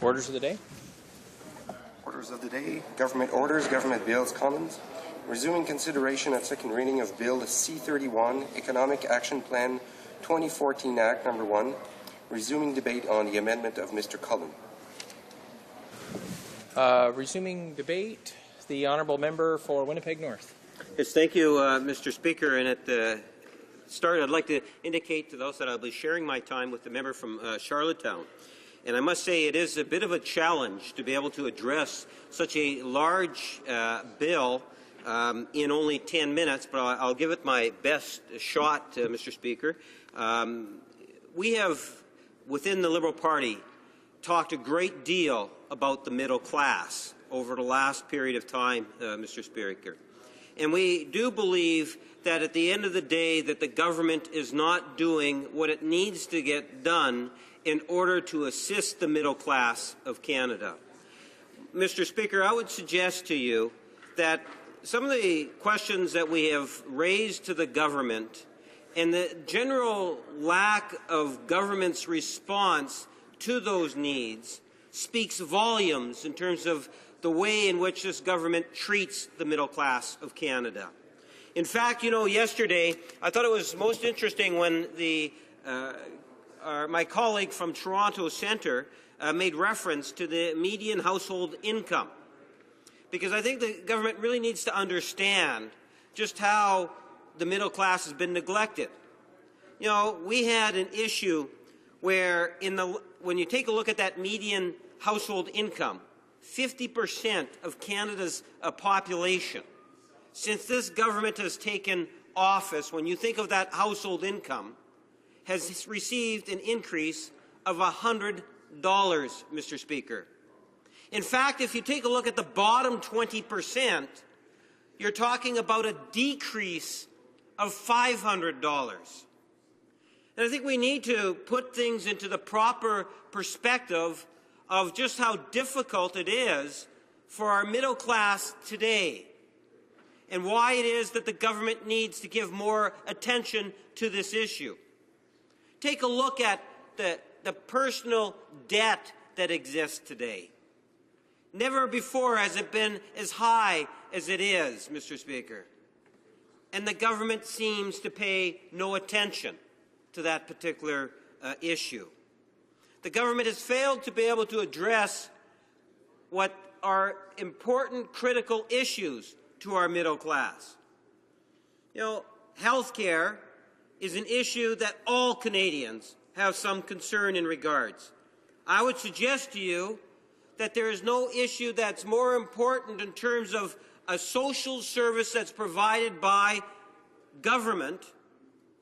Orders of the day. Orders of the day. Government orders, government bills, commons. Resuming consideration at second reading of Bill C-31, Economic Action Plan 2014 Act Number 1. Resuming debate on the amendment of Mr. Cullen. Resuming debate, the honourable member for Winnipeg North. Yes, thank you, Mr. Speaker. And at the start, I'd like to indicate to those that I'll be sharing my time with the member from Charlottetown. And I must say it is a bit of a challenge to be able to address such a large bill in only 10 minutes, but I'll give it my best shot, Mr. Speaker. We have, within the Liberal Party, talked a great deal about the middle class over the last period of time, Mr. Speaker. And we do believe that at the end of the day that the government is not doing what it needs to get done in order to assist the middle class of Canada. Mr. Speaker, I would suggest to you that some of the questions that we have raised to the government and the general lack of government's response to those needs speaks volumes in terms of the way in which this government treats the middle class of Canada. In fact, you know, yesterday I thought it was most interesting when my colleague from Toronto Centre made reference to the median household income, because I think the government really needs to understand just how the middle class has been neglected. You know, we had an issue where when you take a look at that median household income, 50% of Canada's population, since this government has taken office, when you think of that household income, has received an increase of $100, Mr. Speaker. In fact, if you take a look at the bottom 20%, you're talking about a decrease of $500. And I think we need to put things into the proper perspective of just how difficult it is for our middle class today, and why it is that the government needs to give more attention to this issue. Take a look at the personal debt that exists today. Never before has it been as high as it is, Mr. Speaker. And the government seems to pay no attention to that particular issue. The government has failed to be able to address what are important, critical issues to our middle class. You know, health care is an issue that all Canadians have some concern in regards. I would suggest to you that there is no issue that's more important in terms of a social service that's provided by government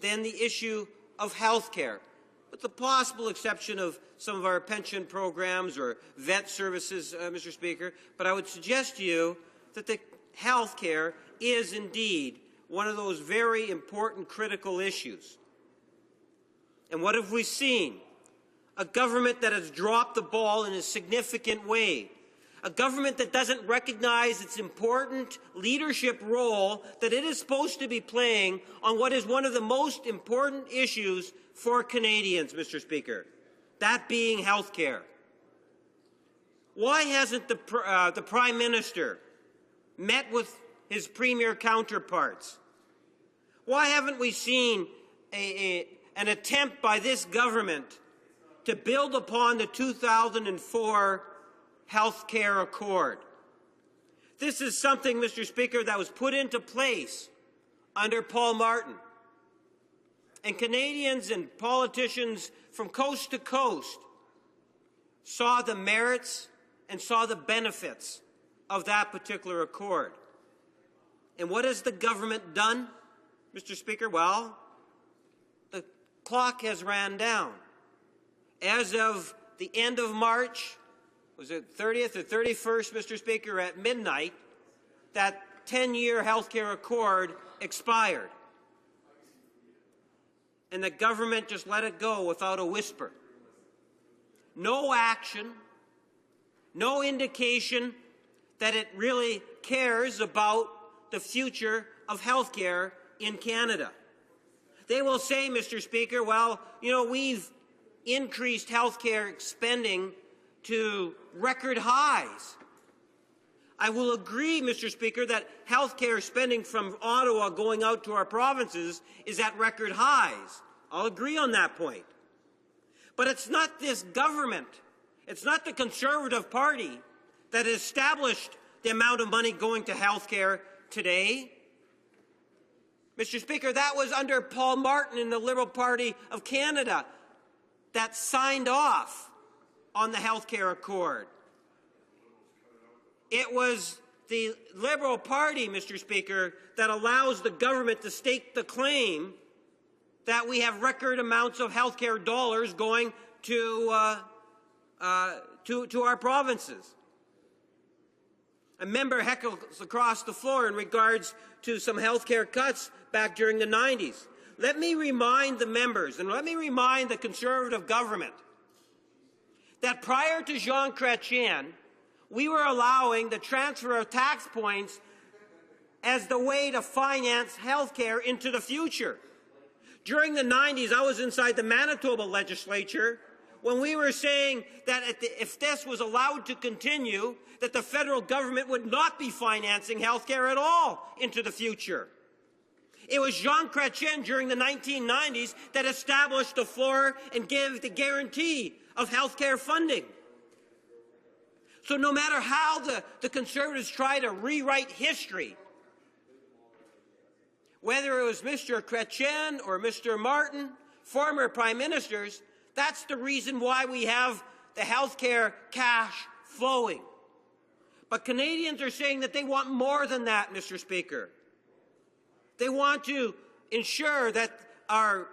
than the issue of health care, with the possible exception of some of our pension programs or vet services, Mr. Speaker. But I would suggest to you that the health care is indeed one of those very important critical issues. And what have we seen? A government that has dropped the ball in a significant way. A government that doesn't recognize its important leadership role that it is supposed to be playing on what is one of the most important issues for Canadians, Mr. Speaker, that being health care. Why hasn't the Prime Minister met with his Premier counterparts? Why haven't we seen an attempt by this government to build upon the 2004 Health Care Accord? This is something, Mr. Speaker, that was put into place under Paul Martin. And Canadians and politicians from coast to coast saw the merits and saw the benefits of that particular accord. And what has the government done, Mr. Speaker? Well, the clock has ran down. As of the end of March, was it 30th or 31st, Mr. Speaker, at midnight, that 10-year health care accord expired. And the government just let it go without a whisper. No action, no indication that it really cares about the future of health care in Canada. They will say, Mr. Speaker, well, you know, we've increased health care spending to record highs. I will agree, Mr. Speaker, that health care spending from Ottawa going out to our provinces is at record highs. I'll agree on that point. But it's not this government, it's not the Conservative Party that established the amount of money going to health care today. Mr. Speaker, that was under Paul Martin and the Liberal Party of Canada that signed off on the health care accord. It was the Liberal Party, Mr. Speaker, that allows the government to stake the claim that we have record amounts of health care dollars going to our provinces. A member heckles across the floor in regards to some health care cuts back during the 90s. Let me remind the members, and let me remind the Conservative government, that prior to Jean Chrétien, we were allowing the transfer of tax points as the way to finance health care into the future. During the 90s, I was inside the Manitoba legislature when we were saying that if this was allowed to continue, that the federal government would not be financing health care at all into the future. It was Jean Chrétien during the 1990s that established the floor and gave the guarantee of health care funding. So no matter how the Conservatives try to rewrite history, whether it was Mr. Chrétien or Mr. Martin, former prime ministers, that's the reason why we have the health care cash flowing. But Canadians are saying that they want more than that, Mr. Speaker. They want to ensure that our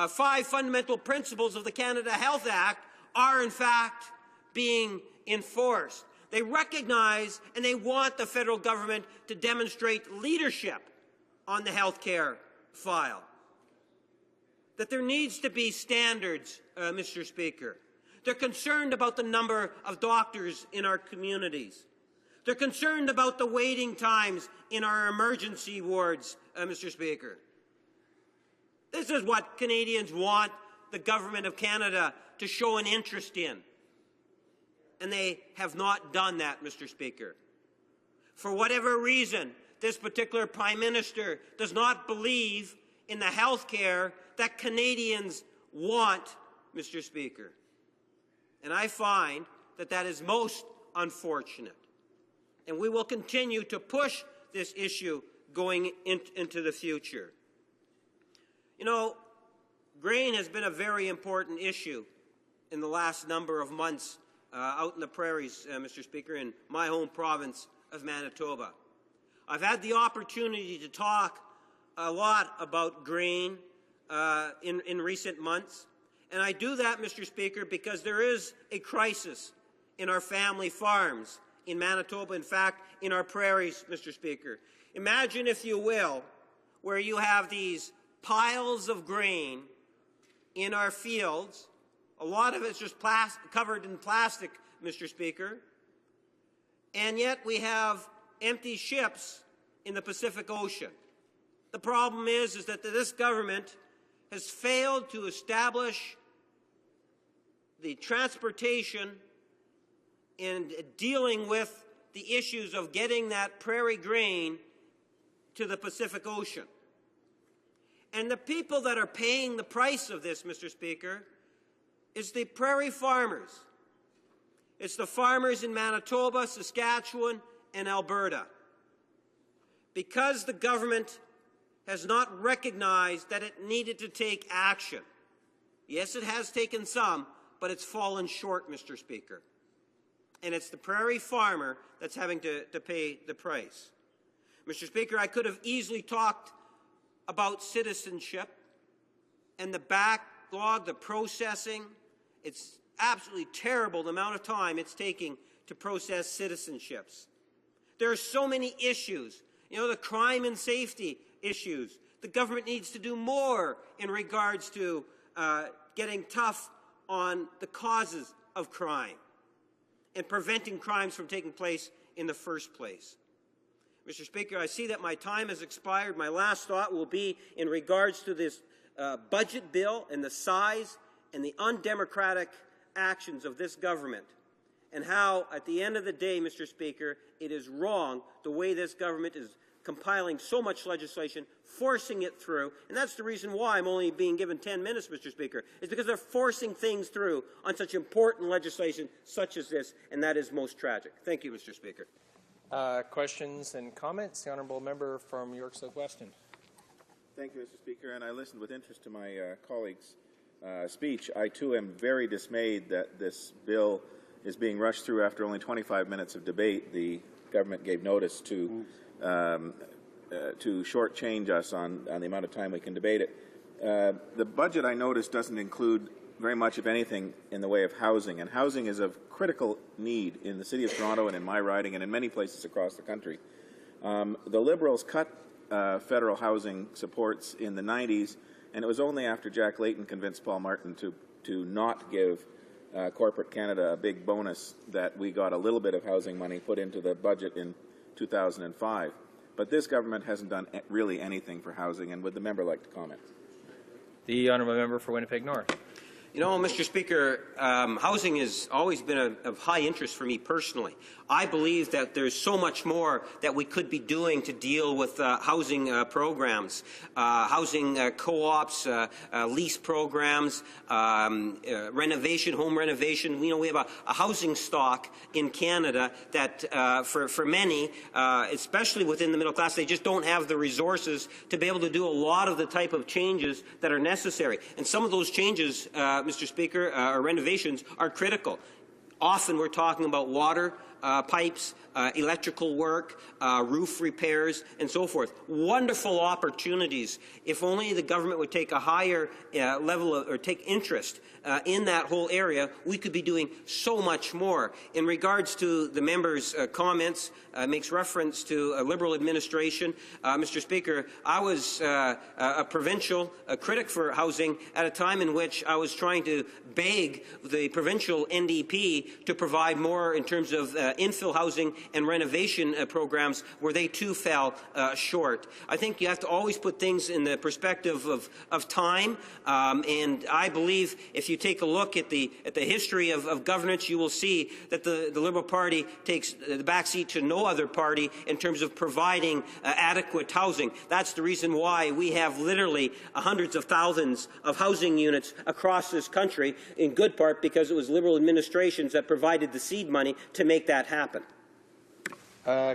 5 fundamental principles of the Canada Health Act are, in fact, being enforced. They recognize and they want the federal government to demonstrate leadership on the health care file. That there needs to be standards, Mr. Speaker. They're concerned about the number of doctors in our communities. They're concerned about the waiting times in our emergency wards, Mr. Speaker. This is what Canadians want the Government of Canada to show an interest in. And they have not done that, Mr. Speaker. For whatever reason, this particular Prime Minister does not believe in the health care that Canadians want, Mr. Speaker. And I find that that is most unfortunate. And we will continue to push this issue going into the future. You know, grain has been a very important issue in the last number of months, out in the prairies, Mr. Speaker, in my home province of Manitoba. I've had the opportunity to talk a lot about grain in recent months, and I do that, Mr. Speaker, because there is a crisis in our family farms in Manitoba, in fact, in our prairies, Mr. Speaker. Imagine, if you will, where you have these piles of grain in our fields. A lot of it's just covered in plastic, Mr. Speaker, and yet we have empty ships in the Pacific Ocean. The problem is that this government has failed to establish the transportation and dealing with the issues of getting that prairie grain to the Pacific Ocean. And the people that are paying the price of this, Mr. Speaker, is the prairie farmers. It's the farmers in Manitoba, Saskatchewan, and Alberta. Because the government has not recognized that it needed to take action. Yes, it has taken some, but it's fallen short, Mr. Speaker. And it's the prairie farmer that's having to pay the price. Mr. Speaker, I could have easily talked about citizenship and the backlog, the processing. It's absolutely terrible the amount of time it's taking to process citizenships. There are so many issues. You know, the crime and safety issues. The government needs to do more in regards to getting tough on the causes of crime and preventing crimes from taking place in the first place. Mr. Speaker, I see that my time has expired. My last thought will be in regards to this budget bill and the size and the undemocratic actions of this government, and how, at the end of the day, Mr. Speaker, it is wrong the way this government is compiling so much legislation, forcing it through, and that's the reason why I'm only being given 10 minutes, Mr. Speaker, is because they're forcing things through on such important legislation such as this, and that is most tragic. Thank you, Mr. Speaker. Questions and comments? The honourable member from York South-Weston. Thank you, Mr. Speaker, and I listened with interest to my colleague's speech. I, too, am very dismayed that this bill is being rushed through after only 25 minutes of debate. The government gave notice to shortchange us on the amount of time we can debate it. The budget, I noticed, doesn't include very much of anything in the way of housing, and housing is of critical need in the City of Toronto and in my riding and in many places across the country. The Liberals cut federal housing supports in the 90s, and it was only after Jack Layton convinced Paul Martin to not give corporate Canada a big bonus that we got a little bit of housing money put into the budget in 2005. But this government hasn't done really anything for housing, and would the member like to comment? The honourable member for Winnipeg North. You know, Mr. Speaker, housing has always been of high interest for me personally. I believe that there's so much more that we could be doing to deal with housing programs, housing co-ops, lease programs, renovation, home renovation. You know, we have a housing stock in Canada that for many, especially within the middle class, they just don't have the resources to be able to do a lot of the type of changes that are necessary. And some of those changes, Mr. Speaker, or renovations are critical. Often we're talking about water pipes, electrical work, roof repairs, and so forth. Wonderful opportunities. If only the government would take a higher level of, or take interest in that whole area, we could be doing so much more. In regards to the member's comments, makes reference to a Liberal administration. Mr. Speaker, I was a provincial critic for housing at a time in which I was trying to beg the provincial NDP to provide more in terms of infill housing and renovation programs where they too fell short. I think you have to always put things in the perspective of time, and I believe if you take a look at the history of governance, you will see that the Liberal Party takes the backseat to no other party in terms of providing adequate housing. That's the reason why we have literally hundreds of thousands of housing units across this country, in good part because it was Liberal administrations that provided the seed money to make that happen.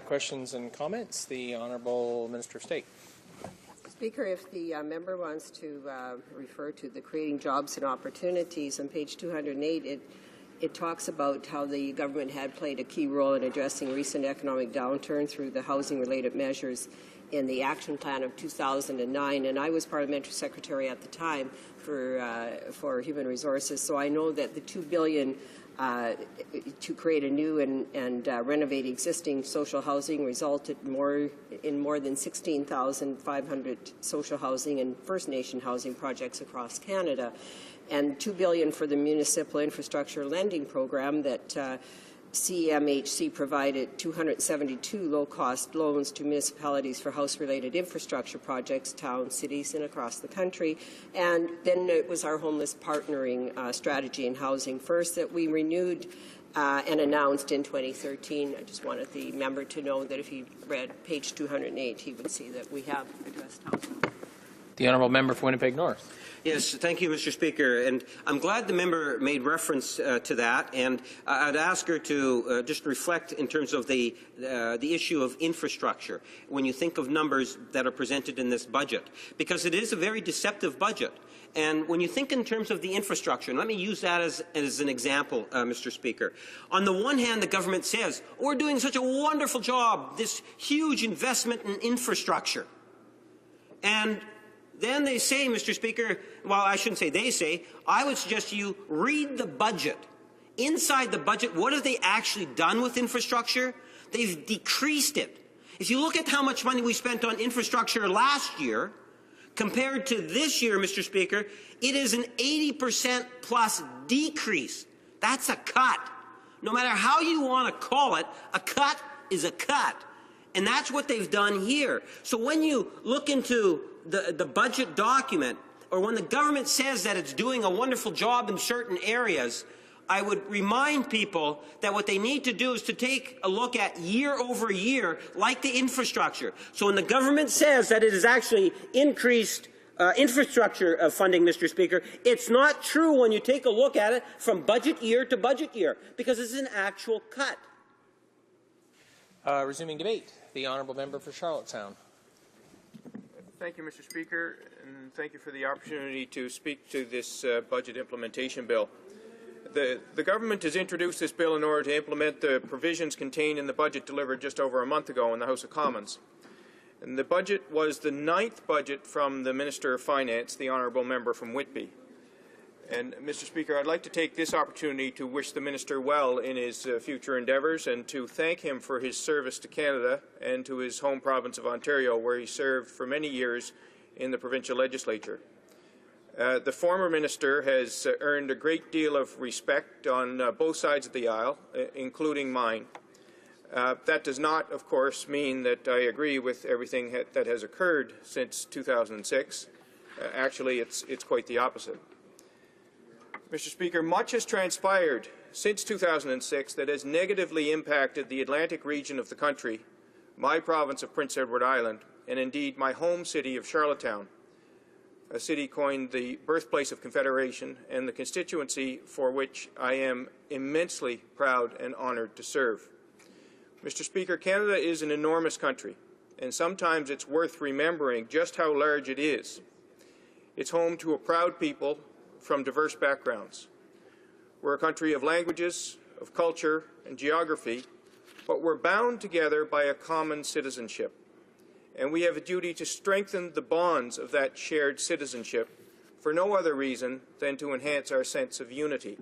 Questions and comments? The Honourable Minister of State. Speaker, if the member wants to refer to the creating jobs and opportunities on page 208, it it talks about how the government had played a key role in addressing recent economic downturn through the housing-related measures in the action plan of 2009, and I was parliamentary secretary at the time for human resources, so I know that the $2 billion to create a new and renovate existing social housing resulted in more than 16,500 social housing and First Nation housing projects across Canada, and $2 billion for the municipal infrastructure lending program that CMHC provided 272 low-cost loans to municipalities for house-related infrastructure projects, towns, cities, and across the country. And then it was our homeless partnering strategy in housing first that we renewed and announced in 2013. I just wanted the member to know that if he read page 208, he would see that we have addressed housing. The honourable member for Winnipeg North. Yes, thank you, Mr. Speaker. And I'm glad the member made reference to that. And I'd ask her to just reflect in terms of the issue of infrastructure when you think of numbers that are presented in this budget, because it is a very deceptive budget. And when you think in terms of the infrastructure, and let me use that as an example, Mr. Speaker. On the one hand, the government says, oh, we're doing such a wonderful job, this huge investment in infrastructure. And then they say, Mr. Speaker, well, I shouldn't say they say, I would suggest you read the budget. Inside the budget, what have they actually done with infrastructure? They've decreased it. If you look at how much money we spent on infrastructure last year, compared to this year, Mr. Speaker, it is an 80% plus decrease. That's a cut. No matter how you want to call it, a cut is a cut. And that's what they've done here. So when you look into the budget document, or when the government says that it's doing a wonderful job in certain areas, I would remind people that what they need to do is to take a look at year over year, like the infrastructure. So when the government says that it has actually increased infrastructure funding, Mr. Speaker, it's not true when you take a look at it from budget year to budget year, because it's an actual cut. Resuming debate, the honourable member for Charlottetown. Thank you, Mr. Speaker, and thank you for the opportunity to speak to this budget implementation bill. The government has introduced this bill in order to implement the provisions contained in the budget delivered just over a month ago in the House of Commons. And the budget was the 9th budget from the Minister of Finance, the honourable member from Whitby. And, Mr. Speaker, I'd like to take this opportunity to wish the Minister well in his future endeavours and to thank him for his service to Canada and to his home province of Ontario, where he served for many years in the provincial legislature. The former minister has earned a great deal of respect on both sides of the aisle, including mine. That does not, of course, mean that I agree with everything that has occurred since 2006. Actually, it's quite the opposite. Mr. Speaker, much has transpired since 2006 that has negatively impacted the Atlantic region of the country, my province of Prince Edward Island, and indeed my home city of Charlottetown, a city coined the birthplace of Confederation and the constituency for which I am immensely proud and honoured to serve. Mr. Speaker, Canada is an enormous country, and sometimes it's worth remembering just how large it is. It's home to a proud people from diverse backgrounds. We're a country of languages, of culture, and geography, but we're bound together by a common citizenship. And we have a duty to strengthen the bonds of that shared citizenship for no other reason than to enhance our sense of unity.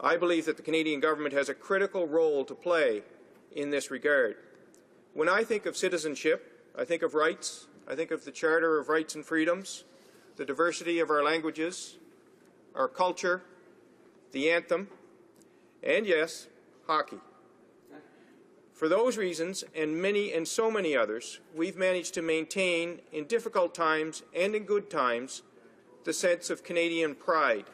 I believe that the Canadian government has a critical role to play in this regard. When I think of citizenship, I think of rights, I think of the Charter of Rights and Freedoms, the diversity of our languages, our culture, the anthem, and yes, hockey. For those reasons, and so many others, we've managed to maintain, in difficult times and in good times, the sense of Canadian pride.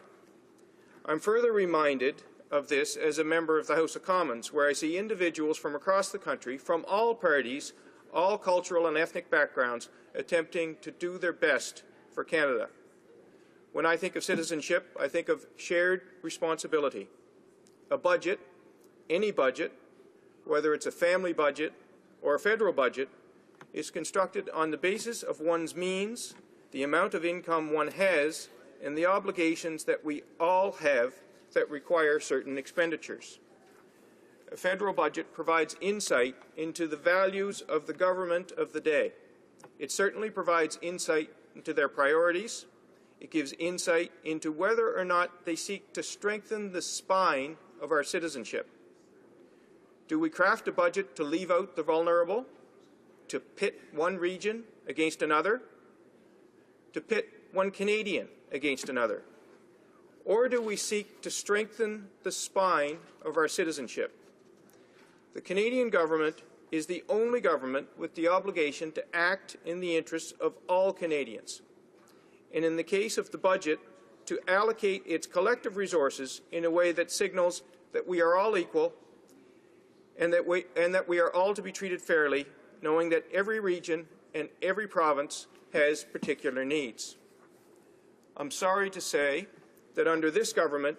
I'm further reminded of this as a member of the House of Commons, where I see individuals from across the country, from all parties, all cultural and ethnic backgrounds, attempting to do their best for Canada. When I think of citizenship, I think of shared responsibility. A budget, any budget, whether it's a family budget or a federal budget, is constructed on the basis of one's means, the amount of income one has, and the obligations that we all have that require certain expenditures. A federal budget provides insight into the values of the government of the day. It certainly provides insight into their priorities. It gives insight into whether or not they seek to strengthen the spine of our citizenship. Do we craft a budget to leave out the vulnerable, to pit one region against another, to pit one Canadian against another? Or do we seek to strengthen the spine of our citizenship? The Canadian government is the only government with the obligation to act in the interests of all Canadians, and in the case of the budget, to allocate its collective resources in a way that signals that we are all equal and that we are all to be treated fairly, knowing that every region and every province has particular needs. I'm sorry to say that under this government,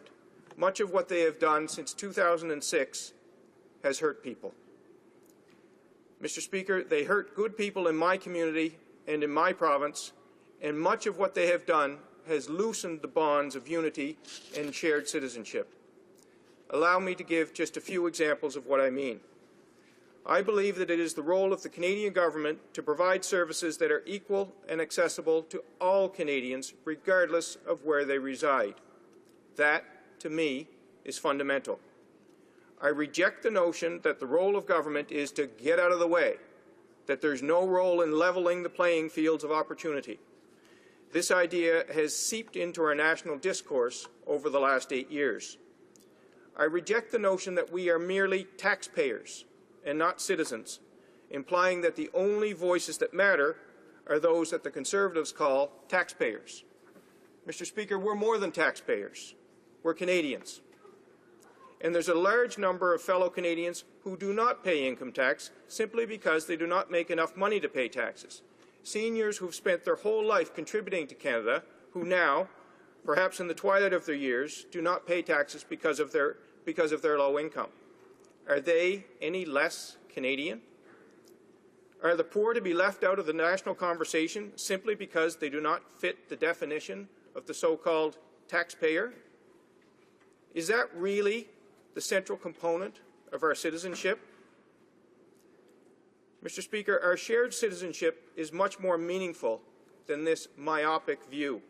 much of what they have done since 2006 has hurt people. Mr. Speaker, they hurt good people in my community and in my province, and much of what they have done has loosened the bonds of unity and shared citizenship. Allow me to give just a few examples of what I mean. I believe that it is the role of the Canadian government to provide services that are equal and accessible to all Canadians, regardless of where they reside. That, to me, is fundamental. I reject the notion that the role of government is to get out of the way, that there's no role in leveling the playing fields of opportunity. This idea has seeped into our national discourse over the last 8 years. I reject the notion that we are merely taxpayers and not citizens, implying that the only voices that matter are those that the Conservatives call taxpayers. Mr. Speaker, we're more than taxpayers. We're Canadians. And there's a large number of fellow Canadians who do not pay income tax simply because they do not make enough money to pay taxes. Seniors who've spent their whole life contributing to Canada, who now, perhaps in the twilight of their years, do not pay taxes because of their low income. Are they any less Canadian? Are the poor to be left out of the national conversation simply because they do not fit the definition of the so-called taxpayer? Is that really the central component of our citizenship? Mr. Speaker, our shared citizenship is much more meaningful than this myopic view.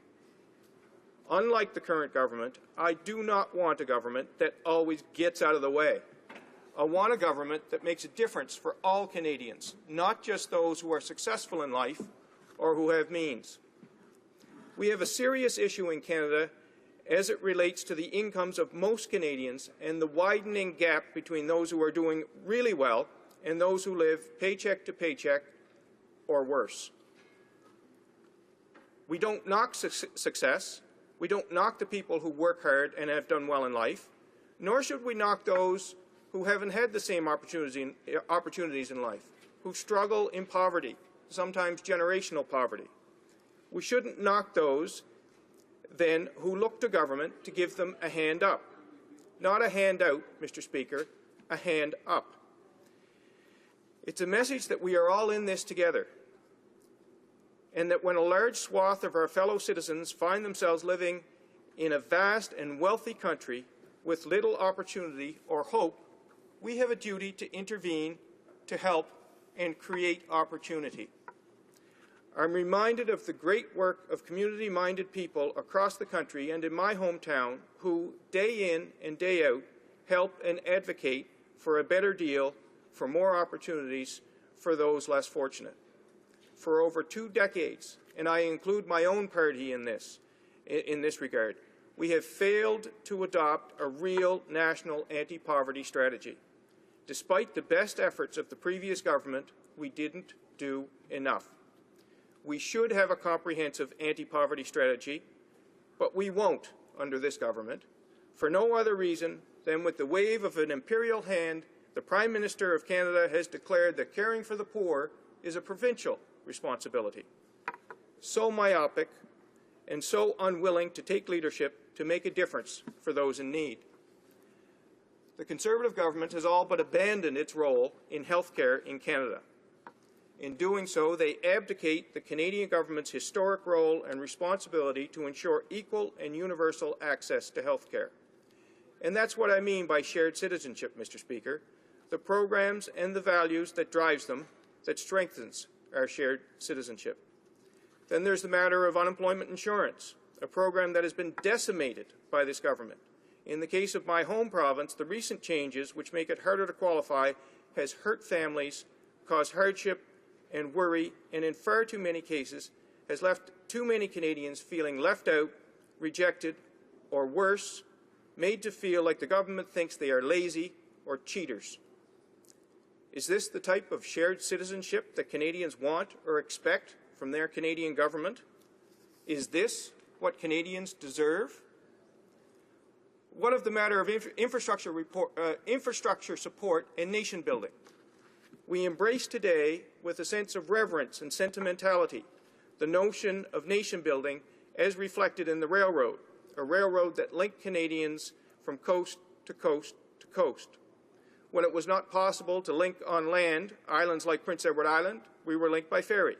Unlike the current government, I do not want a government that always gets out of the way. I want a government that makes a difference for all Canadians, not just those who are successful in life or who have means. We have a serious issue in Canada as it relates to the incomes of most Canadians and the widening gap between those who are doing really well and those who live paycheck to paycheck or worse. We don't knock success. We don't knock the people who work hard and have done well in life, nor should we knock those who haven't had the same opportunities in life, who struggle in poverty, sometimes generational poverty. We shouldn't knock those, then, who look to government to give them a hand up. Not a handout, Mr. Speaker, a hand up. It's a message that we are all in this together, and that when a large swath of our fellow citizens find themselves living in a vast and wealthy country with little opportunity or hope, we have a duty to intervene, to help, and create opportunity. I'm reminded of the great work of community-minded people across the country and in my hometown who, day in and day out, help and advocate for a better deal, for more opportunities for those less fortunate. For over 2 decades, and I include my own party in this regard, we have failed to adopt a real national anti-poverty strategy. Despite the best efforts of the previous government, we didn't do enough. We should have a comprehensive anti-poverty strategy, but we won't under this government, for no other reason than with the wave of an imperial hand, the Prime Minister of Canada has declared that caring for the poor is a provincial responsibility. So myopic and so unwilling to take leadership to make a difference for those in need. The Conservative government has all but abandoned its role in health care in Canada. In doing so, they abdicate the Canadian government's historic role and responsibility to ensure equal and universal access to health care. And that's what I mean by shared citizenship, Mr. Speaker. The programs and the values that drives them, that strengthens our shared citizenship. Then there's the matter of unemployment insurance, a program that has been decimated by this government. In the case of my home province, the recent changes, which make it harder to qualify, has hurt families, caused hardship and worry, and in far too many cases has left too many Canadians feeling left out, rejected, or worse, made to feel like the government thinks they are lazy or cheaters. Is this the type of shared citizenship that Canadians want or expect from their Canadian government? Is this what Canadians deserve? What of the matter of infrastructure support and nation building? We embrace today, with a sense of reverence and sentimentality, the notion of nation building as reflected in the railroad, a railroad that linked Canadians from coast to coast to coast. When it was not possible to link on land islands like Prince Edward Island, we were linked by ferry.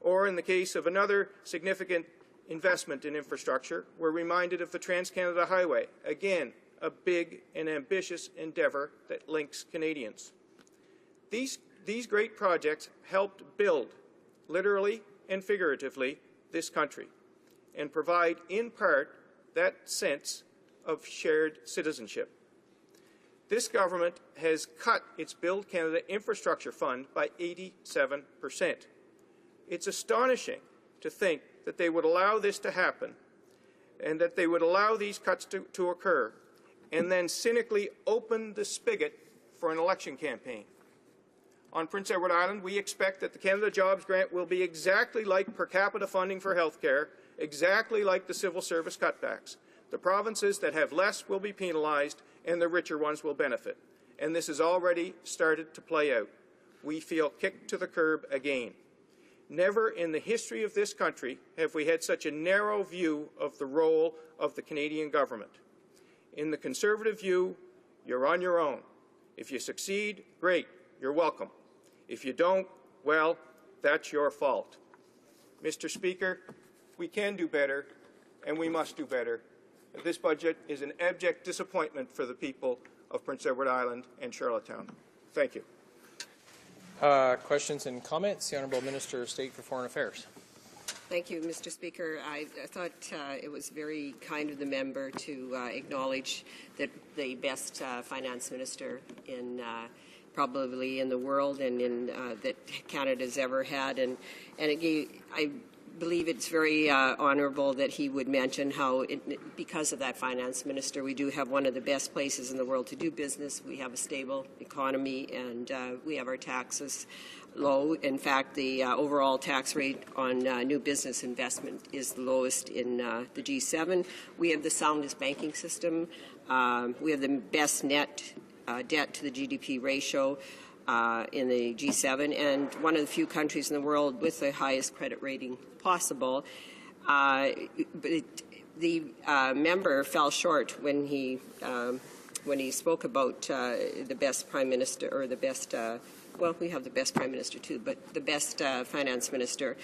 Or in the case of another significant investment in infrastructure, we're reminded of the Trans-Canada Highway, again, a big and ambitious endeavour that links Canadians. These great projects helped build, literally and figuratively, this country and provide, in part, that sense of shared citizenship. This government has cut its Build Canada Infrastructure Fund by 87%. It's astonishing to think that they would allow this to happen and that they would allow these cuts to occur and then cynically open the spigot for an election campaign. On Prince Edward Island, we expect that the Canada Jobs Grant will be exactly like per capita funding for health care, exactly like the civil service cutbacks. The provinces that have less will be penalized and the richer ones will benefit. And this has already started to play out. We feel kicked to the curb again. Never in the history of this country have we had such a narrow view of the role of the Canadian government. In the Conservative view, you're on your own. If you succeed, great, you're welcome. If you don't, well, that's your fault. Mr. Speaker, we can do better, and we must do better. This budget is an abject disappointment for the people of Prince Edward Island and Charlottetown. Thank you. Questions and comments? The Honourable Minister of State for Foreign Affairs. Thank you, Mr. Speaker. I thought it was very kind of the member to acknowledge that the best finance minister in probably in the world and in that Canada's ever had, and I believe it's very honourable that he would mention how, because of that finance minister, we do have one of the best places in the world to do business. We have a stable economy, and we have our taxes low. In fact, the overall tax rate on new business investment is the lowest in the G7. We have the soundest banking system. We have the best net debt to the GDP ratio in the G7, and one of the few countries in the world with the highest credit rating possible. But the member fell short when he spoke about the best prime minister, or the best. Well, we have the best prime minister too, but the best finance minister.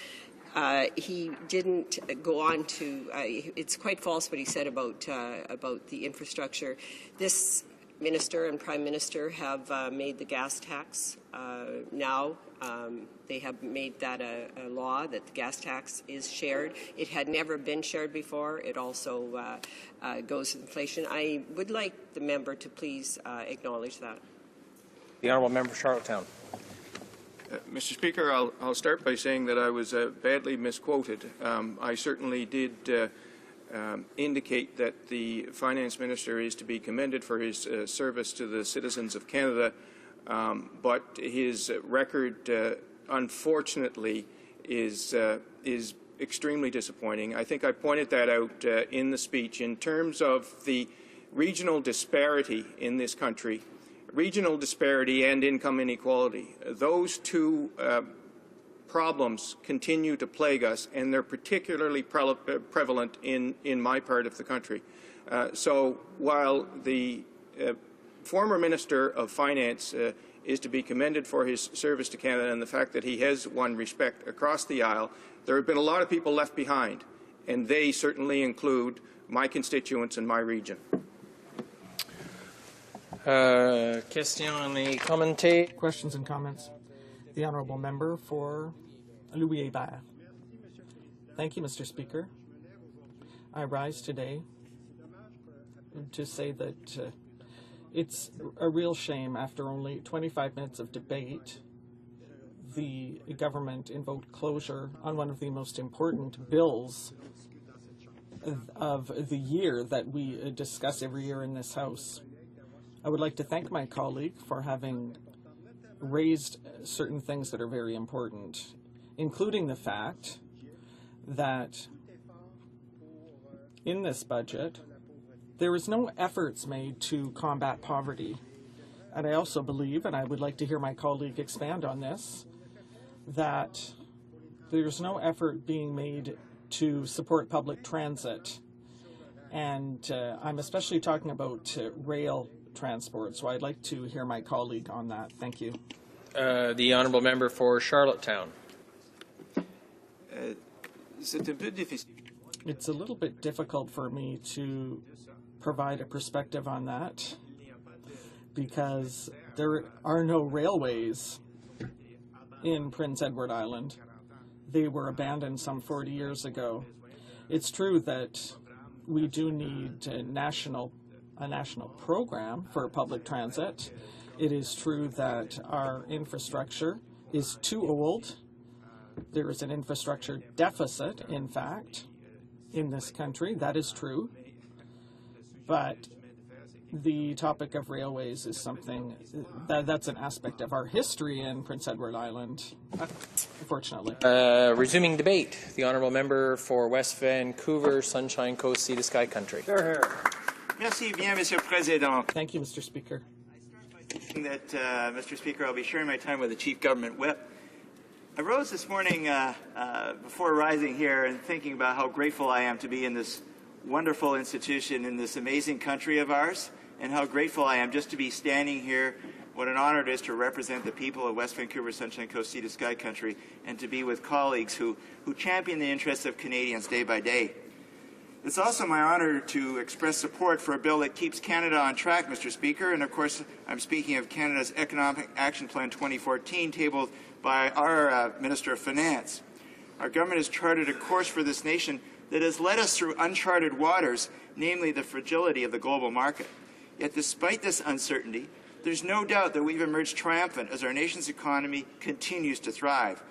He didn't go on to. It's quite false what he said about the infrastructure. This minister and prime minister have made the gas tax now. They have made that a law that the gas tax is shared. It had never been shared before. It also goes with inflation. I would like the member to please acknowledge that. The Honourable Member for Charlottetown. Mr. Speaker, I'll start by saying that I was badly misquoted. I certainly did indicate that the Finance Minister is to be commended for his service to the citizens of Canada, but his record, unfortunately, is extremely disappointing. I think I pointed that out in the speech. In terms of the regional disparity in this country, regional disparity and income inequality, those two problems continue to plague us, and they're particularly prevalent in my part of the country. So while the former Minister of Finance is to be commended for his service to Canada and the fact that he has won respect across the aisle, there have been a lot of people left behind, and they certainly include my constituents and my region. Question et commenter. Questions and comments? The Honourable Member for Louis Hébert. Thank you, Mr. Speaker. I rise today to say that it's a real shame after only 25 minutes of debate, the government invoked closure on one of the most important bills of the year that we discuss every year in this House. I would like to thank my colleague for having raised certain things that are very important, including the fact that in this budget, there is no efforts made to combat poverty. And I also believe, and I would like to hear my colleague expand on this, that there's no effort being made to support public transit. And I'm especially talking about rail transport, so I'd like to hear my colleague on that. Thank you. The Honourable Member for Charlottetown. It's a little bit difficult for me to provide a perspective on that because there are no railways in Prince Edward Island. They were abandoned some 40 years ago. It's true that we do need a national program for public transit. It is true that our infrastructure is too old. There is an infrastructure deficit, in fact, in this country. That is true. But the topic of railways is something that's an aspect of our history in Prince Edward Island, unfortunately. Resuming debate, the Honourable Member for West Vancouver, Sunshine Coast, Sea to Sky Country. Merci bien, Monsieur le Président. Thank you, Mr. Speaker. That, Mr. Speaker, I'll be sharing my time with the Chief Government Whip. I rose this morning before rising here and thinking about how grateful I am to be in this wonderful institution in this amazing country of ours, and how grateful I am just to be standing here. What an honor it is to represent the people of West Vancouver, Sunshine Coast, Sea to Sky Country, and to be with colleagues who champion the interests of Canadians day by day. It's also my honor to express support for a bill that keeps Canada on track, Mr. Speaker, and of course I'm speaking of Canada's Economic Action Plan 2014, tabled by our Minister of Finance. Our government has charted a course for this nation that has led us through uncharted waters, namely the fragility of the global market. Yet despite this uncertainty, there's no doubt that we've emerged triumphant as our nation's economy continues to thrive.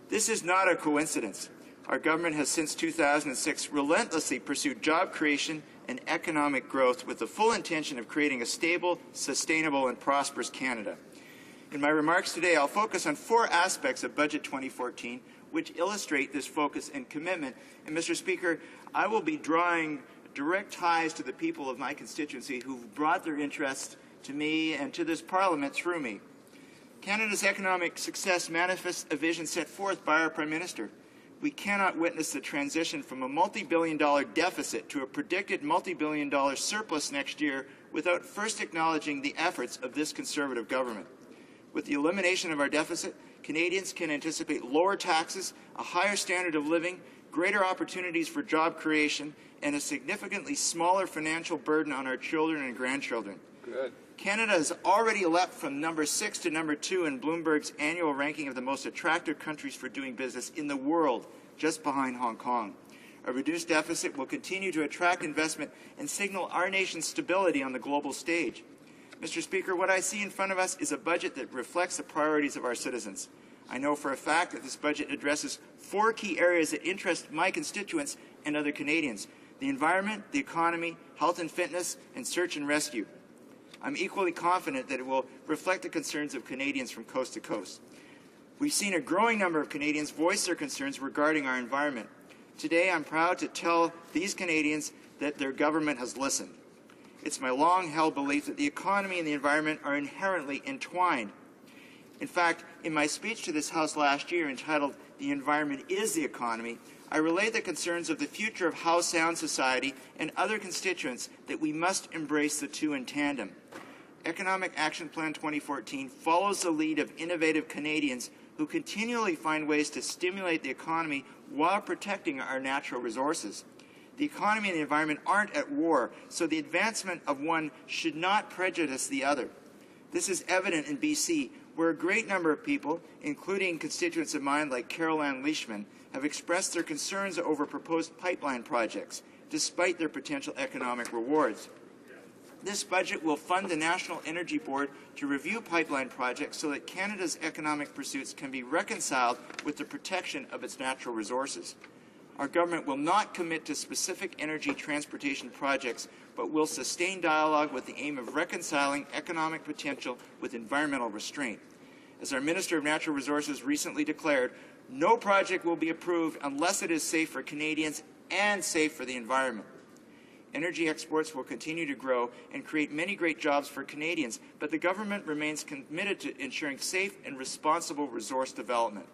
This is not a coincidence. Our government has since 2006 relentlessly pursued job creation and economic growth with the full intention of creating a stable, sustainable, and prosperous Canada. In my remarks today, I'll focus on 4 aspects of Budget 2014 which illustrate this focus and commitment. And, Mr. Speaker, I will be drawing direct ties to the people of my constituency who've brought their interest to me and to this Parliament through me. Canada's economic success manifests a vision set forth by our Prime Minister. We cannot witness the transition from a multi-billion-dollar deficit to a predicted multi-billion-dollar surplus next year without first acknowledging the efforts of this Conservative government. With the elimination of our deficit, Canadians can anticipate lower taxes, a higher standard of living, greater opportunities for job creation, and a significantly smaller financial burden on our children and grandchildren. Good. Canada has already leapt from number 6 to number 2 in Bloomberg's annual ranking of the most attractive countries for doing business in the world, just behind Hong Kong. A reduced deficit will continue to attract investment and signal our nation's stability on the global stage. Mr. Speaker, what I see in front of us is a budget that reflects the priorities of our citizens. I know for a fact that this budget addresses 4 key areas that interest my constituents and other Canadians: the environment, the economy, health and fitness, and search and rescue. I'm equally confident that it will reflect the concerns of Canadians from coast to coast. We've seen a growing number of Canadians voice their concerns regarding our environment. Today, I'm proud to tell these Canadians that their government has listened. It's my long-held belief that the economy and the environment are inherently entwined. In fact, in my speech to this House last year entitled "The Environment is the Economy," I relayed the concerns of the future of how sound society and other constituents that we must embrace the two in tandem. Economic Action Plan 2014 follows the lead of innovative Canadians who continually find ways to stimulate the economy while protecting our natural resources. The economy and the environment aren't at war, so the advancement of one should not prejudice the other. This is evident in BC, where a great number of people, including constituents of mine like Carol Ann Leishman, have expressed their concerns over proposed pipeline projects, despite their potential economic rewards. This budget will fund the National Energy Board to review pipeline projects so that Canada's economic pursuits can be reconciled with the protection of its natural resources. Our government will not commit to specific energy transportation projects, but will sustain dialogue with the aim of reconciling economic potential with environmental restraint. As our Minister of Natural Resources recently declared, no project will be approved unless it is safe for Canadians and safe for the environment. Energy exports will continue to grow and create many great jobs for Canadians, but the government remains committed to ensuring safe and responsible resource development.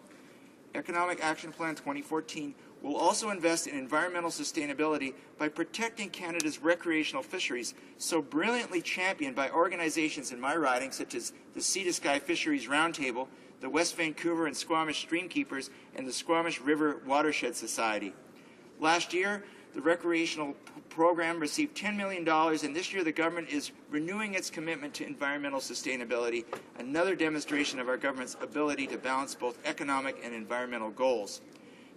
Economic Action Plan 2014 will also invest in environmental sustainability by protecting Canada's recreational fisheries, so brilliantly championed by organizations in my riding such as the Sea to Sky Fisheries Roundtable, the West Vancouver and Squamish Streamkeepers, and the Squamish River Watershed Society. Last year, the recreational program received $10 million, and this year the government is renewing its commitment to environmental sustainability, another demonstration of our government's ability to balance both economic and environmental goals.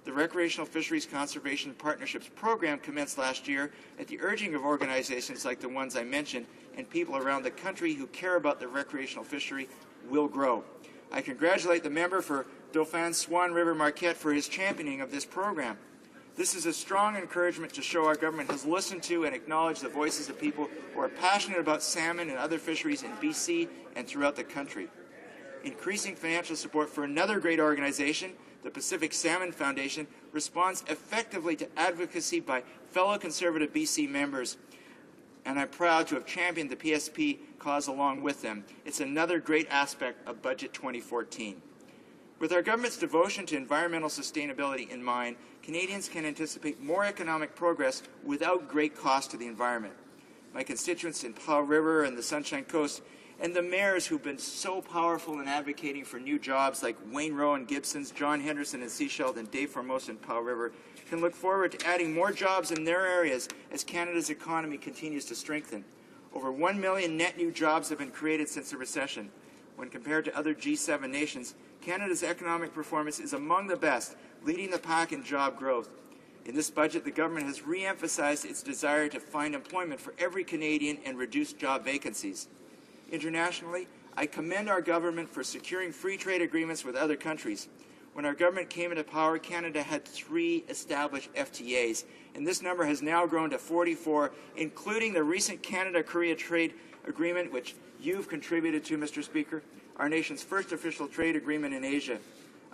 The Recreational Fisheries Conservation Partnerships program commenced last year at the urging of organizations like the ones I mentioned, and people around the country who care about the recreational fishery will grow. I congratulate the member for Dauphin Swan River Marquette for his championing of this program. This is a strong encouragement to show our government has listened to and acknowledged the voices of people who are passionate about salmon and other fisheries in BC and throughout the country. Increasing financial support for another great organization, the Pacific Salmon Foundation, responds effectively to advocacy by fellow Conservative BC members, and I'm proud to have championed the PSP cause along with them. It's another great aspect of Budget 2014. With our government's devotion to environmental sustainability in mind, Canadians can anticipate more economic progress without great cost to the environment. My constituents in Powell River and the Sunshine Coast, and the mayors who've been so powerful in advocating for new jobs like Wayne Rowe and Gibson's, John Henderson and Sechelt, and Dave Formosa in Powell River, can look forward to adding more jobs in their areas as Canada's economy continues to strengthen. Over 1 million net new jobs have been created since the recession. When compared to other G7 nations, Canada's economic performance is among the best, leading the pack in job growth. In this budget, the government has re-emphasized its desire to find employment for every Canadian and reduce job vacancies. Internationally, I commend our government for securing free trade agreements with other countries. When our government came into power, Canada had 3 established FTAs, and this number has now grown to 44, including the recent Canada-Korea trade agreement, which you've contributed to, Mr. Speaker, our nation's first official trade agreement in Asia.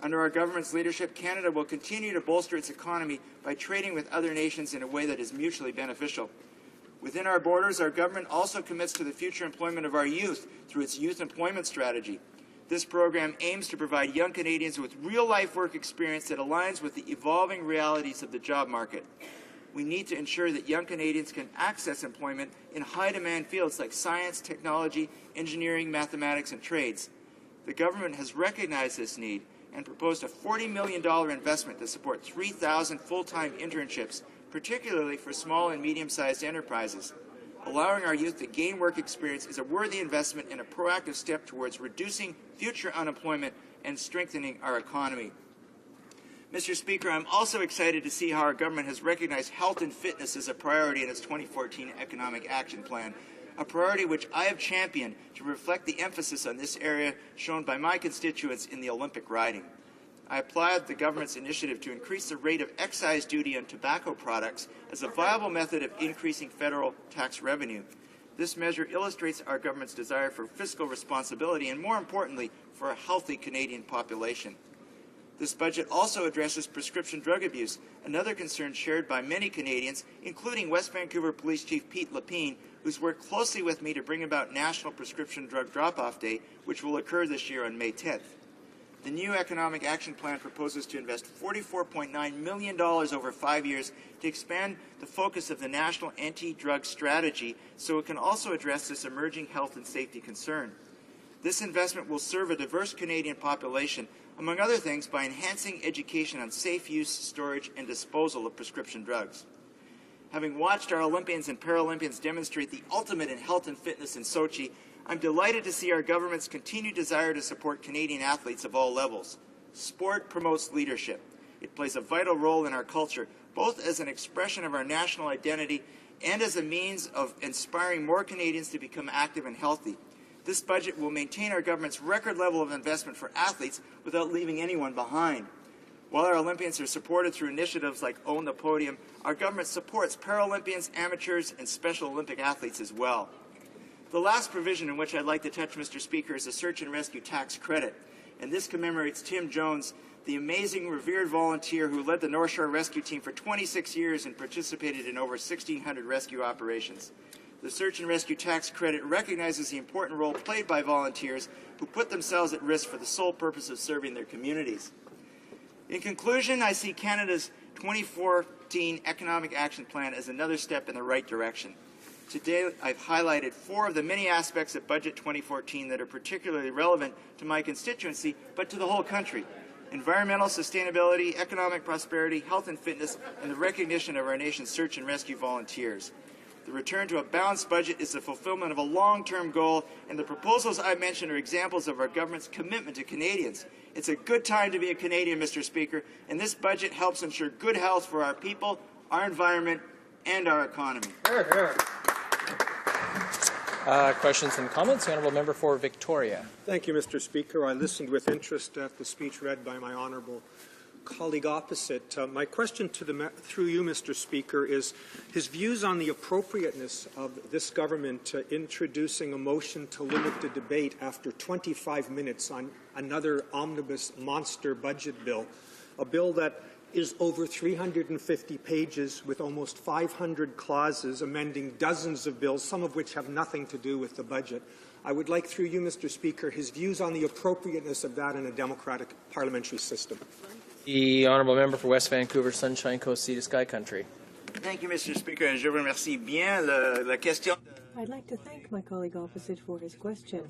Under our government's leadership, Canada will continue to bolster its economy by trading with other nations in a way that is mutually beneficial. Within our borders, our government also commits to the future employment of our youth through its youth employment strategy. This program aims to provide young Canadians with real-life work experience that aligns with the evolving realities of the job market. We need to ensure that young Canadians can access employment in high-demand fields like science, technology, engineering, mathematics, and trades. The government has recognized this need and proposed a $40 million investment to support 3,000 full-time internships, particularly for small and medium-sized enterprises. Allowing our youth to gain work experience is a worthy investment and a proactive step towards reducing future unemployment and strengthening our economy. Mr. Speaker, I'm also excited to see how our government has recognized health and fitness as a priority in its 2014 Economic Action Plan, a priority which I have championed to reflect the emphasis on this area shown by my constituents in the Olympic riding. I applaud the government's initiative to increase the rate of excise duty on tobacco products as a viable method of increasing federal tax revenue. This measure illustrates our government's desire for fiscal responsibility and, more importantly, for a healthy Canadian population. This budget also addresses prescription drug abuse, another concern shared by many Canadians, including West Vancouver Police Chief Pete Lapine, who's worked closely with me to bring about National Prescription Drug Drop-Off Day, which will occur this year on May 10th. The new Economic Action Plan proposes to invest $44.9 million over 5 years to expand the focus of the national anti-drug strategy so it can also address this emerging health and safety concern. This investment will serve a diverse Canadian population, among other things, by enhancing education on safe use, storage, and disposal of prescription drugs. Having watched our Olympians and Paralympians demonstrate the ultimate in health and fitness in Sochi, I'm delighted to see our government's continued desire to support Canadian athletes of all levels. Sport promotes leadership. It plays a vital role in our culture, both as an expression of our national identity and as a means of inspiring more Canadians to become active and healthy. This budget will maintain our government's record level of investment for athletes without leaving anyone behind. While our Olympians are supported through initiatives like Own the Podium, our government supports Paralympians, amateurs, and Special Olympic athletes as well. The last provision in which I'd like to touch, Mr. Speaker, is the Search and Rescue Tax Credit. And this commemorates Tim Jones, the amazing, revered volunteer who led the North Shore Rescue Team for 26 years and participated in over 1,600 rescue operations. The Search and Rescue Tax Credit recognizes the important role played by volunteers who put themselves at risk for the sole purpose of serving their communities. In conclusion, I see Canada's 2014 Economic Action Plan as another step in the right direction. Today, I've highlighted 4 of the many aspects of Budget 2014 that are particularly relevant to my constituency, but to the whole country: environmental sustainability, economic prosperity, health and fitness, and the recognition of our nation's search and rescue volunteers. The return to a balanced budget is the fulfillment of a long-term goal, and the proposals I mentioned are examples of our government's commitment to Canadians. It's a good time to be a Canadian, Mr. Speaker, and this budget helps ensure good health for our people, our environment, and our economy. Questions and comments? The Honourable Member for Victoria. Thank you, Mr. Speaker. I listened with interest at the speech read by my honourable colleague opposite. My question to through you, Mr. Speaker, is his views on the appropriateness of this government introducing a motion to limit the debate after 25 minutes on another omnibus monster budget bill, a bill that is over 350 pages with almost 500 clauses amending dozens of bills, some of which have nothing to do with the budget. I would like, through you, Mr. Speaker, his views on the appropriateness of that in a democratic parliamentary system. The Honourable Member for West Vancouver, Sunshine Coast, Sea to Sky Country. Thank you, Mr. Speaker. Je vous remercie bien. La question I'd like to thank my colleague opposite for his question.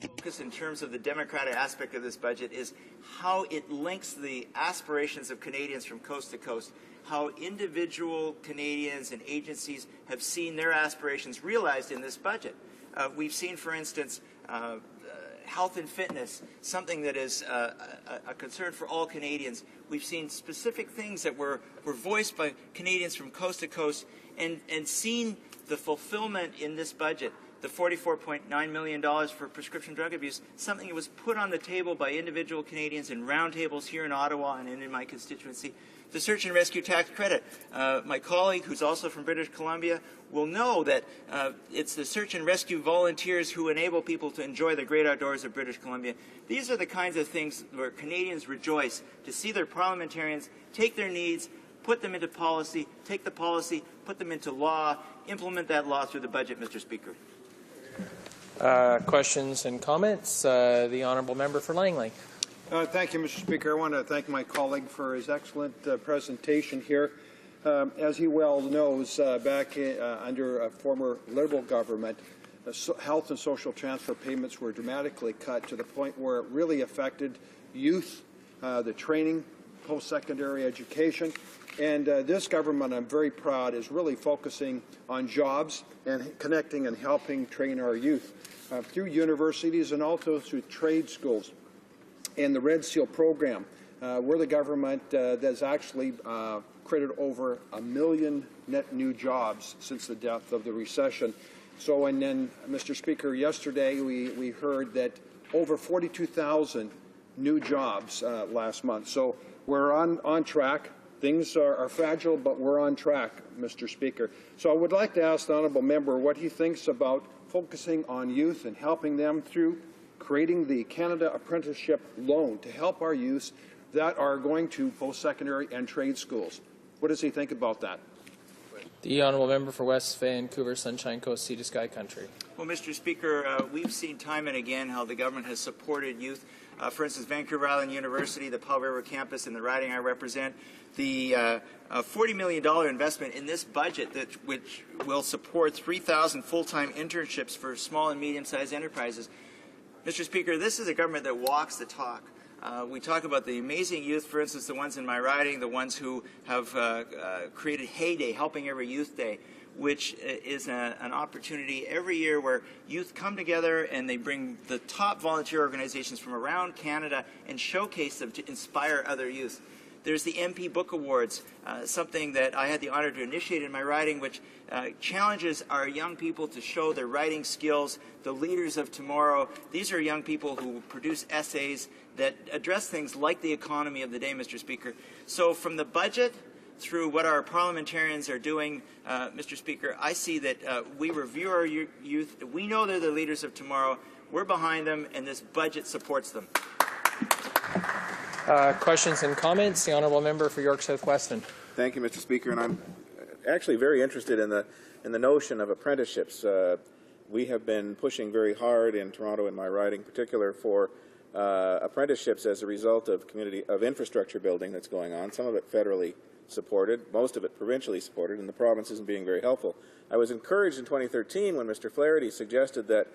focus in terms of the democratic aspect of this budget is how it links the aspirations of Canadians from coast to coast, how individual Canadians and agencies have seen their aspirations realized in this budget. We've seen, for instance, health and fitness, something that is a concern for all Canadians. We've seen specific things that were voiced by Canadians from coast to coast and seen the fulfillment in this budget. The $44.9 million for prescription drug abuse, something that was put on the table by individual Canadians in roundtables here in Ottawa and in my constituency. The Search and Rescue Tax Credit. My colleague, who's also from British Columbia, will know that it's the search and rescue volunteers who enable people to enjoy the great outdoors of British Columbia. These are the kinds of things where Canadians rejoice to see their parliamentarians take their needs, put them into policy, take the policy, put them into law, implement that law through the budget, Mr. Speaker. Questions and comments? The Honourable Member for Langley. Thank you, Mr. Speaker. I want to thank my colleague for his excellent presentation here. As he well knows, back under a former Liberal government, health and social transfer payments were dramatically cut to the point where it really affected youth, the training, post-secondary education. And this government, I'm very proud, is really focusing on jobs and connecting and helping train our youth through universities and also through trade schools. And the Red Seal program, we're the government that's actually created over 1 million net new jobs since the depth of the recession. So, and then, Mr. Speaker, yesterday we heard that over 42,000 new jobs last month. So we're on track. Things are fragile, but we're on track, Mr. Speaker. So I would like to ask the honourable member what he thinks about focusing on youth and helping them through creating the Canada Apprenticeship Loan to help our youth that are going to post-secondary and trade schools. What does he think about that? The Honourable Member for West Vancouver, Sunshine Coast, Sea to Sky Country. Well, Mr. Speaker, we've seen time and again how the government has supported youth. For instance, Vancouver Island University, the Powell River campus, and the riding I represent, the $40 million investment in this budget which will support 3,000 full-time internships for small and medium-sized enterprises. Mr. Speaker, this is a government that walks the talk. We talk about the amazing youth, for instance, the ones in my riding, the ones who have created Heyday, Helping Every Youth Day, which is an opportunity every year where youth come together and they bring the top volunteer organizations from around Canada and showcase them to inspire other youth. There's the MP Book Awards, something that I had the honor to initiate in my riding, which challenges our young people to show their writing skills, the leaders of tomorrow. These are young people who produce essays that address things like the economy of the day, Mr. Speaker. So from the budget through what our parliamentarians are doing, Mr. Speaker, I see that we review our youth. We know they're the leaders of tomorrow. We're behind them, and this budget supports them. Questions and comments? The honourable member for York South Weston. Thank you, Mr. Speaker, and I'm actually very interested in the notion of apprenticeships. We have been pushing very hard in Toronto, in my riding in particular, for apprenticeships as a result of infrastructure building that's going on. Some of it federally supported, most of it provincially supported, and the province isn't being very helpful. I was encouraged in 2013 when Mr. Flaherty suggested that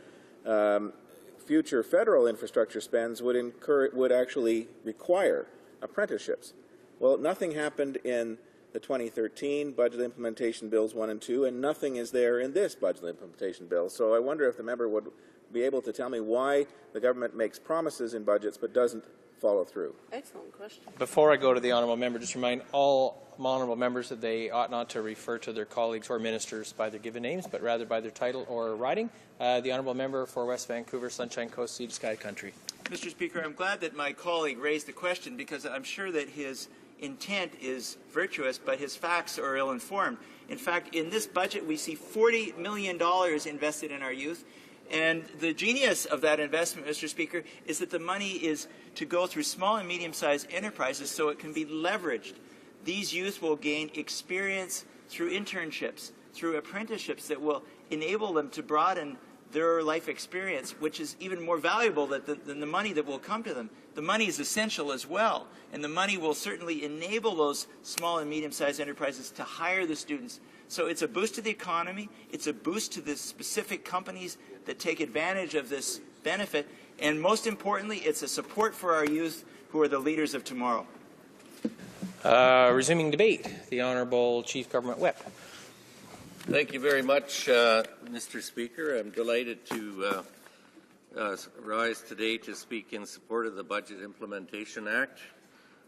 future federal infrastructure spends would actually require apprenticeships. Well, nothing happened in the 2013 Budget Implementation Bills 1 and 2, and nothing is there in this Budget Implementation Bill. So I wonder if the member would be able to tell me why the government makes promises in budgets but doesn't follow through. Excellent question. Before I go to the honourable member, just remind all honourable members that they ought not to refer to their colleagues or ministers by their given names, but rather by their title or riding. The honourable member for West Vancouver, Sunshine Coast, Sea to Sky Country. Mr. Speaker, I'm glad that my colleague raised the question because I'm sure that his intent is virtuous, but his facts are ill-informed. In fact, in this budget, we see $40 million invested in our youth. And the genius of that investment, Mr. Speaker, is that the money is to go through small and medium-sized enterprises so it can be leveraged. These youth will gain experience through internships, through apprenticeships that will enable them to broaden their life experience, which is even more valuable than the money that will come to them. The money is essential as well, and the money will certainly enable those small and medium-sized enterprises to hire the students. So it's a boost to the economy, it's a boost to the specific companies that take advantage of this benefit, and most importantly, it's a support for our youth who are the leaders of tomorrow. Resuming debate, the Honourable Chief Government Whip. Thank you very much, Mr. Speaker. I'm delighted to rise today to speak in support of the Budget Implementation Act.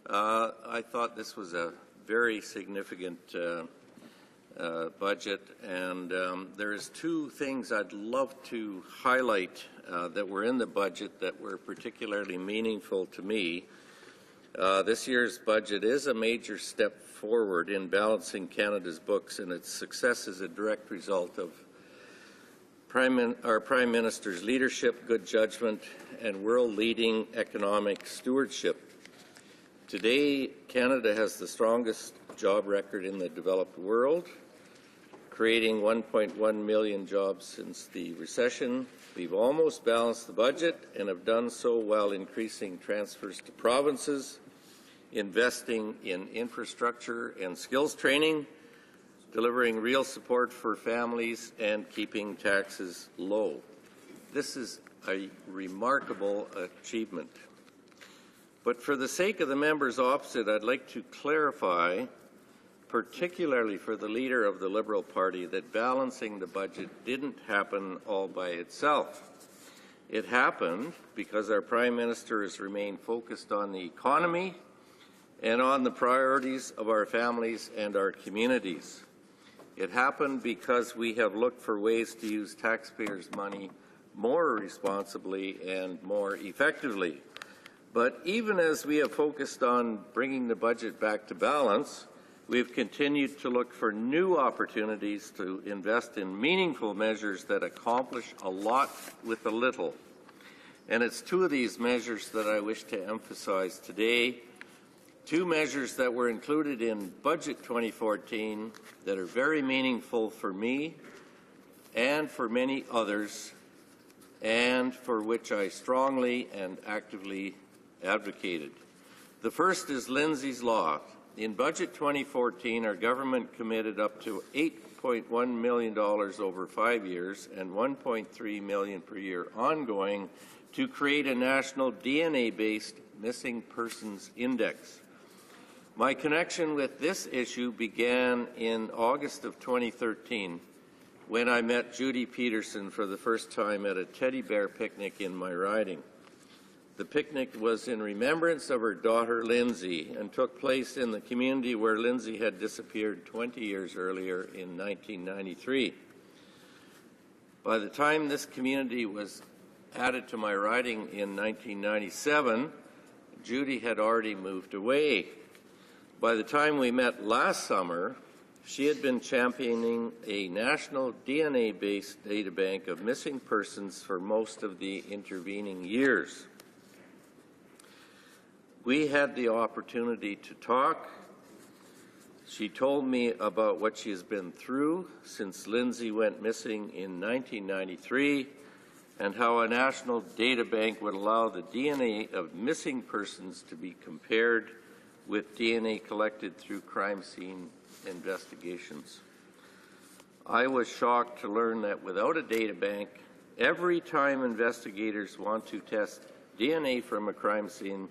I thought this was a very significant budget, and there's two things I'd love to highlight that were in the budget that were particularly meaningful to me. This year's budget is a major step forward in balancing Canada's books, and its success is a direct result of our Prime Minister's leadership, good judgment, and world-leading economic stewardship. Today, Canada has the strongest job record in the developed world, creating 1.1 million jobs since the recession. We've almost balanced the budget and have done so while increasing transfers to provinces, investing in infrastructure and skills training, delivering real support for families, and keeping taxes low. This is a remarkable achievement. But for the sake of the members opposite, I'd like to clarify, particularly for the leader of the Liberal Party, that balancing the budget didn't happen all by itself. It happened because our Prime Minister has remained focused on the economy and on the priorities of our families and our communities. It happened because we have looked for ways to use taxpayers' money more responsibly and more effectively. But even as we have focused on bringing the budget back to balance, we've continued to look for new opportunities to invest in meaningful measures that accomplish a lot with a little. And it's two of these measures that I wish to emphasize today. Two measures that were included in Budget 2014 that are very meaningful for me and for many others, and for which I strongly and actively advocated. The first is Lindsay's Law. In Budget 2014, our government committed up to $8.1 million over 5 years and $1.3 million per year ongoing to create a national DNA-based Missing Persons Index. My connection with this issue began in August of 2013 when I met Judy Peterson for the first time at a teddy bear picnic in my riding. The picnic was in remembrance of her daughter Lindsay and took place in the community where Lindsay had disappeared 20 years earlier in 1993. By the time this community was added to my riding in 1997, Judy had already moved away. By the time we met last summer, she had been championing a national DNA-based data bank of missing persons for most of the intervening years. We had the opportunity to talk. She told me about what she has been through since Lindsay went missing in 1993 and how a national data bank would allow the DNA of missing persons to be compared with DNA collected through crime scene investigations. I was shocked to learn that without a data bank, every time investigators want to test DNA from a crime scene,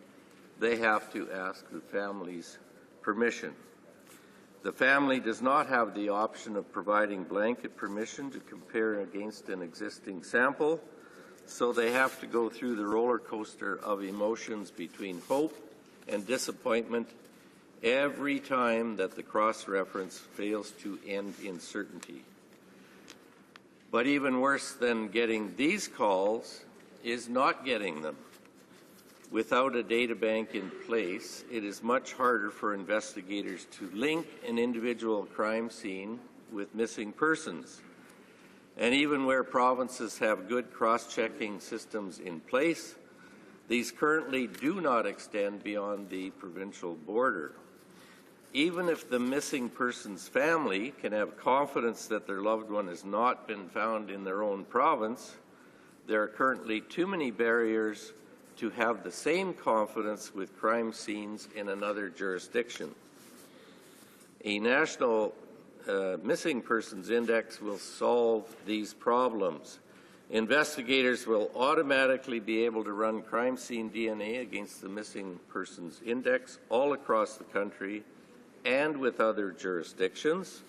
they have to ask the family's permission. The family does not have the option of providing blanket permission to compare against an existing sample, so they have to go through the roller coaster of emotions between hope and disappointment every time that the cross-reference fails to end in certainty. But even worse than getting these calls is not getting them. Without a data bank in place, it is much harder for investigators to link an individual crime scene with missing persons. And even where provinces have good cross-checking systems in place, these currently do not extend beyond the provincial border. Even if the missing person's family can have confidence that their loved one has not been found in their own province, there are currently too many barriers to have the same confidence with crime scenes in another jurisdiction. A national missing persons index will solve these problems. Investigators will automatically be able to run crime scene DNA against the missing persons index all across the country and with other jurisdictions.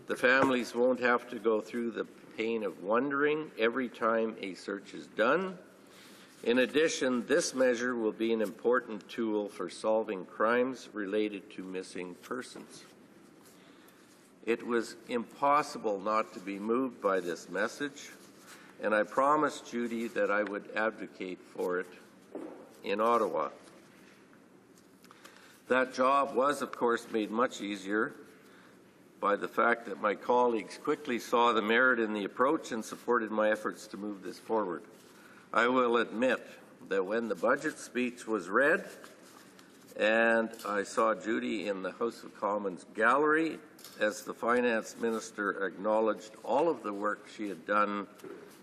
The families won't have to go through the pain of wondering every time a search is done. In addition, this measure will be an important tool for solving crimes related to missing persons. It was impossible not to be moved by this message, and I promised Judy that I would advocate for it in Ottawa. That job was, of course, made much easier by the fact that my colleagues quickly saw the merit in the approach and supported my efforts to move this forward. I will admit that when the budget speech was read and I saw Judy in the House of Commons gallery as the finance minister acknowledged all of the work she had done,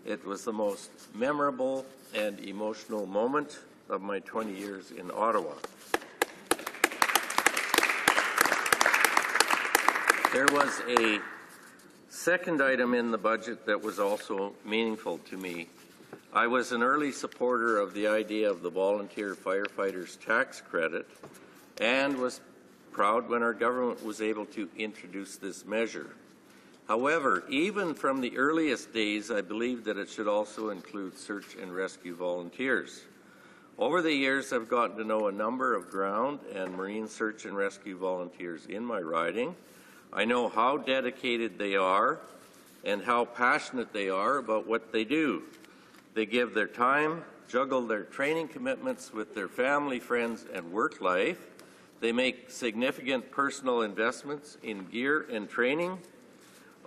it was the most memorable and emotional moment of my 20 years in Ottawa. There was a second item in the budget that was also meaningful to me. I was an early supporter of the idea of the volunteer firefighters tax credit and was proud when our government was able to introduce this measure. However, even from the earliest days, I believed that it should also include search and rescue volunteers. Over the years, I've gotten to know a number of ground and marine search and rescue volunteers in my riding. I know how dedicated they are and how passionate they are about what they do. They give their time, juggle their training commitments with their family, friends, and work life. They make significant personal investments in gear and training,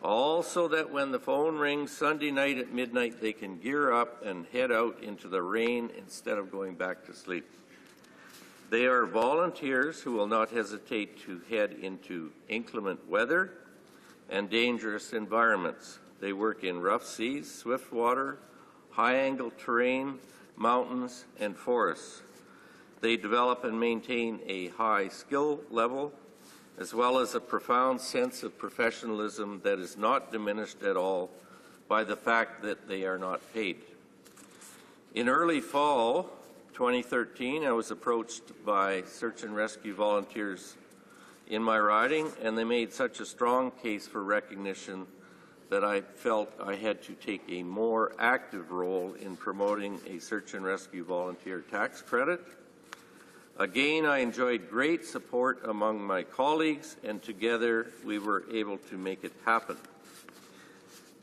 all so that when the phone rings Sunday night at midnight, they can gear up and head out into the rain instead of going back to sleep. They are volunteers who will not hesitate to head into inclement weather and dangerous environments. They work in rough seas, swift water, high-angle terrain, mountains, and forests. They develop and maintain a high skill level, as well as a profound sense of professionalism that is not diminished at all by the fact that they are not paid. In early fall, 2013, I was approached by search and rescue volunteers in my riding, and they made such a strong case for recognition that I felt I had to take a more active role in promoting a search and rescue volunteer tax credit. Again, I enjoyed great support among my colleagues, and together we were able to make it happen.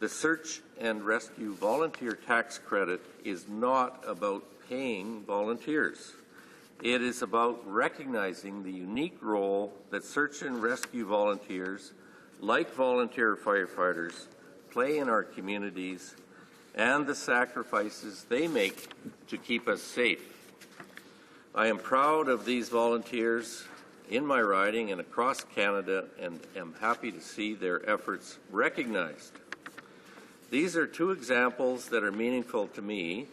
The search and rescue volunteer tax credit is not about paying volunteers. It is about recognizing the unique role that search and rescue volunteers, like volunteer firefighters, play in our communities and the sacrifices they make to keep us safe. I am proud of these volunteers in my riding and across Canada, and am happy to see their efforts recognized. These are two examples that are meaningful to me,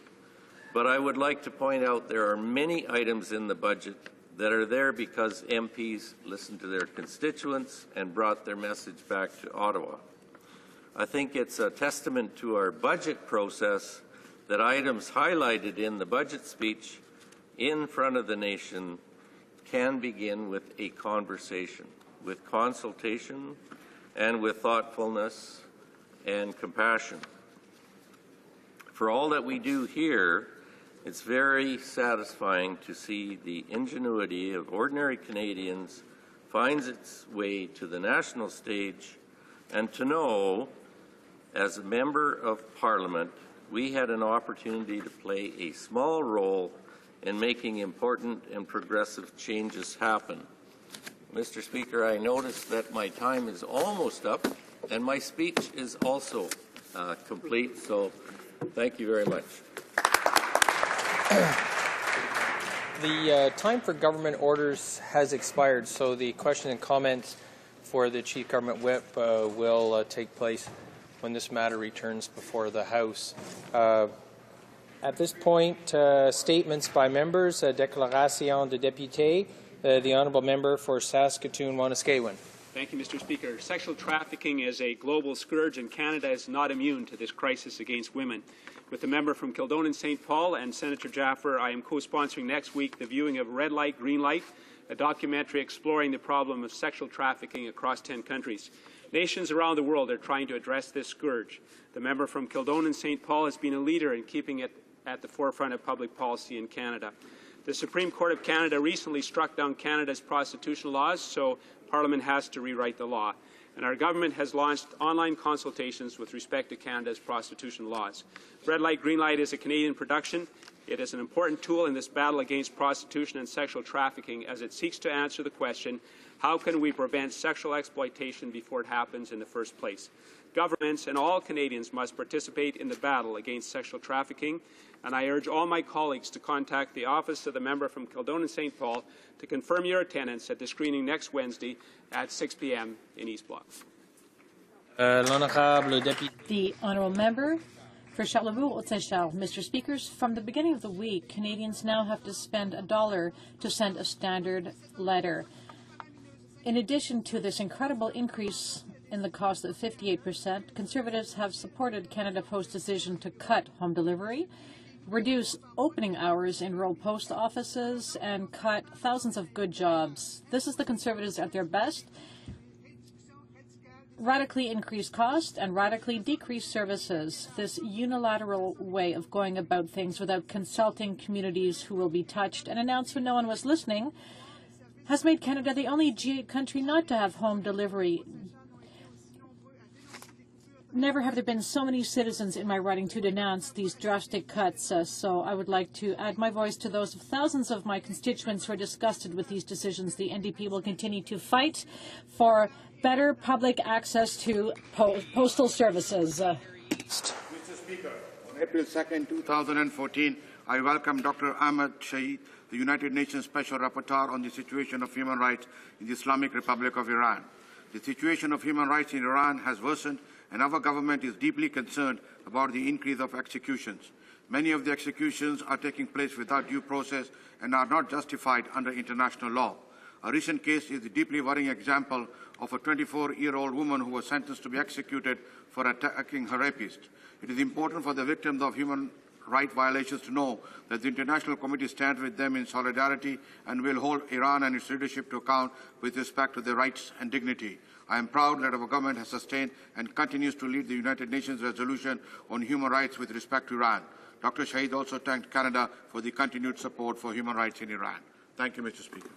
but I would like to point out there are many items in the budget that are there because MPs listened to their constituents and brought their message back to Ottawa. I think it's a testament to our budget process that items highlighted in the budget speech in front of the nation can begin with a conversation, with consultation, and with thoughtfulness and compassion. For all that we do here, it's very satisfying to see the ingenuity of ordinary Canadians finds its way to the national stage, and to know, as a member of Parliament, we had an opportunity to play a small role in making important and progressive changes happen. Mr. Speaker, I notice that my time is almost up, and my speech is also complete, so thank you very much. The time for government orders has expired, so the question and comments for the Chief Government Whip will take place when this matter returns before the House. At this point, statements by members, déclaration de député, the Honourable Member for Saskatoon-Wanuskewin. Thank you, Mr. Speaker. Sexual trafficking is a global scourge, and Canada is not immune to this crisis against women. With the member from Kildonan St. Paul and Senator Jaffer, I am co-sponsoring next week the viewing of Red Light, Green Light, a documentary exploring the problem of sexual trafficking across 10 countries. Nations around the world are trying to address this scourge. The member from Kildonan St. Paul has been a leader in keeping it at the forefront of public policy in Canada. The Supreme Court of Canada recently struck down Canada's prostitution laws, so Parliament has to rewrite the law. And our government has launched online consultations with respect to Canada's prostitution laws. Red Light, Green Light is a Canadian production. It is an important tool in this battle against prostitution and sexual trafficking, as it seeks to answer the question, how can we prevent sexual exploitation before it happens in the first place? Governments and all Canadians must participate in the battle against sexual trafficking, and I urge all my colleagues to contact the office of the member from Kildonan St. Paul to confirm your attendance at the screening next Wednesday at 6 p.m. in East Block. The Honourable Member for Charlebourg-Haute-Saint-Charles. Mr. Speakers, from the beginning of the week, Canadians now have to spend $1 to send a standard letter. In addition to this incredible increase in the cost of 58%, Conservatives have supported Canada Post's decision to cut home delivery, reduce opening hours in rural post offices, and cut thousands of good jobs. This is the Conservatives at their best. Radically increase cost and radically decrease services. This unilateral way of going about things without consulting communities who will be touched and announced when no one was listening has made Canada the only G8 country not to have home delivery. Never have there been so many citizens in my riding to denounce these drastic cuts, so I would like to add my voice to those of thousands of my constituents who are disgusted with these decisions. The NDP will continue to fight for better public access to postal services. Mr. Speaker, on April 2nd, 2014, I welcome Dr. Ahmed Shaheed, the United Nations Special Rapporteur on the situation of human rights in the Islamic Republic of Iran. The situation of human rights in Iran has worsened, and our government is deeply concerned about the increase of executions. Many of the executions are taking place without due process and are not justified under international law. A recent case is the deeply worrying example of a 24-year-old woman who was sentenced to be executed for attacking her rapist. It is important for the victims of human right violations to know that the International Committee stands with them in solidarity and will hold Iran and its leadership to account with respect to their rights and dignity. I am proud that our government has sustained and continues to lead the United Nations resolution on human rights with respect to Iran. Dr. Shahid also thanked Canada for the continued support for human rights in Iran. Thank you, Mr. Speaker.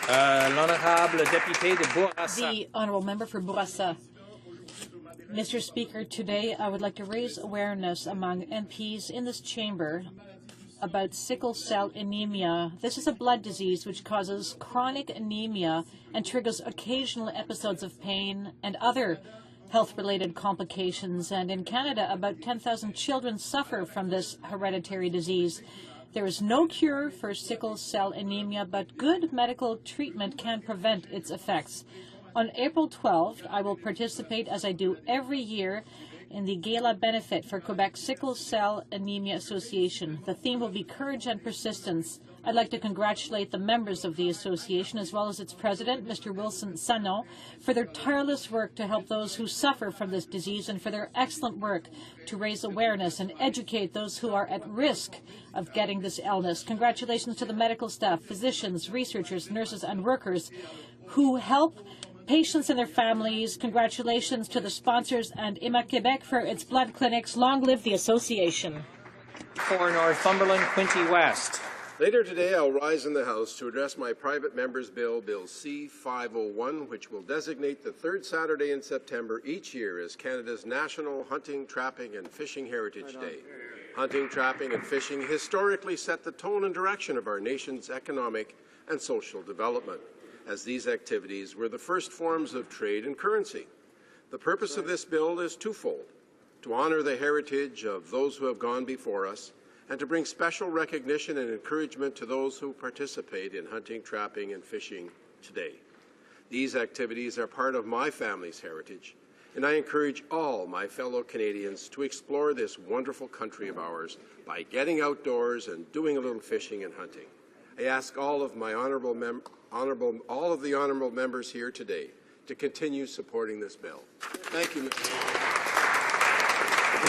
L'honorable député de Bourassa. The honourable member for Bourassa. Mr. Speaker, today I would like to raise awareness among MPs in this chamber about sickle cell anemia. This is a blood disease which causes chronic anemia and triggers occasional episodes of pain and other health-related complications. And in Canada, about 10,000 children suffer from this hereditary disease. There is no cure for sickle cell anemia, but good medical treatment can prevent its effects. On April 12th, I will participate, as I do every year, in the Gala Benefit for Quebec Sickle Cell Anemia Association. The theme will be courage and persistence. I'd like to congratulate the members of the association, as well as its president, Mr. Wilson Sanon, for their tireless work to help those who suffer from this disease and for their excellent work to raise awareness and educate those who are at risk of getting this illness. Congratulations to the medical staff, physicians, researchers, nurses, and workers who help patients and their families. Congratulations to the sponsors and EMA Quebec for its blood clinics. Long live the association. For Northumberland, Quinte West. Later today, I'll rise in the House to address my private member's bill, Bill C-501, which will designate the third Saturday in September each year as Canada's National Hunting, Trapping and Fishing Heritage Day. Hunting, trapping and fishing historically set the tone and direction of our nation's economic and social development, as these activities were the first forms of trade and currency. The purpose of this bill is twofold: to honor the heritage of those who have gone before us, and to bring special recognition and encouragement to those who participate in hunting, trapping, and fishing today. These activities are part of my family's heritage, and I encourage all my fellow Canadians to explore this wonderful country of ours by getting outdoors and doing a little fishing and hunting. I ask all of my honourable members here today to continue supporting this bill. Thank you, Mr.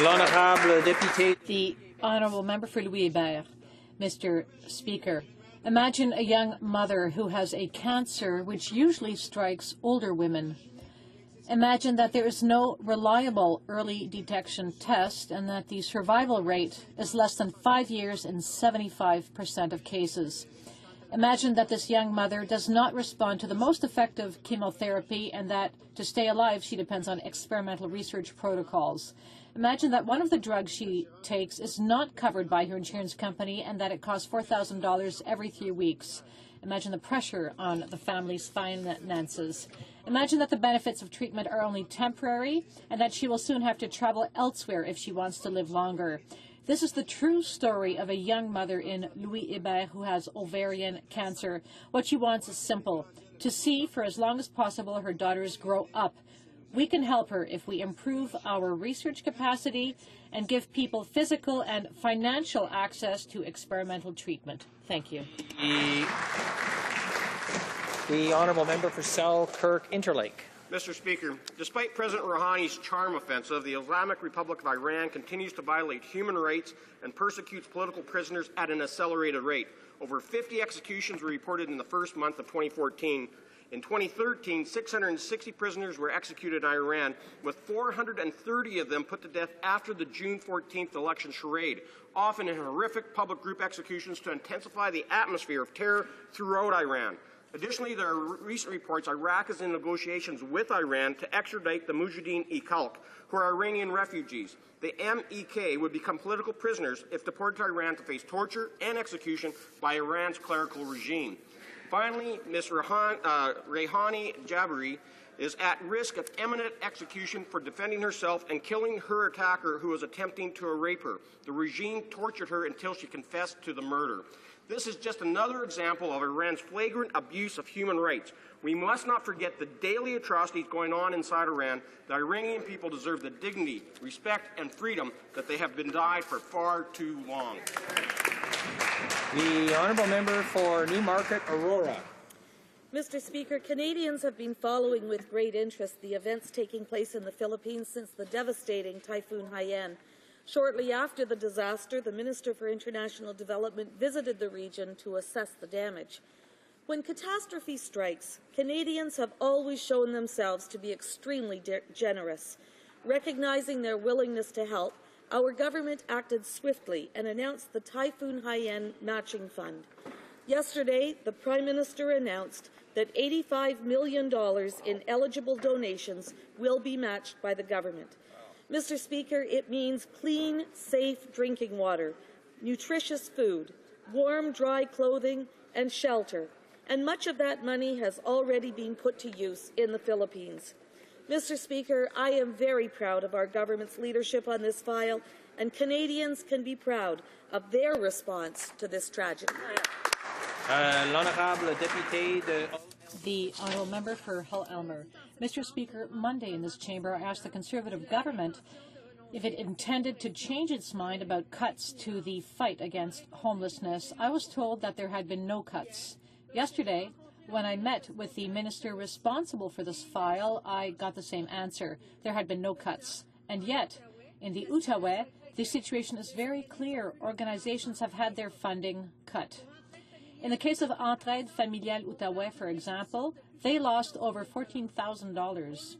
L'honorable député. The honourable member for Louis-Hébert. Mr. Speaker, imagine a young mother who has a cancer which usually strikes older women. Imagine that there is no reliable early detection test and that the survival rate is less than 5 years in 75% of cases. Imagine that this young mother does not respond to the most effective chemotherapy and that to stay alive she depends on experimental research protocols. Imagine that one of the drugs she takes is not covered by her insurance company and that it costs $4,000 every 3 weeks. Imagine the pressure on the family's finances. Imagine that the benefits of treatment are only temporary and that she will soon have to travel elsewhere if she wants to live longer. This is the true story of a young mother in Louis-Hébert who has ovarian cancer. What she wants is simple: to see for as long as possible her daughters grow up. We can help her if we improve our research capacity and give people physical and financial access to experimental treatment. Thank you. The honourable member for Selkirk Interlake. Mr. Speaker, despite President Rouhani's charm offensive, the Islamic Republic of Iran continues to violate human rights and persecutes political prisoners at an accelerated rate. Over 50 executions were reported in the first month of 2014. In 2013, 660 prisoners were executed in Iran, with 430 of them put to death after the June 14th election charade, often in horrific public group executions to intensify the atmosphere of terror throughout Iran. Additionally, there are recent reports Iraq is in negotiations with Iran to extradite the Mujahideen-e-Khalq, who are Iranian refugees. The MEK would become political prisoners if deported to Iran to face torture and execution by Iran's clerical regime. Finally, Ms. Rehani Jabari is at risk of imminent execution for defending herself and killing her attacker who was attempting to rape her. The regime tortured her until she confessed to the murder. This is just another example of Iran's flagrant abuse of human rights. We must not forget the daily atrocities going on inside Iran. The Iranian people deserve the dignity, respect, and freedom that they have been denied for far too long. The honourable member for Newmarket, Aurora. Mr. Speaker, Canadians have been following with great interest the events taking place in the Philippines since the devastating Typhoon Haiyan. Shortly after the disaster, the Minister for International Development visited the region to assess the damage. When catastrophe strikes, Canadians have always shown themselves to be extremely generous. Recognizing their willingness to help, our government acted swiftly and announced the Typhoon Haiyan Matching Fund. Yesterday, the Prime Minister announced that $85 million in eligible donations will be matched by the government. Mr. Speaker, it means clean, safe drinking water, nutritious food, warm, dry clothing, and shelter. And much of that money has already been put to use in the Philippines. Mr. Speaker, I am very proud of our government's leadership on this file, and Canadians can be proud of their response to this tragedy. L'honorable député de... The honourable member for Hull-Elmer. Mr. Speaker, Monday in this chamber, I asked the Conservative government if it intended to change its mind about cuts to the fight against homelessness. I was told that there had been no cuts. Yesterday, when I met with the minister responsible for this file, I got the same answer. There had been no cuts. And yet, in the Outaouais, the situation is very clear. Organizations have had their funding cut. In the case of Entraide Familiale Outaouais, for example, they lost over $14,000.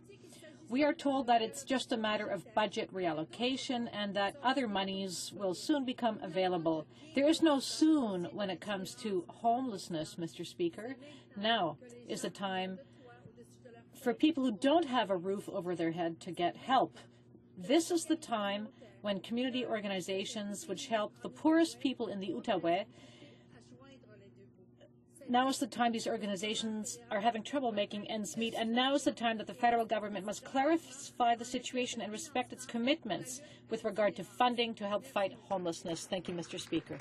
We are told that it's just a matter of budget reallocation and that other monies will soon become available. There is no soon when it comes to homelessness, Mr. Speaker. Now is the time for people who don't have a roof over their head to get help. This is the time when community organizations which help the poorest people in the Outaouais. Now is the time these organizations are having trouble making ends meet, and now is the time that the federal government must clarify the situation and respect its commitments with regard to funding to help fight homelessness. Thank you, Mr. Speaker.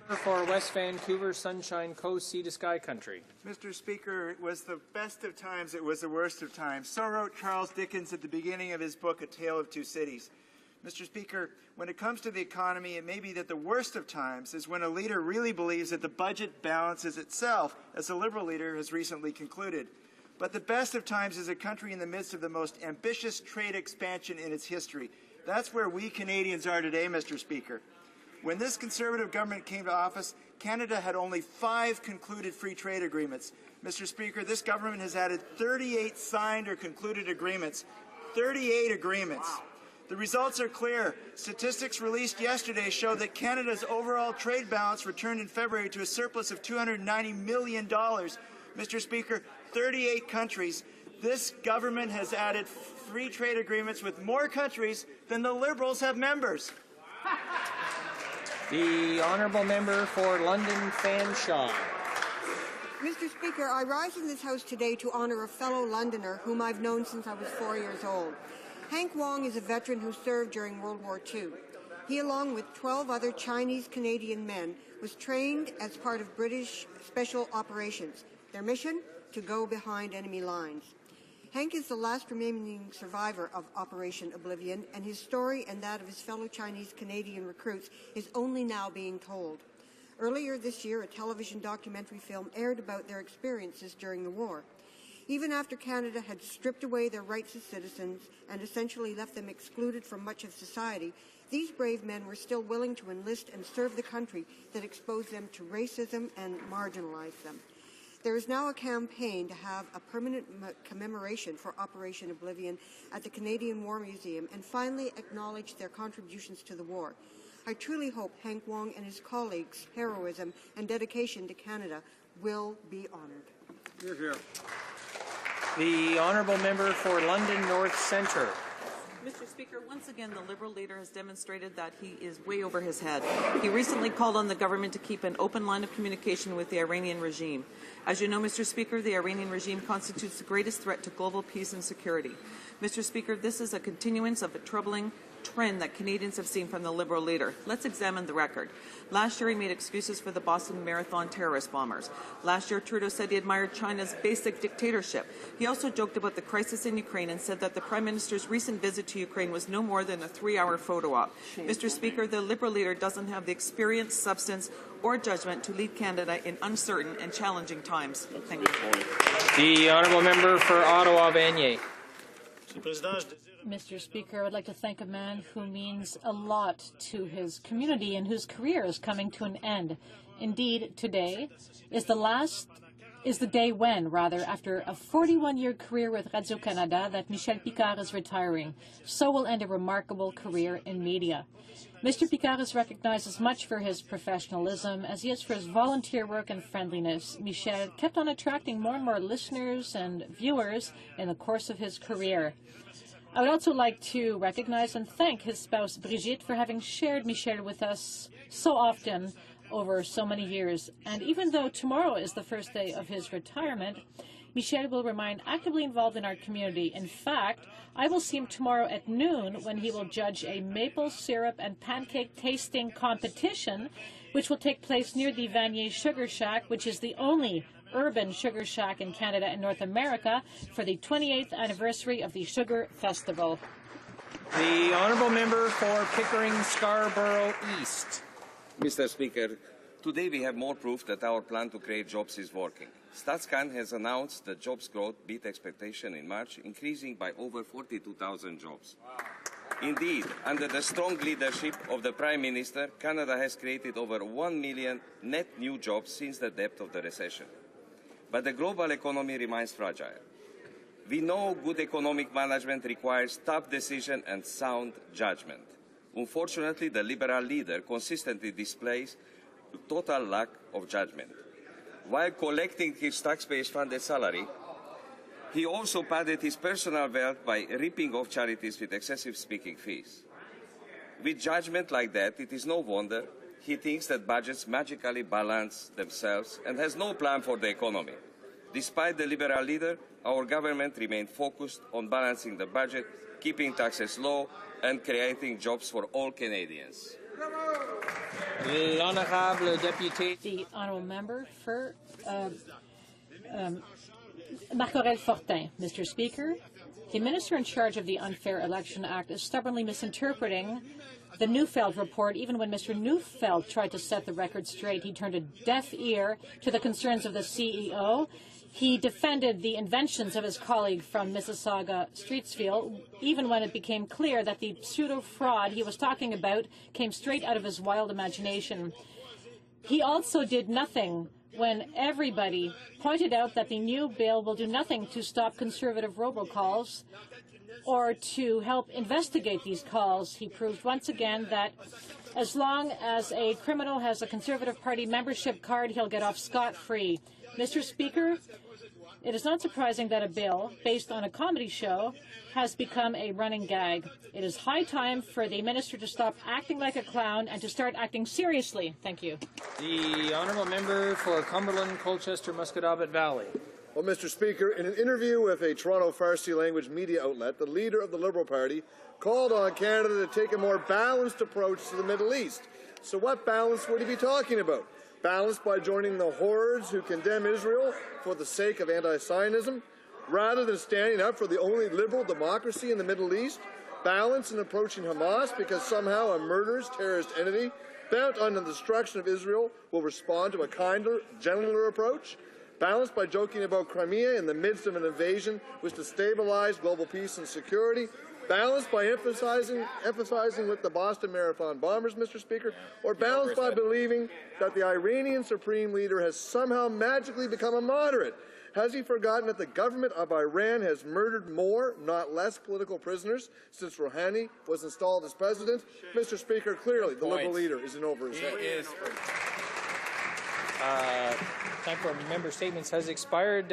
For West Vancouver, Sunshine Coast, Sea to Sky Country. Mr. Speaker, it was the best of times, it was the worst of times. So wrote Charles Dickens at the beginning of his book, A Tale of Two Cities. Mr. Speaker, when it comes to the economy, it may be that the worst of times is when a leader really believes that the budget balances itself, as the Liberal leader has recently concluded. But the best of times is a country in the midst of the most ambitious trade expansion in its history. That's where we Canadians are today, Mr. Speaker. When this Conservative government came to office, Canada had only 5 concluded free trade agreements. Mr. Speaker, this government has added 38 signed or concluded agreements. 38 agreements. Wow. The results are clear. Statistics released yesterday show that Canada's overall trade balance returned in February to a surplus of $290 million. Mr. Speaker, 38 countries. This government has added free trade agreements with more countries than the Liberals have members. The honourable member for London Fanshawe. Mr. Speaker, I rise in this House today to honour a fellow Londoner whom I've known since I was 4 years old. Hank Wong is a veteran who served during World War II. He, along with 12 other Chinese-Canadian men, was trained as part of British Special Operations. Their mission? To go behind enemy lines. Hank is the last remaining survivor of Operation Oblivion, and his story and that of his fellow Chinese-Canadian recruits is only now being told. Earlier this year, a television documentary film aired about their experiences during the war. Even after Canada had stripped away their rights as citizens and essentially left them excluded from much of society, these brave men were still willing to enlist and serve the country that exposed them to racism and marginalized them. There is now a campaign to have a permanent commemoration for Operation Oblivion at the Canadian War Museum and finally acknowledge their contributions to the war. I truly hope Hank Wong and his colleagues' heroism and dedication to Canada will be honored. Hear, hear. The honourable member for London North Centre. Mr. Speaker, once again, the Liberal leader has demonstrated that he is way over his head. He recently called on the government to keep an open line of communication with the Iranian regime. As you know, Mr. Speaker, the Iranian regime constitutes the greatest threat to global peace and security. Mr. Speaker, this is a continuance of a troubling trend that Canadians have seen from the Liberal leader. Let's examine the record. Last year, he made excuses for the Boston Marathon terrorist bombers. Last year, Trudeau said he admired China's basic dictatorship. He also joked about the crisis in Ukraine and said that the Prime Minister's recent visit to Ukraine was no more than a 3-hour photo op. Mr. Speaker, the Liberal leader doesn't have the experience, substance, or judgment to lead Canada in uncertain and challenging times. Thank you. The honourable member for Ottawa-Vanier. Mr. Speaker, I would like to thank a man who means a lot to his community and whose career is coming to an end. Indeed, today is the day when, after a 41-year career with Radio-Canada, that Michel Picard is retiring. So will end a remarkable career in media. Mr. Picard is recognized as much for his professionalism as he is for his volunteer work and friendliness. Michel kept on attracting more and more listeners and viewers in the course of his career. I would also like to recognize and thank his spouse, Brigitte, for having shared Michel with us so often over so many years. And even though tomorrow is the first day of his retirement, Michel will remain actively involved in our community. In fact, I will see him tomorrow at noon when he will judge a maple syrup and pancake tasting competition, which will take place near the Vanier Sugar Shack, which is the only urban sugar shack in Canada and North America, for the 28th anniversary of the Sugar Festival. The honourable member for Pickering Scarborough East. Mr. Speaker, today we have more proof that our plan to create jobs is working. StatsCan has announced that jobs growth beat expectation in March, increasing by over 42,000 jobs. Wow. Indeed, under the strong leadership of the Prime Minister, Canada has created over 1 million net new jobs since the depth of the recession. But the global economy remains fragile. We know good economic management requires tough decision and sound judgment. Unfortunately, the Liberal leader consistently displays a total lack of judgment. While collecting his taxpayer-funded salary, he also padded his personal wealth by ripping off charities with excessive speaking fees. With judgment like that, it is no wonder he thinks that budgets magically balance themselves and has no plan for the economy. Despite the Liberal leader, our government remained focused on balancing the budget, keeping taxes low, and creating jobs for all Canadians. L'honorable député. The honourable member for Marc-Aurèle Fortin. Mr. Speaker, the minister in charge of the Unfair Election Act is stubbornly misinterpreting the Neufeld report. Even when Mr. Neufeld tried to set the record straight, he turned a deaf ear to the concerns of the CEO. He defended the inventions of his colleague from Mississauga, Streetsville, even when it became clear that the pseudo-fraud he was talking about came straight out of his wild imagination. He also did nothing when everybody pointed out that the new bill will do nothing to stop conservative robocalls or to help investigate these calls. He proved once again that as long as a criminal has a Conservative Party membership card, he'll get off scot-free. Mr. Speaker, it is not surprising that a bill based on a comedy show has become a running gag. It is high time for the minister to stop acting like a clown and to start acting seriously. Thank you. The honourable member for Cumberland, Colchester, Musquodoboit Valley. Well, Mr. Speaker, in an interview with a Toronto Farsi language media outlet, the leader of the Liberal Party called on Canada to take a more balanced approach to the Middle East. So what balance would he be talking about? Balanced by joining the hordes who condemn Israel for the sake of anti-Zionism, rather than standing up for the only liberal democracy in the Middle East? Balanced in approaching Hamas because somehow a murderous terrorist entity bent on the destruction of Israel will respond to a kinder, gentler approach? Balanced by joking about Crimea in the midst of an invasion which destabilized global peace and security? Balanced by emphasizing with the Boston Marathon bombers, Mr. Speaker? Or balanced by believing that the Iranian Supreme Leader has somehow magically become a moderate? Has he forgotten that the government of Iran has murdered more, not less, political prisoners since Rouhani was installed as president? Mr. Speaker, clearly the Liberal leader is in over his head. Time for member statements has expired.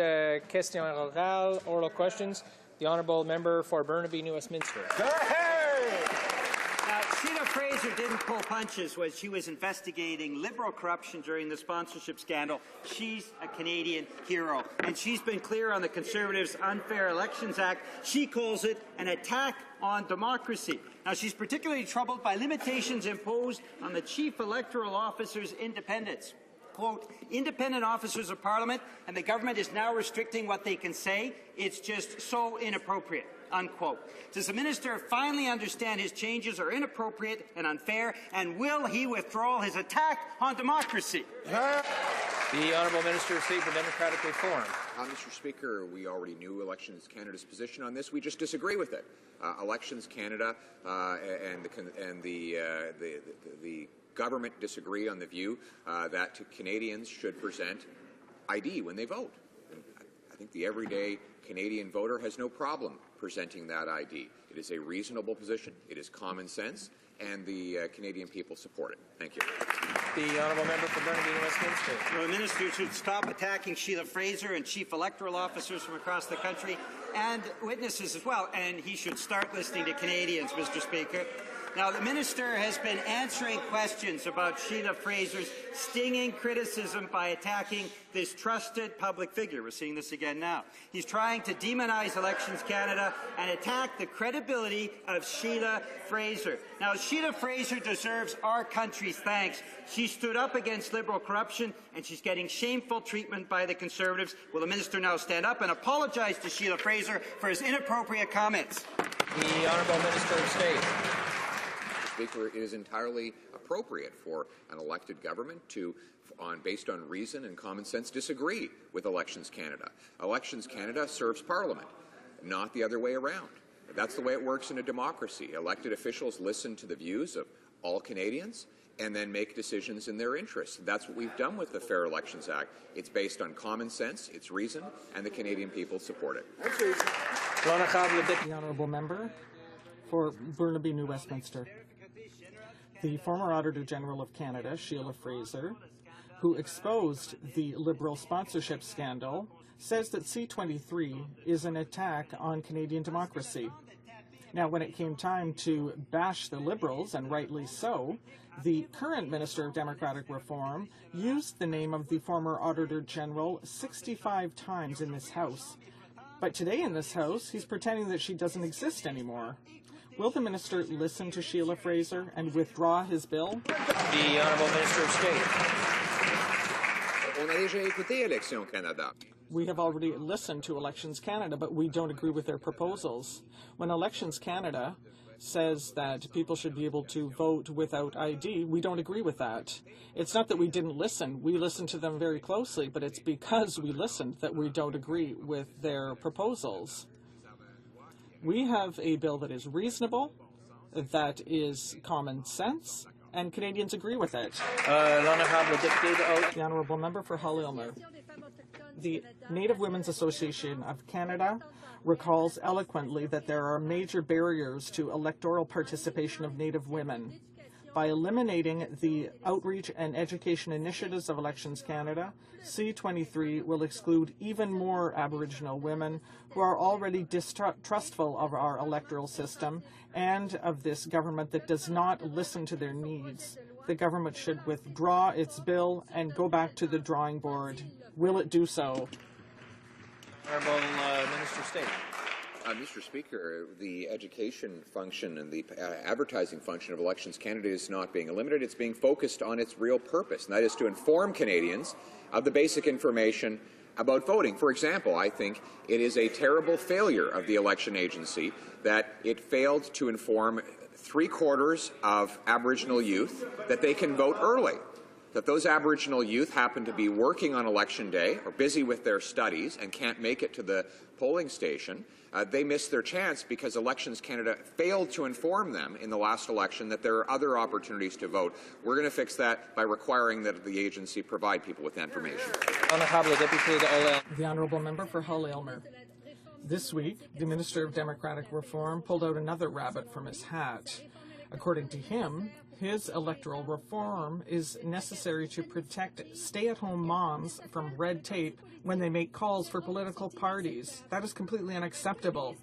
Question orale, oral questions. The honourable member for Burnaby, New Westminster. Sheila Fraser didn't pull punches when she was investigating Liberal corruption during the sponsorship scandal. She's a Canadian hero, and she's been clear on the Conservatives' Unfair Elections Act. She calls it an attack on democracy. Now, she's particularly troubled by limitations imposed on the Chief Electoral Officer's independence. Quote, independent officers of Parliament and the government is now restricting what they can say. It's just so inappropriate, unquote. Does the minister finally understand his changes are inappropriate and unfair, and will he withdraw his attack on democracy? The Honourable Minister of State for Democratic Reform. Mr. Speaker, we already knew Elections Canada's position on this. We just disagree with it. Elections Canada and the government disagree on the view that Canadians should present ID when they vote. And I think the everyday Canadian voter has no problem presenting that ID. It is a reasonable position. It is common sense, and the Canadian people support it. Thank you. The honourable member for Burnaby Westminster. The minister should stop attacking Sheila Fraser and chief electoral officers from across the country and witnesses as well. And he should start listening to Canadians, Mr. Speaker. Now, the minister has been answering questions about Sheila Fraser's stinging criticism by attacking this trusted public figure. We're seeing this again now. He's trying to demonize Elections Canada and attack the credibility of Sheila Fraser. Now, Sheila Fraser deserves our country's thanks. She stood up against Liberal corruption, and she's getting shameful treatment by the Conservatives. Will the minister now stand up and apologize to Sheila Fraser for his inappropriate comments? The Honourable Minister of State. Speaker, it is entirely appropriate for an elected government to, based on reason and common sense, disagree with Elections Canada. Elections Canada serves Parliament, not the other way around. That's the way it works in a democracy. Elected officials listen to the views of all Canadians and then make decisions in their interest. That's what we've done with the Fair Elections Act. It's based on common sense, it's reason, and the Canadian people support it. The honourable member for Burnaby New Westminster. The former Auditor General of Canada, Sheila Fraser, who exposed the Liberal sponsorship scandal, says that C-23 is an attack on Canadian democracy. Now, when it came time to bash the Liberals, and rightly so, the current Minister of Democratic Reform used the name of the former Auditor General 65 times in this House. But today in this House, he's pretending that she doesn't exist anymore. Will the minister listen to Sheila Fraser and withdraw his bill? The Honourable Minister of State. We have already listened to Elections Canada, but we don't agree with their proposals. When Elections Canada says that people should be able to vote without ID, we don't agree with that. It's not that we didn't listen. We listened to them very closely, but it's because we listened that we don't agree with their proposals. We have a bill that is reasonable, that is common sense, and Canadians agree with it. The honourable member for Hull-Aylmer. The Native Women's Association of Canada recalls eloquently that there are major barriers to electoral participation of Native women. By eliminating the outreach and education initiatives of Elections Canada, C-23 will exclude even more Aboriginal women who are already distrustful of our electoral system and of this government that does not listen to their needs. The government should withdraw its bill and go back to the drawing board. Will it do so? Honourable Minister of State. Mr. Speaker, the education function and the advertising function of Elections Canada is not being eliminated. It's being focused on its real purpose, and that is to inform Canadians of the basic information about voting. For example, I think it is a terrible failure of the election agency that it failed to inform 3/4 of Aboriginal youth that they can vote early. That those Aboriginal youth happen to be working on Election Day or busy with their studies and can't make it to the polling station, they missed their chance because Elections Canada failed to inform them in the last election that there are other opportunities to vote. We're going to fix that by requiring that the agency provide people with information. The honourable member for Hull-Aylmer. This week, the Minister of Democratic Reform pulled out another rabbit from his hat. According to him, his electoral reform is necessary to protect stay-at-home moms from red tape when they make calls for political parties. That is completely unacceptable.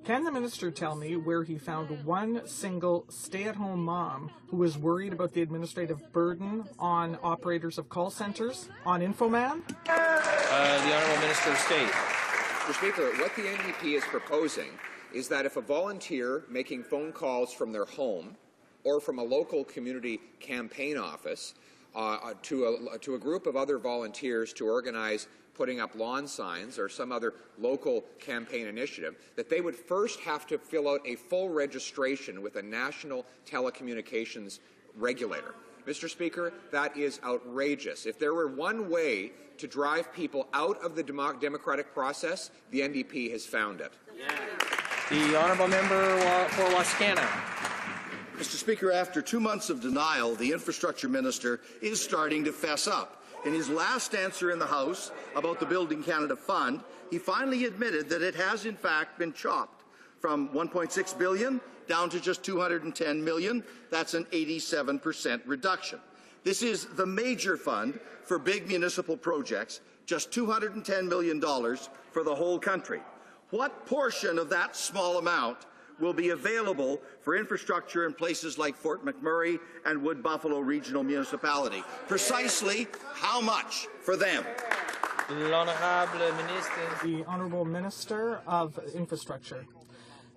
Can the minister tell me where he found one single stay-at-home mom who is worried about the administrative burden on operators of call centres, on Infoman? The Honourable Minister of State. Mr. Speaker, what the NDP is proposing is that if a volunteer making phone calls from their home or from a local community campaign office to a group of other volunteers to organize putting up lawn signs or some other local campaign initiative, that they would first have to fill out a full registration with a national telecommunications regulator. Mr. Speaker, that is outrageous. If there were one way to drive people out of the democratic process, the NDP has found it. The honourable member for Wascana. Mr. Speaker, after 2 months of denial, the infrastructure minister is starting to fess up. In his last answer in the House about the Building Canada Fund, he finally admitted that it has in fact been chopped from $1.6 billion down to just $210 million. That's an 87% reduction. This is the major fund for big municipal projects, just $210 million for the whole country. What portion of that small amount will be available for infrastructure in places like Fort McMurray and Wood Buffalo Regional Municipality? Precisely how much for them? The Honourable Minister of Infrastructure.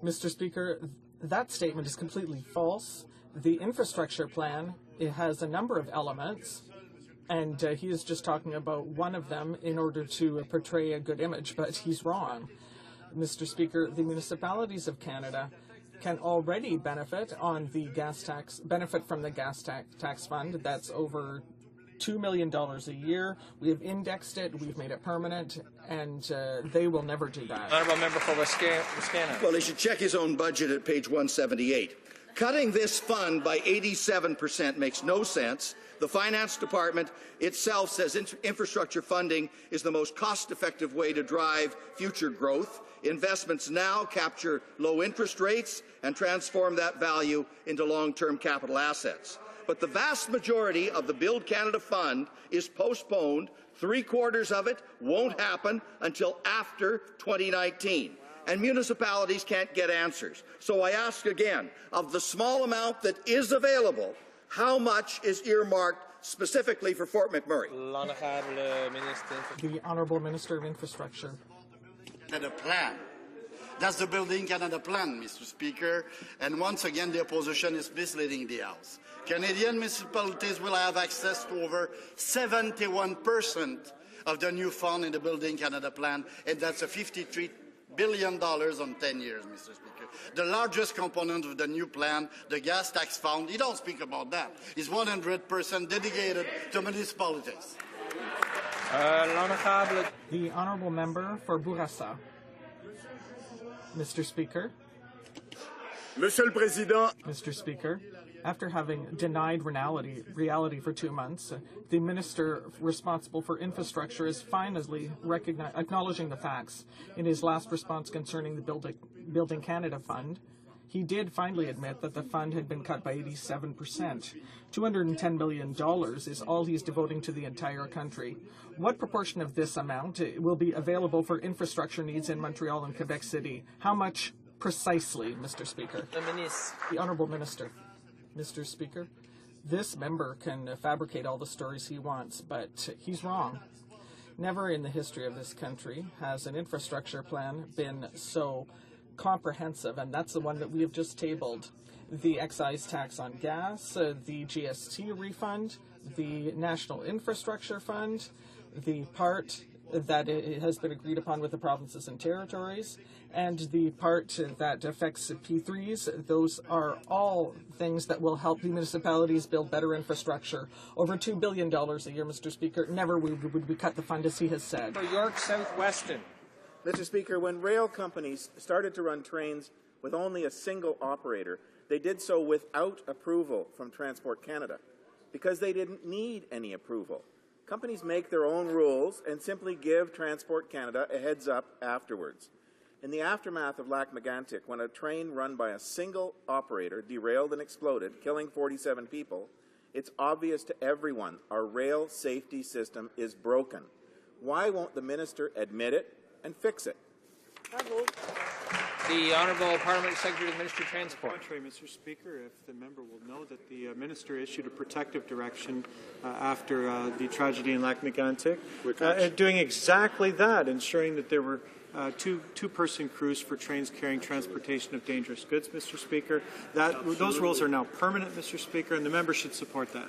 Mr. Speaker, that statement is completely false. The infrastructure plan, it has a number of elements, and he is just talking about one of them in order to portray a good image, but he's wrong. Mr. Speaker, the municipalities of Canada can already benefit on the gas tax, benefit from the gas tax fund. That's over $2 million a year. We have indexed it, we've made it permanent, and they will never do that. Honourable member for Wascana. Well, he should check his own budget at page 178. Cutting this fund by 87% makes no sense. The Finance Department itself says infrastructure funding is the most cost-effective way to drive future growth. Investments now capture low interest rates and transform that value into long-term capital assets. But the vast majority of the Build Canada Fund is postponed. 3/4 of it won't happen until after 2019. And municipalities can't get answers. So I ask again, of the small amount that is available, how much is earmarked specifically for Fort McMurray? The Honourable Minister of Infrastructure. Canada Plan. That's the Building Canada Plan, Mr. Speaker. And once again, the opposition is misleading the House. Canadian municipalities will have access to over 71% of the new fund in the Building Canada Plan, and that's a $53 billion on 10 years, Mr. Speaker. The largest component of the new plan, the gas tax fund, you don't speak about that, is 100% dedicated to municipalities. The Honourable Member for Bourassa. Mr. Speaker. Monsieur le Président. Mr. Speaker, after having denied reality for 2 months, the minister responsible for infrastructure is finally acknowledging the facts. In his last response concerning the Building Canada Fund, he did finally admit that the fund had been cut by 87%. $210 million is all he's devoting to the entire country. What proportion of this amount will be available for infrastructure needs in Montreal and Quebec City? How much precisely, Mr. Speaker? The Honourable Minister. Mr. Speaker, this member can fabricate all the stories he wants, but he's wrong. Never in the history of this country has an infrastructure plan been so comprehensive, and that's the one that we have just tabled. The excise tax on gas, the GST refund, the National Infrastructure Fund, the part that it has been agreed upon with the provinces and territories, and the part that affects P3s. Those are all things that will help the municipalities build better infrastructure. Over $2 billion a year, Mr. Speaker. Never would we cut the fund, as he has said. For York South-Weston. Mr. Speaker, when rail companies started to run trains with only a single operator, they did so without approval from Transport Canada because they didn't need any approval. Companies make their own rules and simply give Transport Canada a heads up afterwards. In the aftermath of Lac-Mégantic, when a train run by a single operator derailed and exploded, killing 47 people, it's obvious to everyone our rail safety system is broken. Why won't the minister admit it and fix it? The Honourable Parliamentary Secretary to the Ministry of Transport. Contrary, Mr. Speaker, if the member will know that the minister issued a protective direction after the tragedy in Lac-Mégantic, doing exactly that, ensuring that there were two-person crews for trains carrying transportation of dangerous goods, Mr. Speaker. Those rules are now permanent, Mr. Speaker, and the member should support that.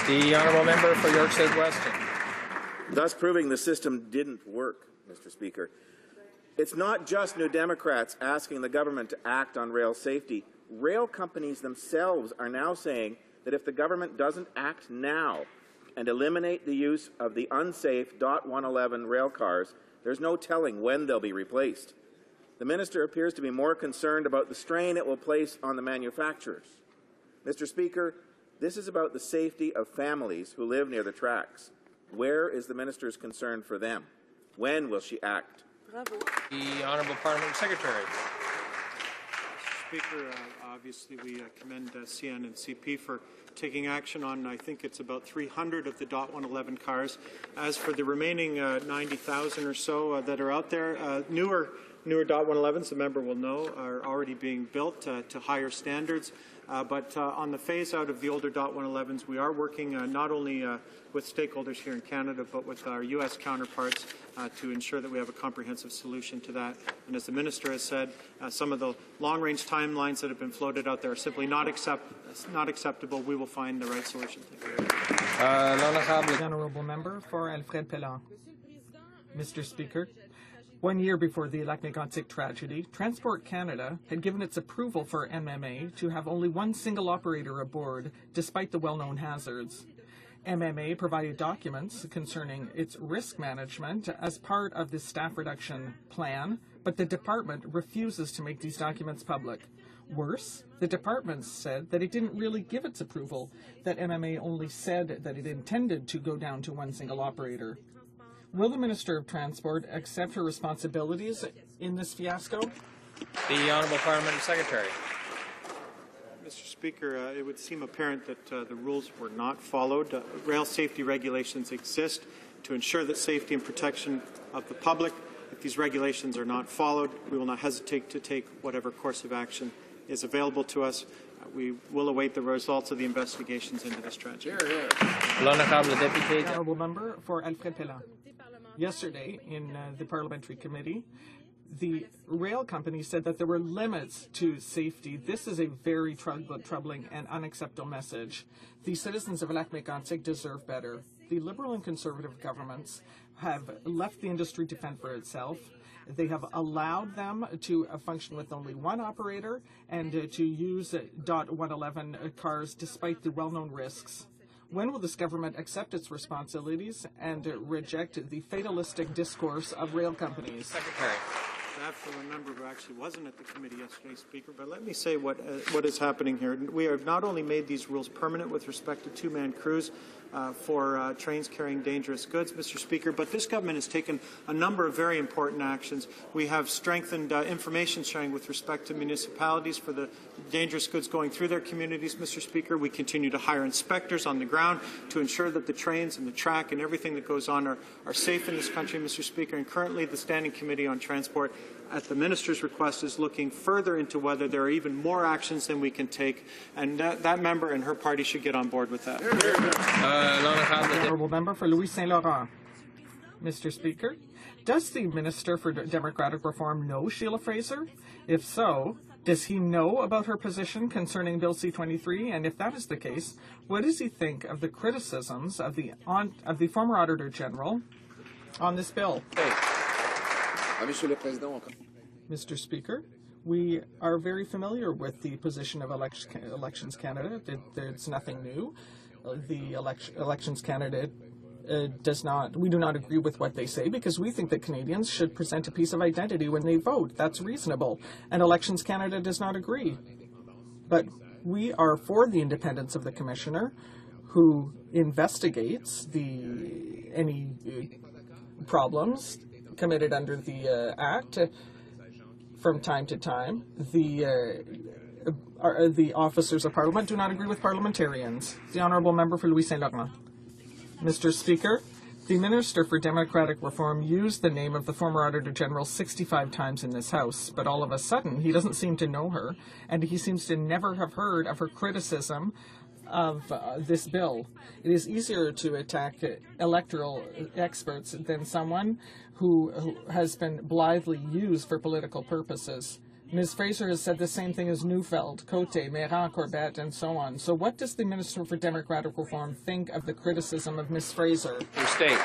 The Honourable Member for York South-Weston. Thus proving the system didn't work, Mr. Speaker. It's not just New Democrats asking the government to act on rail safety. Rail companies themselves are now saying that if the government doesn't act now and eliminate the use of the unsafe .111 rail cars, there's no telling when they'll be replaced. The minister appears to be more concerned about the strain it will place on the manufacturers. Mr. Speaker, this is about the safety of families who live near the tracks. Where is the minister's concern for them? When will she act? The Honourable Parliament Secretary. Speaker, obviously we commend CN and CP for taking action on, I think it's about 300 of the .111 cars. As for the remaining 90,000 or so that are out there, newer .111s, the member will know, are already being built to higher standards. But on the phase-out of the older .111s, we are working not only with stakeholders here in Canada, but with our U.S. counterparts to ensure that we have a comprehensive solution to that. And as the Minister has said, some of the long-range timelines that have been floated out there are simply not acceptable. We will find the right solution. The Honourable Member for Alfred Pellant. Mr. Speaker, 1 year before the Lac-Mégantic tragedy, Transport Canada had given its approval for MMA to have only one single operator aboard, despite the well-known hazards. MMA provided documents concerning its risk management as part of the staff reduction plan, but the department refuses to make these documents public. Worse, the department said that it didn't really give its approval, that MMA only said that it intended to go down to one single operator. Will the Minister of Transport accept her responsibilities in this fiasco? The Honourable Parliament Secretary. Mr. Speaker, it would seem apparent that the rules were not followed. Rail safety regulations exist to ensure that safety and protection of the public. If these regulations are not followed, we will not hesitate to take whatever course of action is available to us. We will await the results of the investigations into this tragedy. The Honourable Member for Alfred Pellant. Yesterday, in the Parliamentary Committee, the rail company said that there were limits to safety. This is a very troubling and unacceptable message. The citizens of Lac-Mégantic deserve better. The Liberal and Conservative governments have left the industry to fend for itself. They have allowed them to function with only one operator and to use .111 cars despite the well-known risks. When will this government accept its responsibilities and reject the fatalistic discourse of rail companies? Secretary. That from a member who actually wasn't at the committee yesterday, Speaker, but let me say what is happening here. We have not only made these rules permanent with respect to two-man crews for trains carrying dangerous goods, Mr. Speaker, but this government has taken a number of very important actions. We have strengthened information sharing with respect to municipalities for the dangerous goods going through their communities, Mr. Speaker. We continue to hire inspectors on the ground to ensure that the trains and the track and everything that goes on are safe in this country, Mr. Speaker. And currently the Standing Committee on Transport, at the Minister's request, is looking further into whether there are even more actions than we can take, and that member and her party should get on board with that. The Honourable Member for Louis Saint Laurent. Mr. Speaker, does the Minister for Democratic Reform know Sheila Fraser? If so, does he know about her position concerning Bill C-23? And if that is the case, what does he think of the criticisms of the former Auditor General on this bill? Mr. Speaker, we are very familiar with the position of Elections Canada. It's nothing new. The Elections Canada we do not agree with what they say because we think that Canadians should present a piece of identity when they vote. That's reasonable. And Elections Canada does not agree. But we are for the independence of the Commissioner who investigates any problems committed under the Act from time to time. The officers of Parliament do not agree with parliamentarians. The Honourable Member for Louis Saint Laurent. Mr. Speaker, the Minister for Democratic Reform used the name of the former Auditor General 65 times in this House, but all of a sudden he doesn't seem to know her, and he seems to never have heard of her criticism of this bill. It is easier to attack electoral experts than someone who has been blithely used for political purposes. Ms. Fraser has said the same thing as Neufeld, Cote, Méran, Corbett, and so on. So what does the Minister for Democratic Reform think of the criticism of Ms. Fraser? Your state.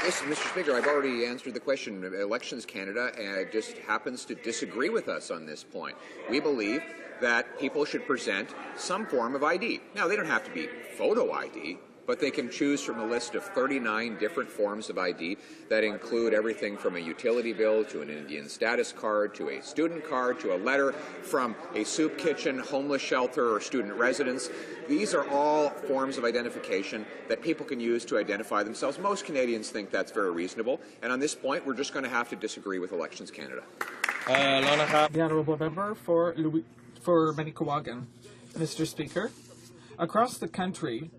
Listen, Mr. Speaker, I've already answered the question. Elections Canada just happens to disagree with us on this point. We believe that people should present some form of ID. Now, they don't have to be photo ID, but they can choose from a list of 39 different forms of ID that include everything from a utility bill to an Indian status card to a student card to a letter from a soup kitchen, homeless shelter, or student residence. These are all forms of identification that people can use to identify themselves. Most Canadians think that's very reasonable, and on this point, we're just going to have to disagree with Elections Canada. The honourable member for Manicouagan. Mr. Speaker, across the country,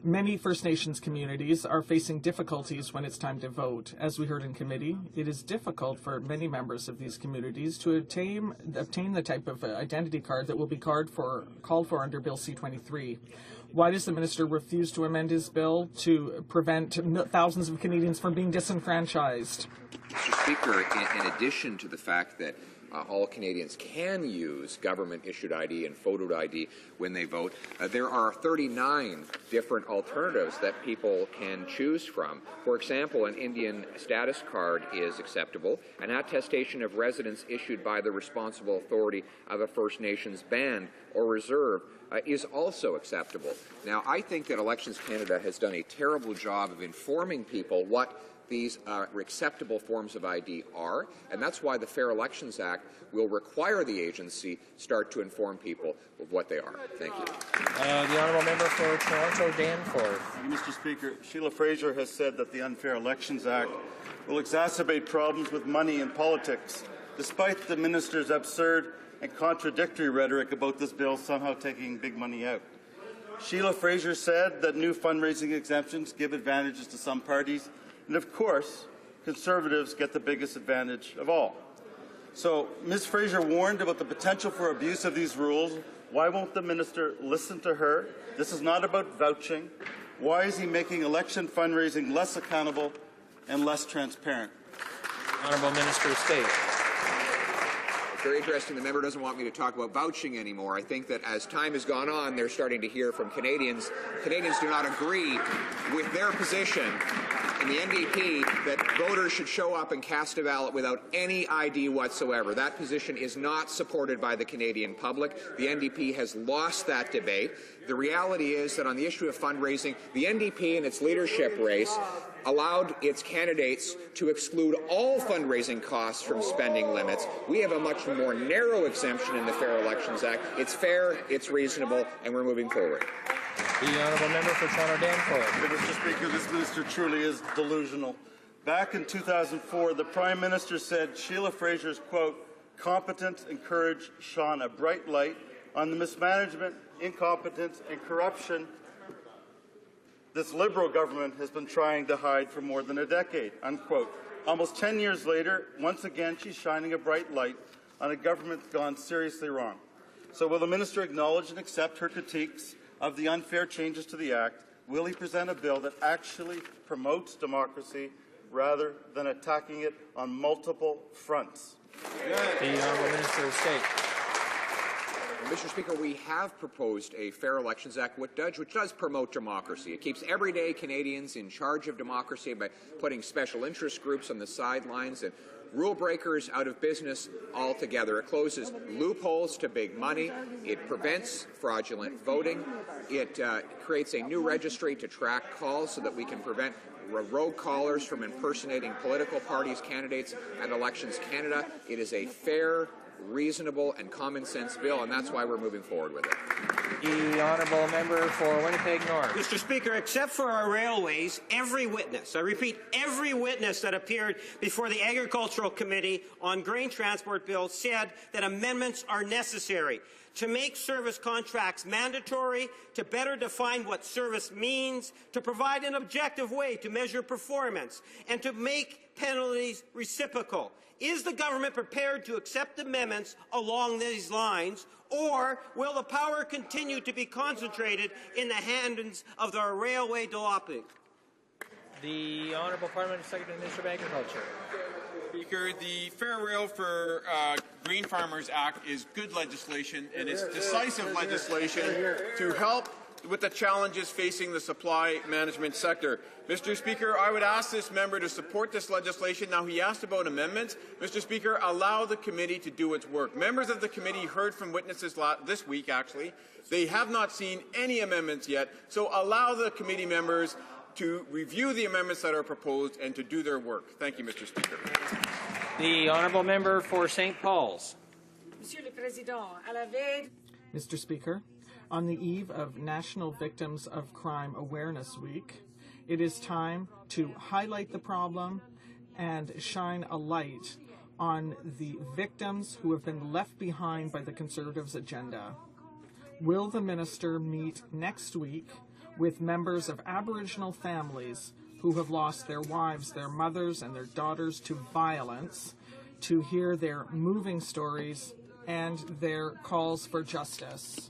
many First Nations communities are facing difficulties when it's time to vote. As we heard in committee, it is difficult for many members of these communities to obtain the type of identity card that will be called for under Bill C-23. Why does the minister refuse to amend his bill to prevent thousands of Canadians from being disenfranchised? Mr. Speaker, in addition to the fact that all Canadians can use government-issued ID and photo ID when they vote, there are 39 different alternatives that people can choose from. For example, an Indian status card is acceptable. An attestation of residence issued by the responsible authority of a First Nations band or reserve is also acceptable. Now, I think that Elections Canada has done a terrible job of informing people what these acceptable forms of ID are, and that's why the Fair Elections Act will require the agency start to inform people of what they are. Thank you. The honourable member for Toronto Danforth. Mr. Speaker, Sheila Fraser has said that the Unfair Elections Act will exacerbate problems with money in politics, despite the minister's absurd and contradictory rhetoric about this bill somehow taking big money out. Sheila Fraser said that new fundraising exemptions give advantages to some parties, and of course, Conservatives get the biggest advantage of all. So, Ms. Fraser warned about the potential for abuse of these rules. Why won't the minister listen to her? This is not about vouching. Why is he making election fundraising less accountable and less transparent? Honourable Minister of State. It's very interesting. The member doesn't want me to talk about vouching anymore. I think that as time has gone on, they're starting to hear from Canadians. Canadians do not agree with their position in the NDP that voters should show up and cast a ballot without any ID whatsoever. That position is not supported by the Canadian public. The NDP has lost that debate. The reality is that on the issue of fundraising, the NDP in its leadership race allowed its candidates to exclude all fundraising costs from spending limits. We have a much more narrow exemption in the Fair Elections Act. It's fair, it's reasonable, and we're moving forward. The honourable member for Toronto Danforth. Mr. Speaker, this minister truly is delusional. Back in 2004, the Prime Minister said Sheila Fraser's, quote, competence and courage shone a bright light on the mismanagement, incompetence, and corruption this Liberal government has been trying to hide for more than a decade, unquote. Almost 10 years later, once again, she's shining a bright light on a government gone seriously wrong. So will the minister acknowledge and accept her critiques of the unfair changes to the Act? Will he present a bill that actually promotes democracy rather than attacking it on multiple fronts? The honourable Minister of State. Mr. Speaker, we have proposed a Fair Elections Act which does promote democracy. It keeps everyday Canadians in charge of democracy by putting special interest groups on the sidelines and rule breakers out of business altogether. It closes loopholes to big money. It prevents fraudulent voting. It creates a new registry to track calls so that we can prevent rogue callers from impersonating political parties' candidates at Elections Canada. It is a fair, reasonable, and common-sense bill, and that's why we're moving forward with it. The honourable member for Winnipeg North. Mr. Speaker, except for our railways, every witness, I repeat, every witness that appeared before the Agricultural Committee on grain transport bill said that amendments are necessary to make service contracts mandatory, to better define what service means, to provide an objective way to measure performance, and to make penalties reciprocal. Is the government prepared to accept amendments along these lines, or will the power continue to be concentrated in the hands of the railway duopoly? The Honourable Parliamentary Secretary Minister of Agriculture. Speaker, the Fair Rail for Grain Farmers Act is good legislation, and it's decisive legislation to help with the challenges facing the supply management sector. Mr. Speaker, I would ask this member to support this legislation. Now, he asked about amendments. Mr. Speaker, allow the committee to do its work. Members of the committee heard from witnesses this week, actually. They have not seen any amendments yet, so allow the committee members to review the amendments that are proposed and to do their work. Thank you, Mr. Speaker. The honourable member for St. Paul's. Mr. Speaker, on the eve of National Victims of Crime Awareness Week, it is time to highlight the problem and shine a light on the victims who have been left behind by the Conservatives' agenda. Will the minister meet next week with members of Aboriginal families who have lost their wives, their mothers, and their daughters to violence, to hear their moving stories and their calls for justice?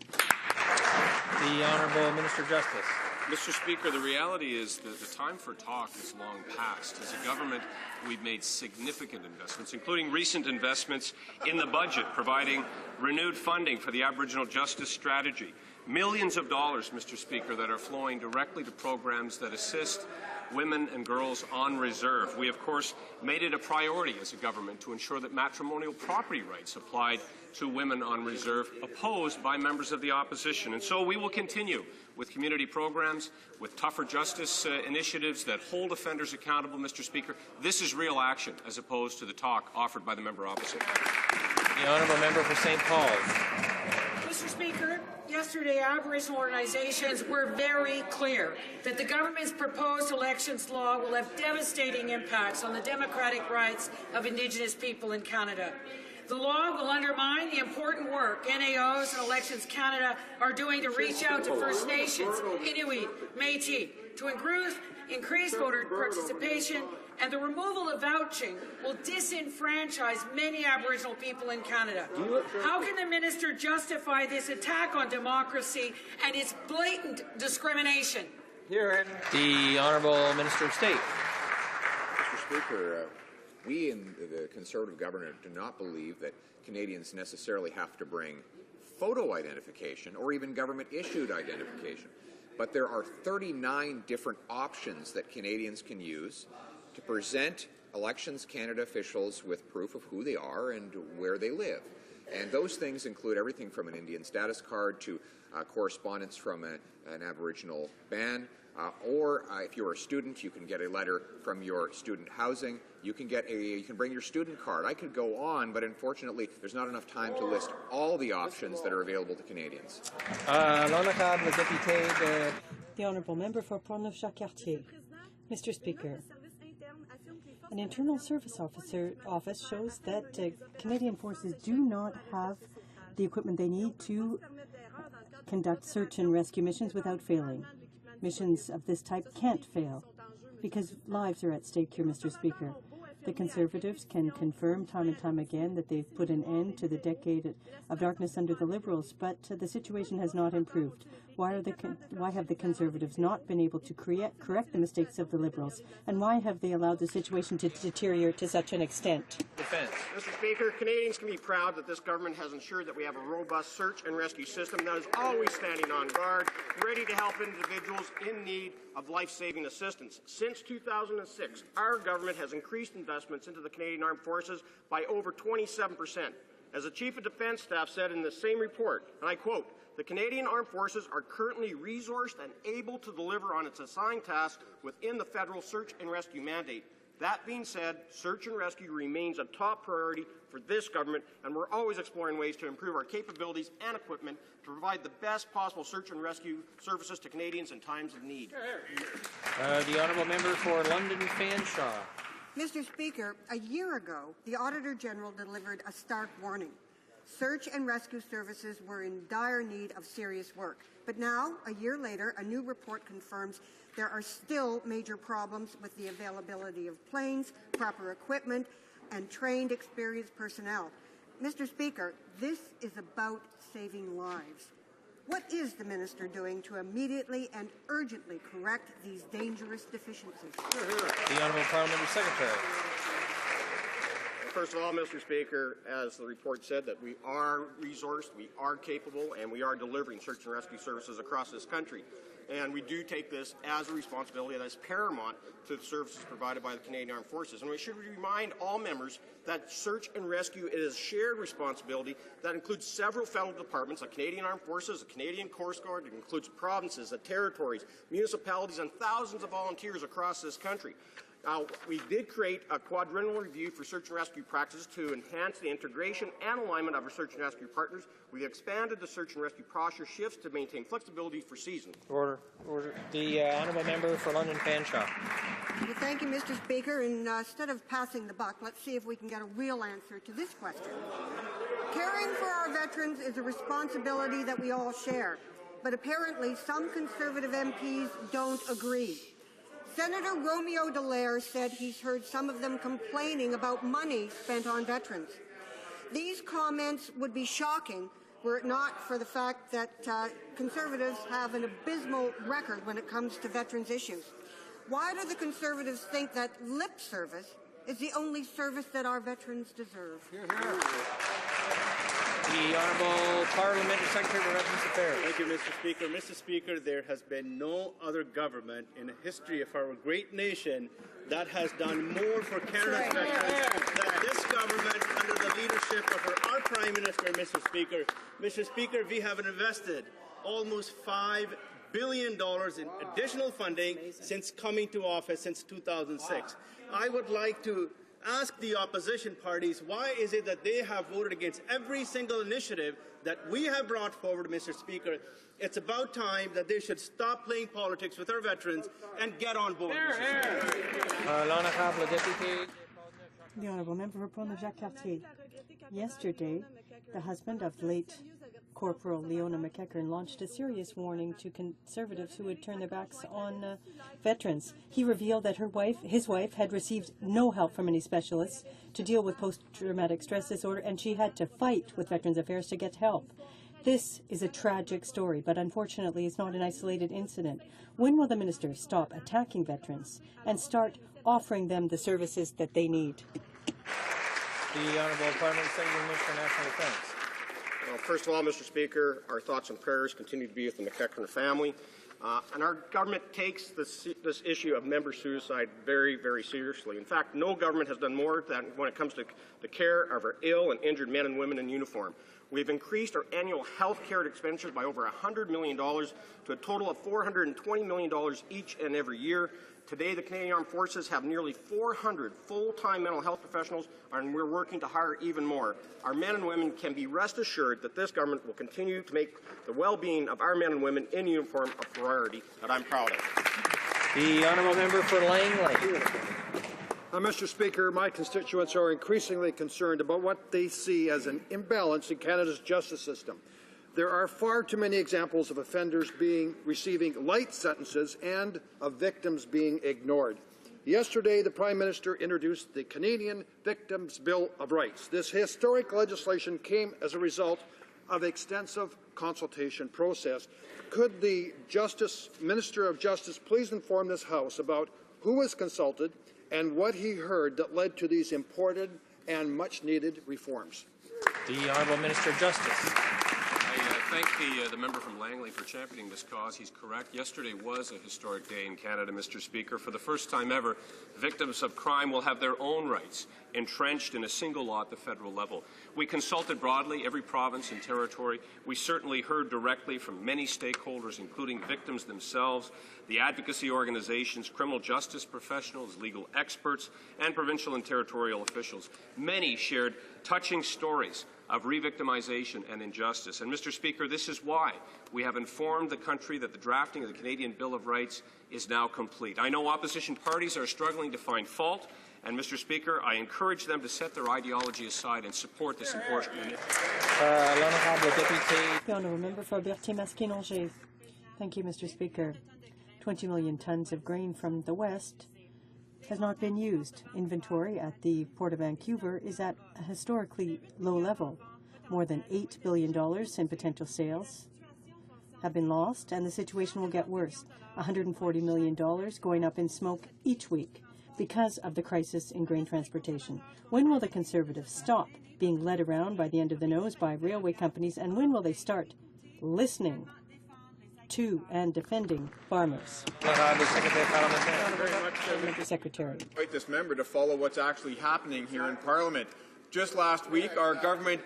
The Honourable Minister of Justice. Mr. Speaker, the reality is that the time for talk is long past. As a government, we've made significant investments, including recent investments in the budget, providing renewed funding for the Aboriginal Justice Strategy. Millions of dollars, Mr. Speaker, that are flowing directly to programs that assist women and girls on reserve. We, of course, made it a priority as a government to ensure that matrimonial property rights applied to women on reserve, opposed by members of the opposition. And so we will continue with community programs, with tougher justice initiatives that hold offenders accountable, Mr. Speaker. This is real action, as opposed to the talk offered by the member opposite. The honourable member for St. Paul's. Mr. Speaker, yesterday Aboriginal organizations were very clear that the government's proposed elections law will have devastating impacts on the democratic rights of Indigenous people in Canada. The law will undermine the important work NAOs and Elections Canada are doing to reach out to First Nations, Inuit, Métis, to increase voter participation, and the removal of vouching will disenfranchise many Aboriginal people in Canada. How can the minister justify this attack on democracy and its blatant discrimination? The Honourable Minister of State. Mr. Speaker, we in the Conservative government do not believe that Canadians necessarily have to bring photo identification or even government-issued identification. But there are 39 different options that Canadians can use to present Elections Canada officials with proof of who they are and where they live. And those things include everything from an Indian status card to correspondence from an Aboriginal band, or if you're a student, you can get a letter from your student housing. You can bring your student card. I could go on, but unfortunately, there's not enough time to list all the options that are available to Canadians. The Honourable Member for Portneuf-Jacques-Cartier. Mr. Speaker, an Internal Service Office shows that Canadian forces do not have the equipment they need to conduct search and rescue missions without failing. Missions of this type can't fail because lives are at stake here, Mr. Speaker. The Conservatives can confirm time and time again that they've put an end to the decade of darkness under the Liberals, but the situation has not improved. Why have the Conservatives not been able to correct the mistakes of the Liberals, and why have they allowed the situation to deteriorate to such an extent? Defense. Mr. Speaker, Canadians can be proud that this government has ensured that we have a robust search and rescue system that is always standing on guard, ready to help individuals in need of life-saving assistance. Since 2006, our government has increased investments into the Canadian Armed Forces by over 27%. As the Chief of Defence Staff said in the same report, and I quote, "The Canadian Armed Forces are currently resourced and able to deliver on its assigned tasks within the federal search and rescue mandate. That being said, search and rescue remains a top priority for this government, and we're always exploring ways to improve our capabilities and equipment to provide the best possible search and rescue services to Canadians in times of need." The Honourable Member for London Fanshawe. Mr. Speaker, a year ago, the Auditor General delivered a stark warning. Search and rescue services were in dire need of serious work. But now, a year later, a new report confirms there are still major problems with the availability of planes, proper equipment, and trained, experienced personnel. Mr. Speaker, this is about saving lives. What is the minister doing to immediately and urgently correct these dangerous deficiencies? The Honourable Parliamentary Secretary. First of all, Mr. Speaker, as the report said, that we are resourced, we are capable, and we are delivering search and rescue services across this country. And we do take this as a responsibility that is paramount to the services provided by the Canadian Armed Forces. And we should remind all members that search and rescue is a shared responsibility that includes several federal departments, the Canadian Armed Forces, the Canadian Coast Guard, it includes provinces, the territories, municipalities, and thousands of volunteers across this country. Now, we did create a quadrennial review for search and rescue practices to enhance the integration and alignment of our search and rescue partners. We expanded the search and rescue posture shifts to maintain flexibility for seasons. Order. The honourable member for London Fanshawe. Well, thank you, Mr. Speaker. And instead of passing the buck, let's see if we can get a real answer to this question. Caring for our veterans is a responsibility that we all share, but apparently some Conservative MPs don't agree. Senator Romeo Dallaire said he's heard some of them complaining about money spent on veterans. These comments would be shocking were it not for the fact that Conservatives have an abysmal record when it comes to veterans issues. Why do the Conservatives think that lip service is the only service that our veterans deserve? The Honourable Parliamentary Secretary for Veterans Affairs. Thank you, Mr. Speaker. Mr. Speaker, there has been no other government in the history of our great nation that has done more for Canada's veterans than this government under the leadership of our Prime Minister, Mr. Speaker. Mr. Speaker, we have invested almost $5 billion in additional funding since coming to office since 2006. I would like to ask the opposition parties, why is it that they have voted against every single initiative that we have brought forward, Mr. Speaker? It's about time that they should stop playing politics with our veterans and get on board. The Honourable Member for Pont-Neuf-Jacques-Cartier. Yesterday, the husband of late Corporal Leona McEachern launched a serious warning to Conservatives who would turn their backs on veterans. He revealed that his wife had received no help from any specialists to deal with post-traumatic stress disorder, and she had to fight with Veterans Affairs to get help. This is a tragic story, but unfortunately it's not an isolated incident. When will the minister stop attacking veterans and start offering them the services that they need? The Honourable Parliamentary Secretary Minister for National Defence. Well, first of all, Mr. Speaker, our thoughts and prayers continue to be with the McEachern family. And our government takes this issue of member suicide very, very seriously. In fact, no government has done more than when it comes to the care of our ill and injured men and women in uniform. We've increased our annual health care expenditures by over $100 million to a total of $420 million each and every year. Today, the Canadian Armed Forces have nearly 400 full-time mental health professionals, and we're working to hire even more. Our men and women can be rest assured that this government will continue to make the well-being of our men and women in uniform a priority that I'm proud of. The Honourable Member for Langley. Mr. Speaker, my constituents are increasingly concerned about what they see as an imbalance in Canada's justice system. There are far too many examples of offenders receiving light sentences and of victims being ignored. Yesterday, the Prime Minister introduced the Canadian Victims' Bill of Rights. This historic legislation came as a result of extensive consultation process. Could the Minister of Justice please inform this House about who was consulted and what he heard that led to these important and much-needed reforms? The Honourable Minister of Justice. Thank the member from Langley for championing this cause. He's correct. Yesterday was a historic day in Canada, Mr. Speaker. For the first time ever, victims of crime will have their own rights entrenched in a single law at the federal level. We consulted broadly every province and territory. We certainly heard directly from many stakeholders, including victims themselves, the advocacy organizations, criminal justice professionals, legal experts, and provincial and territorial officials. Many shared touching stories of re-victimization and injustice. And, Mr. Speaker, this is why we have informed the country that the drafting of the Canadian Bill of Rights is now complete. I know opposition parties are struggling to find fault, and, Mr. Speaker, I encourage them to set their ideology aside and support this important initiative. The Honourable Member for Berthier-Masquet-Angers. Thank you, Mr. Speaker. 20 million tonnes of grain from the West has not been used. Inventory at the Port of Vancouver is at a historically low level. More than $8 billion in potential sales have been lost, and the situation will get worse. $140 million going up in smoke each week. because of the crisis in grain transportation? When will the Conservatives stop being led around by the end of the nose by railway companies, and when will they start listening to and defending farmers? Secretary. I invite this member to follow what's actually happening here in Parliament. Just last week, our government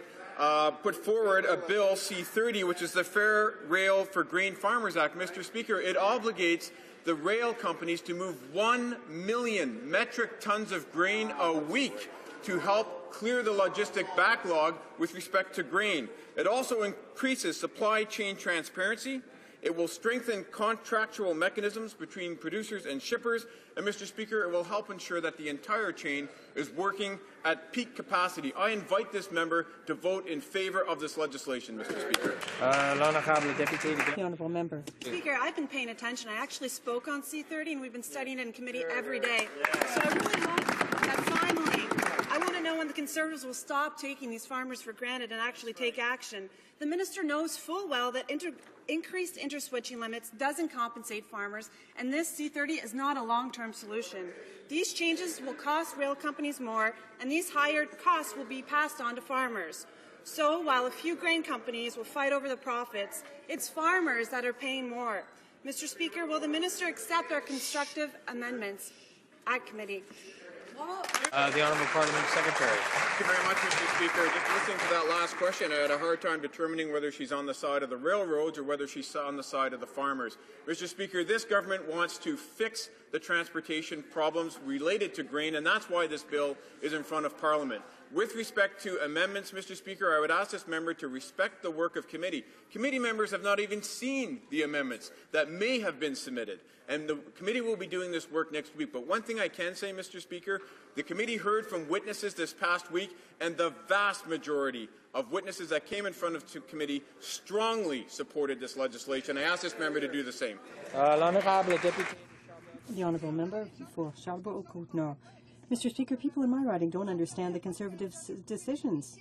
put forward a bill, C-30, which is the Fair Rail for Grain Farmers Act. Mr. Speaker, it obligates the rail companies to move 1 million metric tons of grain a week to help clear the logistic backlog with respect to grain. It also increases supply chain transparency. It will strengthen contractual mechanisms between producers and shippers, and, Mr. Speaker, it will help ensure that the entire chain is working at peak capacity. I invite this member to vote in favour of this legislation, Mr. Speaker. The honourable member. Speaker, I've been paying attention. I actually spoke on C-30, and we've been studying it in committee every day. So I really hope that finally, I want to know when the Conservatives will stop taking these farmers for granted and actually take action. The minister knows full well that increased interswitching limits doesn't compensate farmers, and this C-30 is not a long-term solution. These changes will cost rail companies more, and these higher costs will be passed on to farmers. So while a few grain companies will fight over the profits, it's farmers that are paying more. Mr. Speaker, will the minister accept our constructive amendments at committee? The Honourable Parliament Secretary. Thank you very much, Mr. Speaker. Just listening to that last question, I had a hard time determining whether she's on the side of the railroads or whether she's on the side of the farmers. Mr. Speaker, this government wants to fix the transportation problems related to grain, and that's why this bill is in front of Parliament. With respect to amendments, Mr. Speaker, I would ask this member to respect the work of committee. Committee members have not even seen the amendments that may have been submitted, and the committee will be doing this work next week. But one thing I can say, Mr. Speaker, the committee heard from witnesses this past week, and the vast majority of witnesses that came in front of the committee strongly supported this legislation. I ask this member to do the same. The honourable member for Charlebourg-Côte-Nord. Mr. Speaker, people in my riding don't understand the Conservatives' decisions.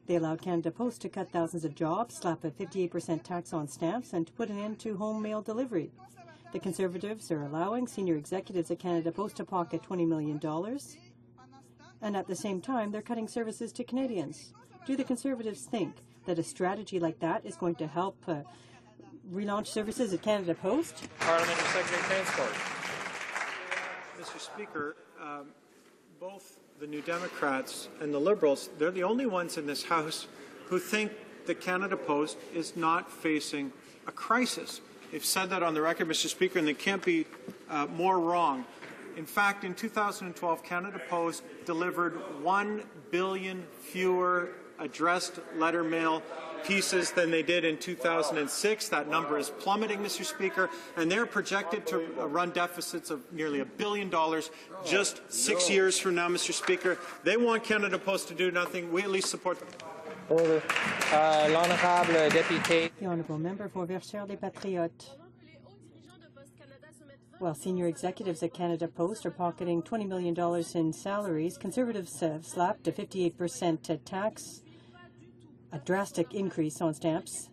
They allowed Canada Post to cut thousands of jobs, slap a 58% tax on stamps, and to put an end to home mail delivery. The Conservatives are allowing senior executives at Canada Post to pocket $20 million, and at the same time, they're cutting services to Canadians. Do the Conservatives think that a strategy like that is going to help relaunch services at Canada Post? Parliamentary Secretary of Transport. Mr. Speaker, both the New Democrats and the Liberals, they're the only ones in this House who think that Canada Post is not facing a crisis. They've said that on the record, Mr. Speaker, and they can't be more wrong. In fact, in 2012, Canada Post delivered 1 billion fewer addressed letter mail pieces than they did in 2006. That number is plummeting, Mr. Speaker, and they're projected to run deficits of nearly $1 billion just 6 years from now, Mr. Speaker. They want Canada Post to do nothing. We at least support them. Order. L'honorable député. The honourable member for Verchères des Patriotes. While senior executives at Canada Post are pocketing $20 million in salaries, Conservatives have slapped a 58% tax, a drastic increase on stamps,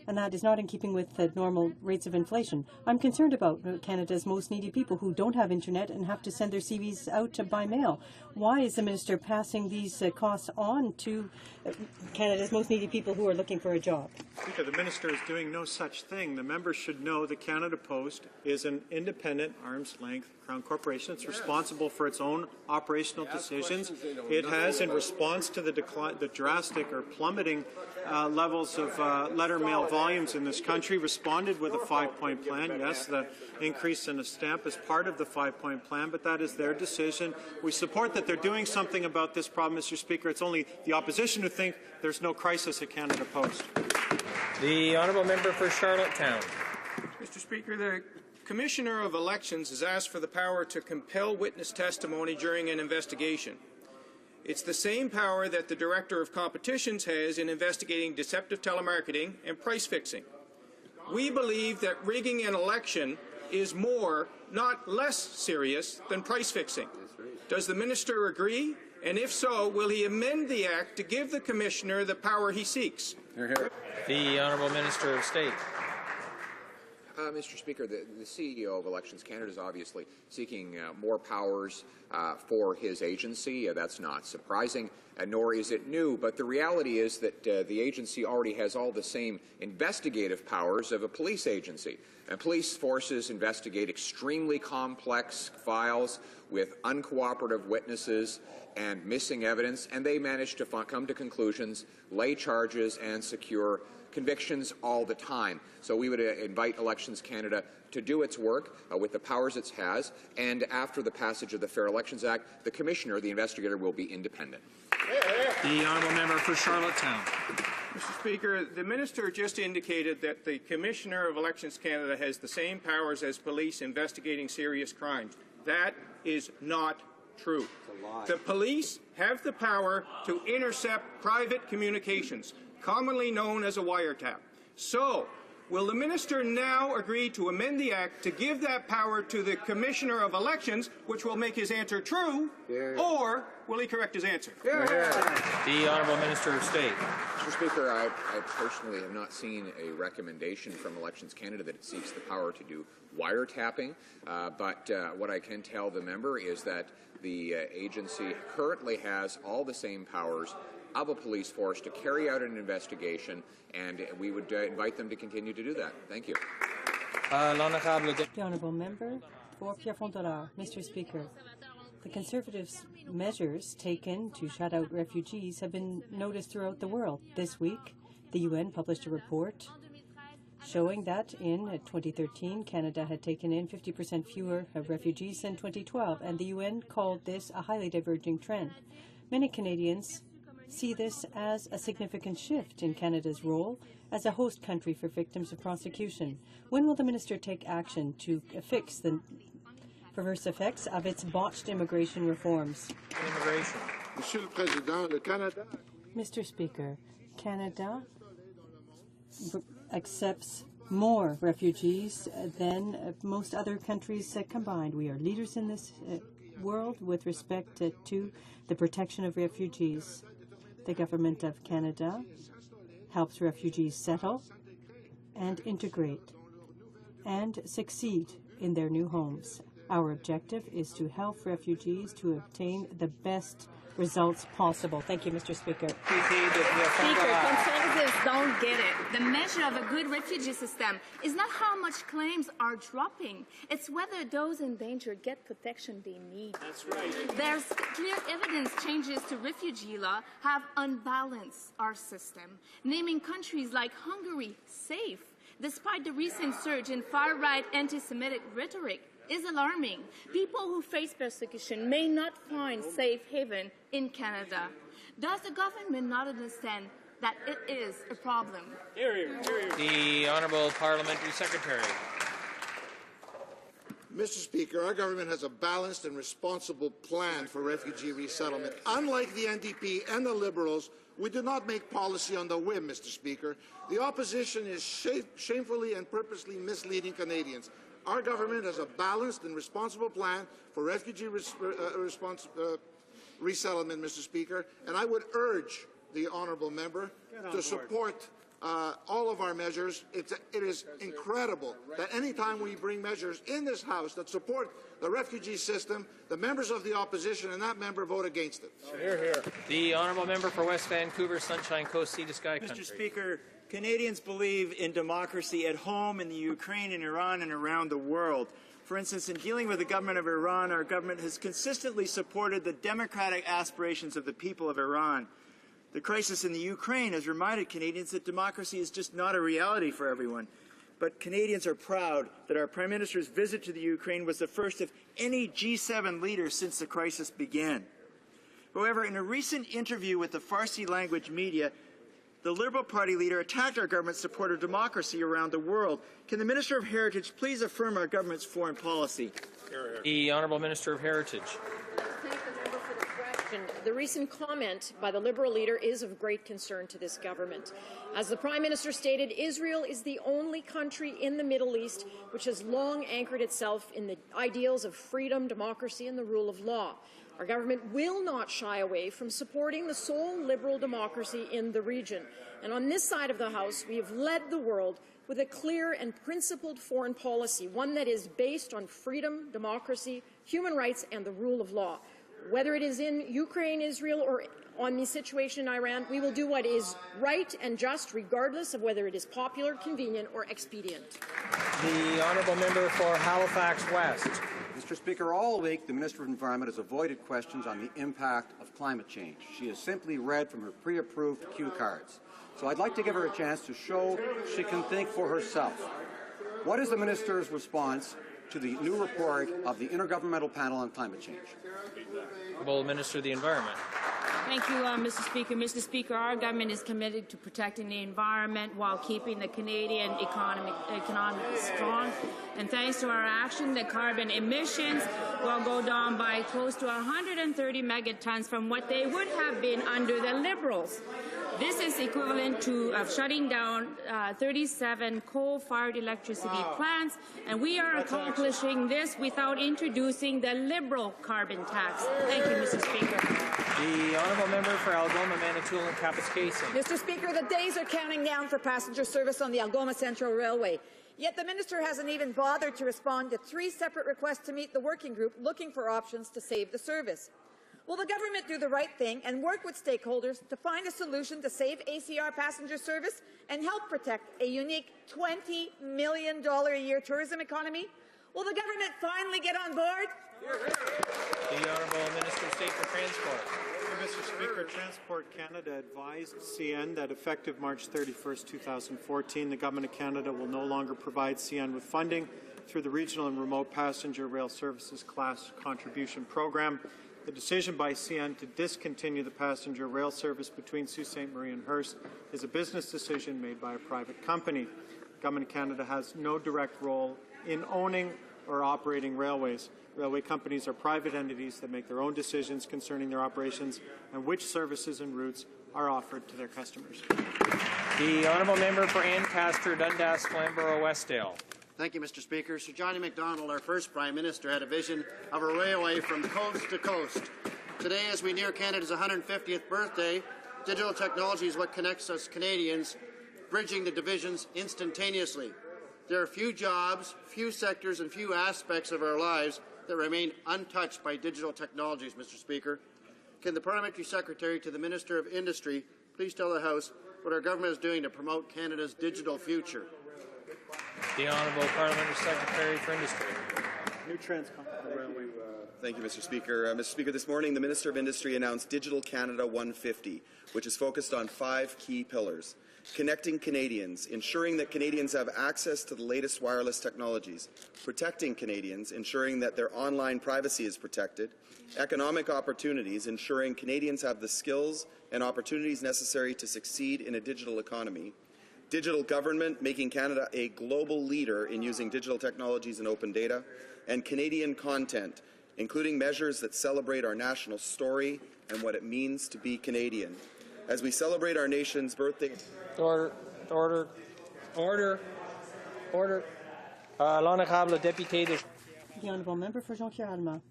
and that is not in keeping with the normal rates of inflation. I'm concerned about Canada's most needy people who don't have internet and have to send their CVs out by mail. Why is the minister passing these costs on to Canada's most needy people who are looking for a job? Speaker, the minister is doing no such thing. The member should know that Canada Post is an independent, arm's-length Crown Corporation. It's responsible for its own operational decisions. It has, in response to the drastic or plummeting levels of letter mail volumes in this country, responded with a 5-point plan. Yes, the increase in a stamp is part of the 5-point plan, but that is their decision. We support that they're doing something about this problem, Mr. Speaker. It's only the opposition who think there's no crisis at Canada Post. The honourable member for Charlottetown. Mr. Speaker, the Commissioner of Elections has asked for the power to compel witness testimony during an investigation. It's the same power that the Director of Competitions has in investigating deceptive telemarketing and price fixing. We believe that rigging an election is more, not less serious than price fixing. Does the Minister agree? And if so, will he amend the Act to give the Commissioner the power he seeks? The Honourable Minister of State. Mr. Speaker, the CEO of Elections Canada is obviously seeking more powers for his agency. That's not surprising, nor is it new. But the reality is that the agency already has all the same investigative powers of a police agency. And police forces investigate extremely complex files with uncooperative witnesses and missing evidence, and they manage to come to conclusions, lay charges, and secure convictions all the time. So we would invite Elections Canada to do its work with the powers it has, and after the passage of the Fair Elections Act, the Commissioner, the investigator, will be independent. The honourable member for Charlottetown. Mr. Speaker, the minister just indicated that the Commissioner of Elections Canada has the same powers as police investigating serious crimes. That is not true. The police have the power to intercept private communications, commonly known as a wiretap. So, will the minister now agree to amend the Act to give that power to the Commissioner of Elections, which will make his answer true, or will he correct his answer? The Honourable Minister of State. Mr. Speaker, I personally have not seen a recommendation from Elections Canada that it seeks the power to do wiretapping, but what I can tell the member is that the agency currently has all the same powers of a police force to carry out an investigation, and we would invite them to continue to do that. Thank you. The Honourable Member for Pierrefonds-Dollard. Mr. Speaker, the Conservatives' measures taken to shut out refugees have been noticed throughout the world. This week, the UN published a report showing that in 2013, Canada had taken in 50% fewer refugees than 2012, and the UN called this a highly diverging trend. Many Canadians see this as a significant shift in Canada's role as a host country for victims of prosecution. When will the minister take action to fix the perverse effects of its botched immigration reforms? Mr. Speaker, Canada accepts more refugees than most other countries combined. We are leaders in this world with respect to the protection of refugees. The Government of Canada helps refugees settle and integrate and succeed in their new homes. Our objective is to help refugees to obtain the best results possible. Thank you, Mr. Speaker. Speaker, Conservatives don't get it. The measure of a good refugee system is not how much claims are dropping. It's whether those in danger get protection they need. That's right. There's clear evidence changes to refugee law have unbalanced our system, naming countries like Hungary safe, despite the recent surge in far-right anti-Semitic rhetoric, is alarming. People who face persecution may not find safe haven in Canada. Does the government not understand that it is a problem? The Honourable Parliamentary Secretary. Mr. Speaker, our government has a balanced and responsible plan for refugee resettlement. Unlike the NDP and the Liberals, we do not make policy on the whim, Mr. Speaker. The opposition is shamefully and purposely misleading Canadians. Our government has a balanced and responsible plan for refugee resettlement, Mr. Speaker, and I would urge the honourable member to support all of our measures. It is incredible that any time we bring measures in this House that support the refugee system, the members of the opposition and that member vote against it. Hear, hear. The Honourable Member for West Vancouver, Sunshine Coast, Sea to Sky Country. Mr. Speaker, Canadians believe in democracy at home, in the Ukraine, in Iran, and around the world. For instance, in dealing with the government of Iran, our government has consistently supported the democratic aspirations of the people of Iran. The crisis in the Ukraine has reminded Canadians that democracy is just not a reality for everyone. But Canadians are proud that our Prime Minister's visit to the Ukraine was the first of any G7 leader since the crisis began. However, in a recent interview with the Farsi language media, the Liberal Party leader attacked our government's support of democracy around the world. Can the Minister of Heritage please affirm our government's foreign policy? The Honourable Minister of Heritage. Thank the member for the question. question. The recent comment by the Liberal leader is of great concern to this government. As the Prime Minister stated, Israel is the only country in the Middle East which has long anchored itself in the ideals of freedom, democracy and the rule of law. Our government will not shy away from supporting the sole liberal democracy in the region. And on this side of the House, we have led the world with a clear and principled foreign policy, one that is based on freedom, democracy, human rights and the rule of law. Whether it is in Ukraine, Israel, or on the situation in Iran, we will do what is right and just, regardless of whether it is popular, convenient, or expedient. The honourable member for Halifax West. Mr. Speaker, all week the Minister of Environment has avoided questions on the impact of climate change. She has simply read from her pre-approved cue cards. So I'd like to give her a chance to show she can think for herself. What is the Minister's response to the new report of the Intergovernmental Panel on Climate Change? Minister of the Environment. Thank you, Mr. Speaker. Mr. Speaker, our government is committed to protecting the environment while keeping the Canadian economy strong. And thanks to our action, the carbon emissions will go down by close to 130 megatons from what they would have been under the Liberals. This is equivalent to shutting down 37 coal-fired electricity plants, and we are accomplishing this without introducing the Liberal carbon tax. Thank you, Mr. Speaker. The honourable member for Algoma, Manitoulin, Kapuskasing. Mr. Speaker, the days are counting down for passenger service on the Algoma Central Railway. Yet the minister hasn't even bothered to respond to 3 separate requests to meet the working group looking for options to save the service. Will the government do the right thing and work with stakeholders to find a solution to save ACR passenger service and help protect a unique $20 million a year tourism economy? Will the government finally get on board? The Honourable Minister of State for Transport. Mr. Speaker, Transport Canada advised CN that effective March 31st, 2014, the Government of Canada will no longer provide CN with funding through the Regional and Remote Passenger Rail Services Class Contribution Program. The decision by CN to discontinue the passenger rail service between Sault Ste. Marie and Hearst is a business decision made by a private company. The Government of Canada has no direct role in owning or operating railways. Railway companies are private entities that make their own decisions concerning their operations and which services and routes are offered to their customers. The honourable member for Ancaster, Dundas, Flamborough, Westdale. Thank you, Mr. Speaker. Sir Johnny MacDonald, our first Prime Minister, had a vision of a railway from coast to coast. Today, as we near Canada's 150th birthday, digital technology is what connects us Canadians, bridging the divisions instantaneously. There are few jobs, few sectors, and few aspects of our lives that remain untouched by digital technologies, Mr. Speaker. Can the Parliamentary Secretary to the Minister of Industry please tell the House what our government is doing to promote Canada's digital future? The Honourable Parliamentary Secretary for Industry. New Transcontinental Railway. Thank you, Mr. Speaker. Mr. Speaker, this morning the Minister of Industry announced Digital Canada 150, which is focused on 5 key pillars. Connecting Canadians, ensuring that Canadians have access to the latest wireless technologies, protecting Canadians, ensuring that their online privacy is protected, economic opportunities, ensuring Canadians have the skills and opportunities necessary to succeed in a digital economy, digital government, making Canada a global leader in using digital technologies and open data, and Canadian content, including measures that celebrate our national story and what it means to be Canadian. As we celebrate our nation's birthday... Order. L'honorable député de... The Honourable Member for Jonquière-Alma.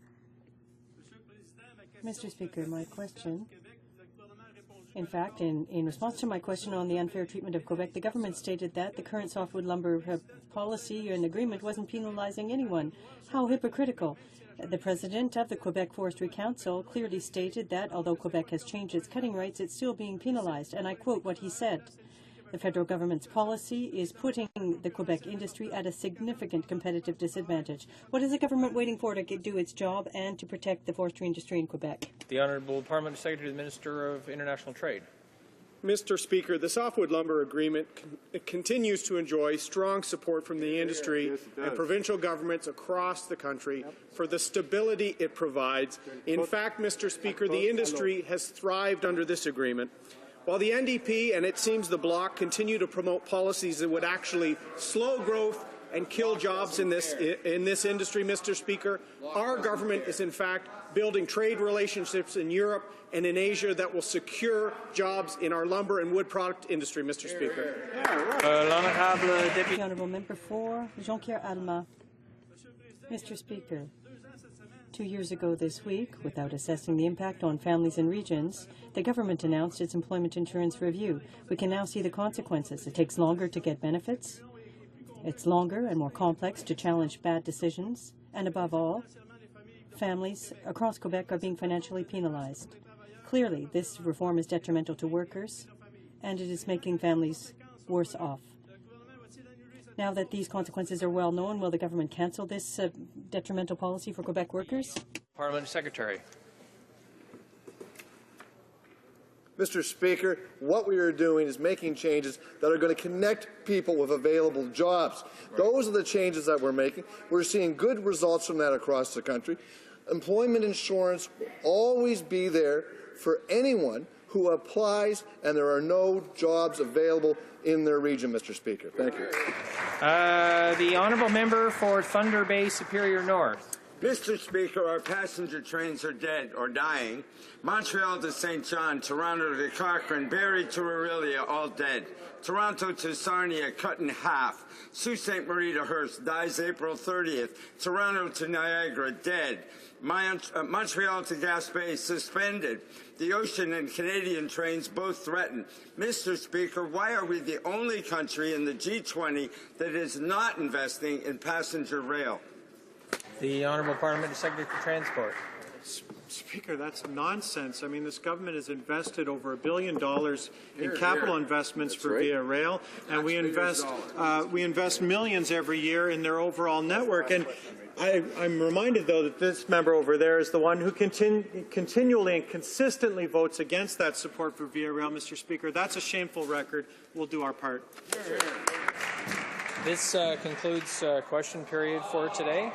Mr. Speaker, my question... In fact, in response to my question on the unfair treatment of Quebec, the government stated that the current softwood lumber policy and agreement wasn't penalizing anyone. How hypocritical. The president of the Quebec Forestry Council clearly stated that although Quebec has changed its cutting rights, it's still being penalized. And I quote what he said. The federal government's policy is putting the Quebec industry at a significant competitive disadvantage. What is the government waiting for to do its job and to protect the forestry industry in Quebec? The Honourable Parliamentary Secretary to the Minister of International Trade. Mr. Speaker, the softwood lumber agreement continues to enjoy strong support from the industry and provincial governments across the country for the stability it provides. In fact, Mr. Speaker, the industry has thrived under this agreement. While the NDP and it seems the Bloc continue to promote policies that would actually slow growth and kill jobs in this industry, Mr. Speaker. Our government is, in fact, building trade relationships in Europe and in Asia that will secure jobs in our lumber and wood product industry, Mr. Speaker. The honourable member for Jonquière-Alma. Mr. Speaker, 2 years ago this week, without assessing the impact on families and regions, the government announced its employment insurance review. We can now see the consequences. It takes longer to get benefits. It's longer and more complex to challenge bad decisions. And above all, families across Quebec are being financially penalized. Clearly, this reform is detrimental to workers, and it is making families worse off. Now that these consequences are well known, will the government cancel this detrimental policy for Quebec workers? Parliament Secretary. Mr. Speaker, what we are doing is making changes that are going to connect people with available jobs. Right. Those are the changes that we're making. We're seeing good results from that across the country. Employment insurance will always be there for anyone who applies and there are no jobs available in their region, Mr. Speaker. Thank you. The honourable member for Thunder Bay Superior North. Mr. Speaker, our passenger trains are dead or dying. Montreal to St. John, Toronto to Cochrane, Barrie to Orillia, all dead. Toronto to Sarnia, cut in half. Sault Ste. Marie to Hearst, dies April 30th. Toronto to Niagara, dead. Montreal to Gaspé, suspended. The ocean and Canadian trains both threatened. Mr. Speaker, why are we the only country in the G20 that is not investing in passenger rail? The Honourable Parliamentary Secretary for Transport. Speaker, that's nonsense. I mean, this government has invested over $1 billion in capital investments for Via Rail, and we invest millions every year in their overall network. And I'm reminded, though, that this member over there is the one who continually and consistently votes against that support for Via Rail, Mr. Speaker. That's a shameful record. We'll do our part. This concludes question period for today.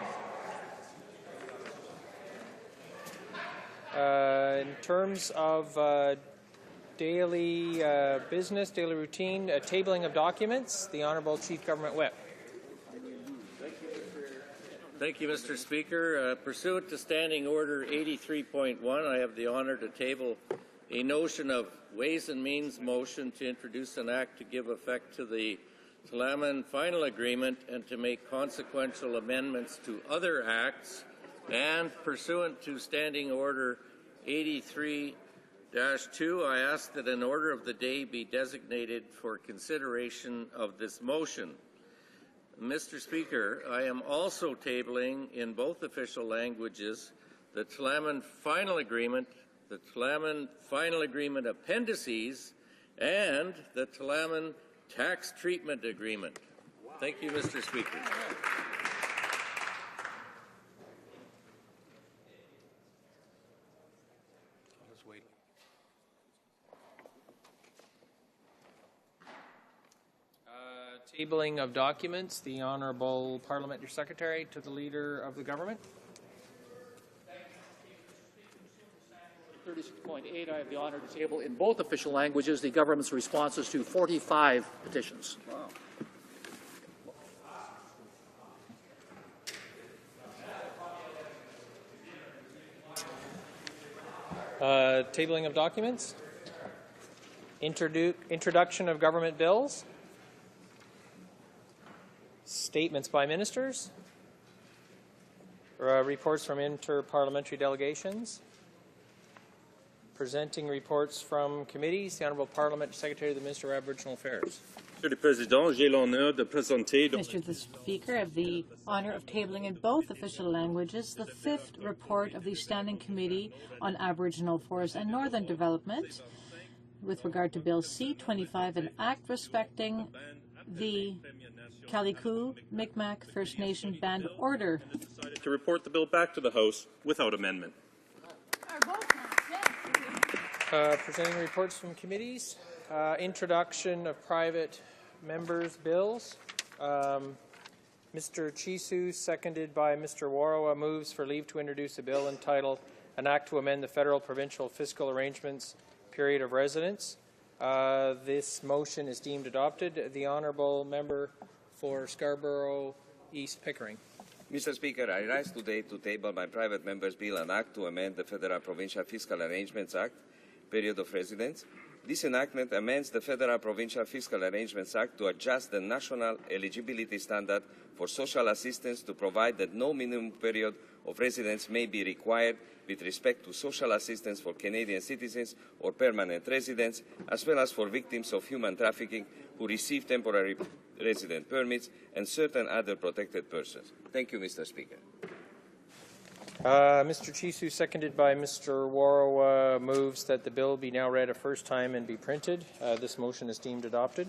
In terms of daily business, daily routine, tabling of documents, the Honourable Chief Government Whip. Thank you, Mr. Speaker. Pursuant to Standing Order 83.1, I have the honour to table a notion of Ways and Means motion to introduce an act to give effect to the Tla'amin Final Agreement and to make consequential amendments to other acts, and pursuant to Standing Order 83-2, I ask that an order of the day be designated for consideration of this motion. Mr. Speaker, I am also tabling in both official languages the Tla'amin Final Agreement, the Tla'amin Final Agreement Appendices, and the Tla'amin Tax Treatment Agreement. Thank you, Mr. Speaker. Tabling of documents, the Honourable Parliamentary Secretary to the Leader of the Government. 36.8, I have the honour to table in both official languages the government's responses to 45 petitions. Wow. Tabling of documents. Introduction of government bills. Statements by ministers. Reports from inter-parliamentary delegations. Presenting reports from committees, the Honourable Parliamentary Secretary to the Minister of Aboriginal Affairs. Mr. Speaker, I have the honour of tabling in both official languages the 5th report of the Standing Committee on Aboriginal Forests and Northern Development with regard to Bill C-25, an act respecting the Kaliku Mi'kmaq First Nation Band Order. To report the bill back to the House without amendment. Presenting reports from committees. Introduction of private members' bills. Mr. Chisu, seconded by Mr. Warawa, moves for leave to introduce a bill entitled An Act to Amend the Federal-Provincial Fiscal Arrangements Period of Residence. This motion is deemed adopted. The Honourable Member for Scarborough East Pickering. Mr. Speaker, I rise today to table my private member's bill and act to amend the Federal Provincial Fiscal Arrangements Act, period of residence. This enactment amends the Federal Provincial Fiscal Arrangements Act to adjust the national eligibility standard for social assistance to provide that no minimum period of residence may be required with respect to social assistance for Canadian citizens or permanent residents, as well as for victims of human trafficking who receive temporary resident permits and certain other protected persons. Thank you, Mr. Speaker. Mr. Chisu, seconded by Mr. Warrow, moves that the bill be now read a first time and be printed. This motion is deemed adopted.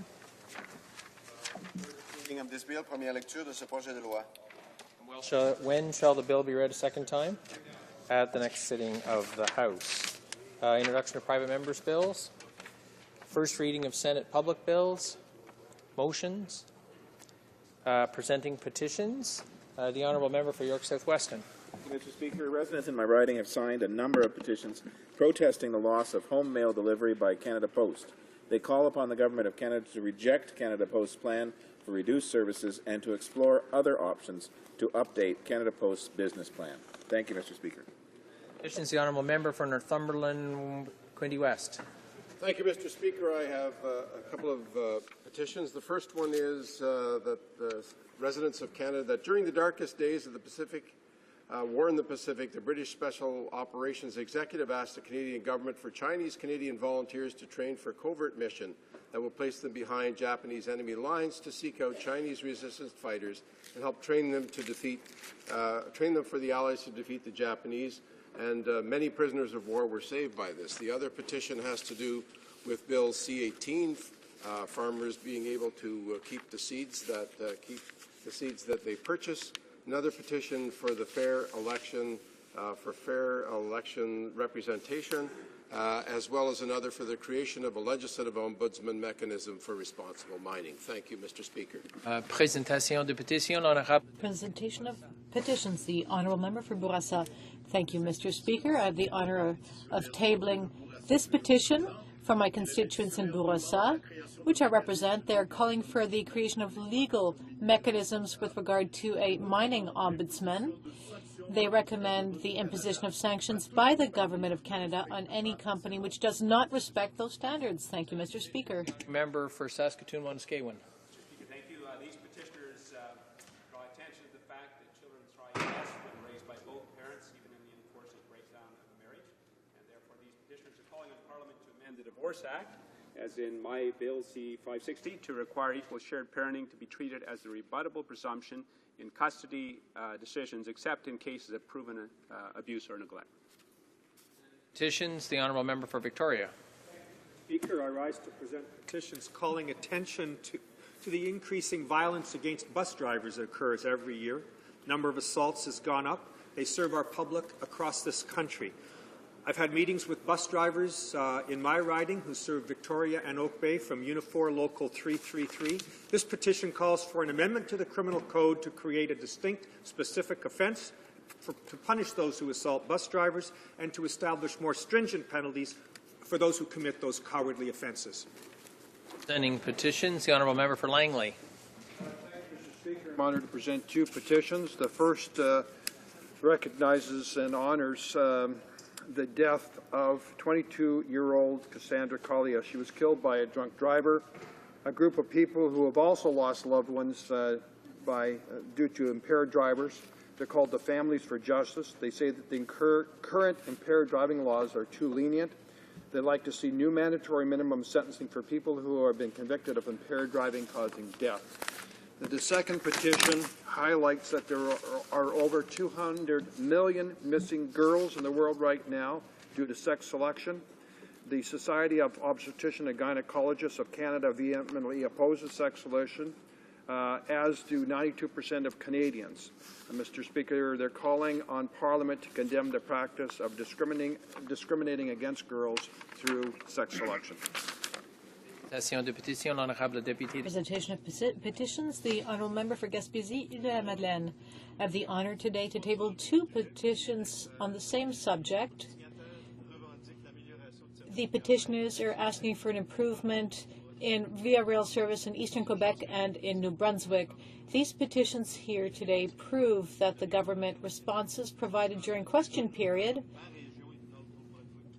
Reading of this bill, première lecture de ce projet de loi. When shall the bill be read a second time? At the next sitting of the House. Introduction of private members' bills. First reading of Senate public bills. Motions. Presenting petitions. The Honourable Member for York South Weston. Mr. Speaker, residents in my riding have signed a number of petitions protesting the loss of home mail delivery by Canada Post. They call upon the Government of Canada to reject Canada Post's plan for reduced services and to explore other options to update Canada Post's business plan. Thank you, Mr. Speaker. Petitions, the Honourable Member for Northumberland, Quinte West. Thank you, Mr. Speaker. I have a couple of petitions. The first one is that the residents of Canada, that during the darkest days of the Pacific, war in the Pacific, the British Special Operations Executive asked the Canadian government for Chinese-Canadian volunteers to train for covert mission that will place them behind Japanese enemy lines to seek out Chinese resistance fighters and help train them to train them for the Allies to defeat the Japanese. And many prisoners of war were saved by this. The other petition has to do with Bill C-18, farmers being able to keep the seeds that they purchase. Another petition for the fair election representation, as well as another for the creation of a legislative ombudsman mechanism for responsible mining. Thank you, Mr. Speaker. Presentation de petition, honorable. Presentation of petitions. The Honourable Member for Bourassa. Thank you, Mr. Speaker. I have the honour of tabling this petition from my constituents in Bourassa, which I represent. They are calling for the creation of legal mechanisms with regard to a mining ombudsman. They recommend the imposition of sanctions by the Government of Canada on any company which does not respect those standards. Thank you, Mr. Speaker. Member for Saskatoon-Wanuskewin. Thank you. These petitioners draw attention to the fact that children thrive best when raised by both parents, even in the unfortunate breakdown of a marriage. And therefore, these petitioners are calling on Parliament to amend the Divorce Act, as in my Bill C-560, to require equal shared parenting to be treated as a rebuttable presumption in custody decisions, except in cases of proven abuse or neglect. Petitions, the Honourable Member for Victoria. Speaker, I rise to present petitions calling attention to the increasing violence against bus drivers that occurs every year. Number of assaults has gone up. They serve our public across this country. I've had meetings with bus drivers in my riding who serve Victoria and Oak Bay from Unifor Local 333. This petition calls for an amendment to the Criminal Code to create a distinct, specific offence to punish those who assault bus drivers and to establish more stringent penalties for those who commit those cowardly offences. Presenting petitions, the Honourable Member for Langley. Mr. Speaker, I'm honoured to present two petitions. The first recognizes and honours the death of 22-year-old Cassandra Collier. She was killed by a drunk driver. A group of people who have also lost loved ones due to impaired drivers. They're called the Families for Justice. They say that the current impaired driving laws are too lenient. They'd like to see new mandatory minimum sentencing for people who have been convicted of impaired driving causing death. The second petition highlights that there are over 200 million missing girls in the world right now due to sex selection. The Society of Obstetricians and Gynecologists of Canada vehemently opposes sex selection, as do 92% of Canadians. Mr. Speaker, they're calling on Parliament to condemn the practice of discriminating against girls through sex selection. Presentation of petitions. The Honourable Member for Gaspésie-Île-de-la-Madeleine. I have the honour today to table two petitions on the same subject. The petitioners are asking for an improvement in via rail service in eastern Quebec and in New Brunswick. These petitions here today prove that the government responses provided during question period,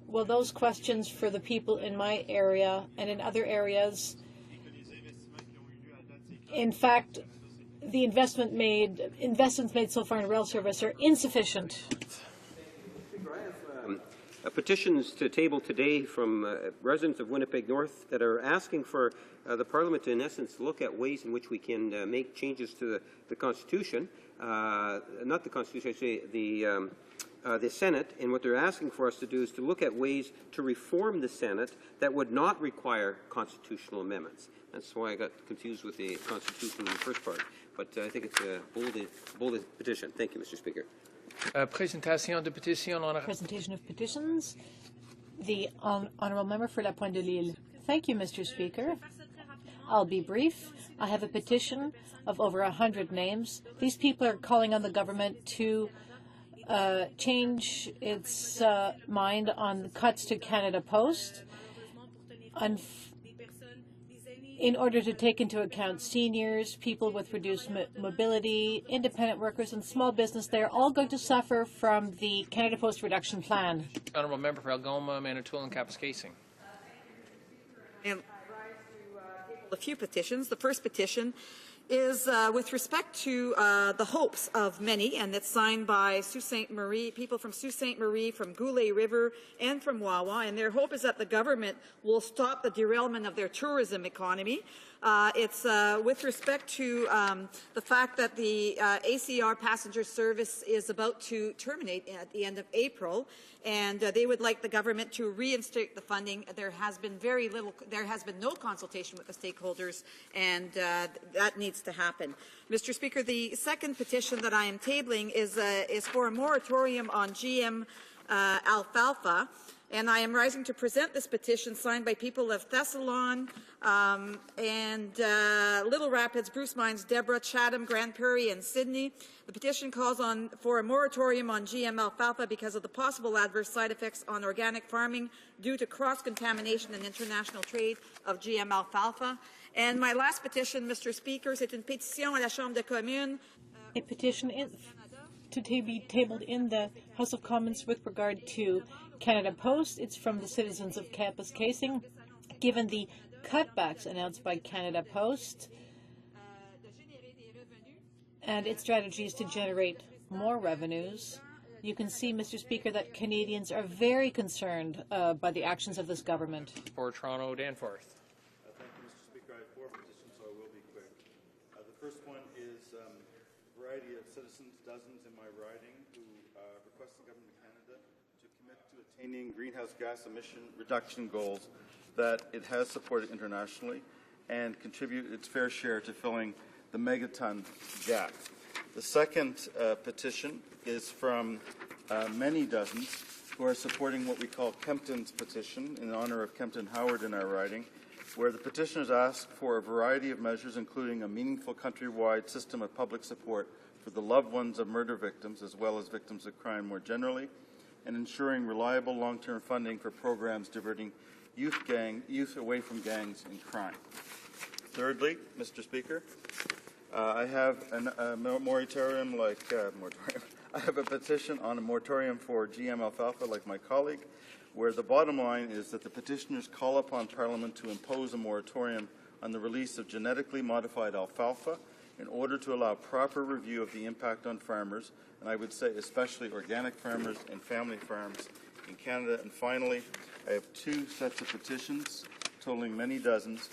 well, those questions for the people in my area and in other areas, in fact, the investments made so far in rail service are insufficient. Petitions to table today from residents of Winnipeg North that are asking for the Parliament to, in essence, look at ways in which we can make changes to the Constitution, not the Constitution, I say the Senate, and what they're asking for us to do is to look at ways to reform the Senate that would not require constitutional amendments. That's why I got confused with the Constitution in the first part. But I think it's a bold petition. Thank you, Mr. Speaker. Presentation of petitions. The Honourable Member for La Pointe de l'Île. Thank you, Mr. Speaker. I'll be brief. I have a petition of over 100 names. These people are calling on the government to change its mind on cuts to Canada Post in order to take into account seniors, people with reduced mobility, independent workers, and small business. They are all going to suffer from the Canada Post reduction plan. Honourable Member for Algoma, Manitoulin, Kapuskasing. A few petitions. The first petition is with respect to the hopes of many, and it's signed by Sault Ste. Marie, people from Sault Ste. Marie, from Goulet River, and from Wawa, and their hope is that the government will stop the derailment of their tourism economy. It's with respect to the fact that the ACR passenger service is about to terminate at the end of April, and they would like the government to reinstate the funding. There has been no consultation with the stakeholders, and that needs to happen. Mr. Speaker, the second petition that I am tabling is for a moratorium on GM alfalfa. And I am rising to present this petition signed by people of Thessalon and Little Rapids, Bruce Mines, Deborah, Chatham, Grand Prairie, and Sydney. The petition calls for a moratorium on GM alfalfa because of the possible adverse side effects on organic farming due to cross-contamination and international trade of GM alfalfa. And my last petition, Mr. Speaker, c'est une pétition à la Chambre des communes. A petition to be tabled in the House of Commons with regard to Canada Post. It's from the citizens of Kapuskasing. Given the cutbacks announced by Canada Post and its strategies to generate more revenues, you can see, Mr. Speaker, that Canadians are very concerned by the actions of this government. For Toronto, Danforth. Thank you, Mr. Speaker. I have 4 petitions, so I will be quick. The first one is a variety of citizens, dozens in my riding, who request the Government of Canada to commit to attaining greenhouse gas emission reduction goals that it has supported internationally and contribute its fair share to filling the megaton gap. The second petition is from many dozens who are supporting what we call Kempton's petition in honor of Kempton Howard in our riding, where the petitioners ask for a variety of measures, including a meaningful countrywide system of public support for the loved ones of murder victims as well as victims of crime more generally, and ensuring reliable long-term funding for programs diverting youth away from gangs and crime. Thirdly, Mr. Speaker, I have a moratorium I have a petition on a moratorium for GM alfalfa like my colleague, where the bottom line is that the petitioners call upon Parliament to impose a moratorium on the release of genetically modified alfalfa in order to allow proper review of the impact on farmers, and I would say especially organic farmers and family farms in Canada. And finally, I have 2 sets of petitions totaling many dozens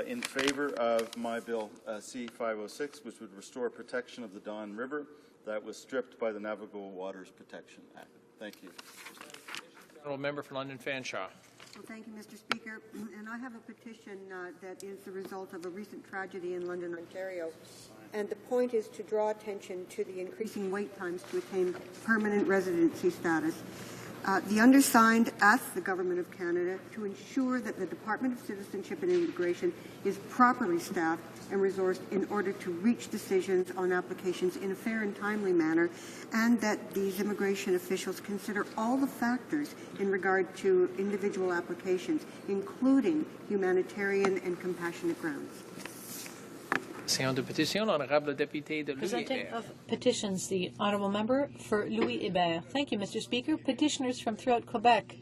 in favor of my bill C-506, which would restore protection of the Don River that was stripped by the Navigable Waters Protection Act. Thank you. Honourable Member for London Fanshawe. Well, thank you, Mr. Speaker. And I have a petition that is the result of a recent tragedy in London, Ontario. And the point is to draw attention to the increasing wait times to attain permanent residency status. The undersigned asks the Government of Canada to ensure that the Department of Citizenship and Immigration is properly staffed and resourced in order to reach decisions on applications in a fair and timely manner, and that these immigration officials consider all the factors in regard to individual applications, including humanitarian and compassionate grounds. Séance de pétition, l'honorable député de Presenting Louis-Hébert. of petitions, the honourable member for Louis-Hébert. Thank you, Mr. Speaker. Petitioners from throughout Quebec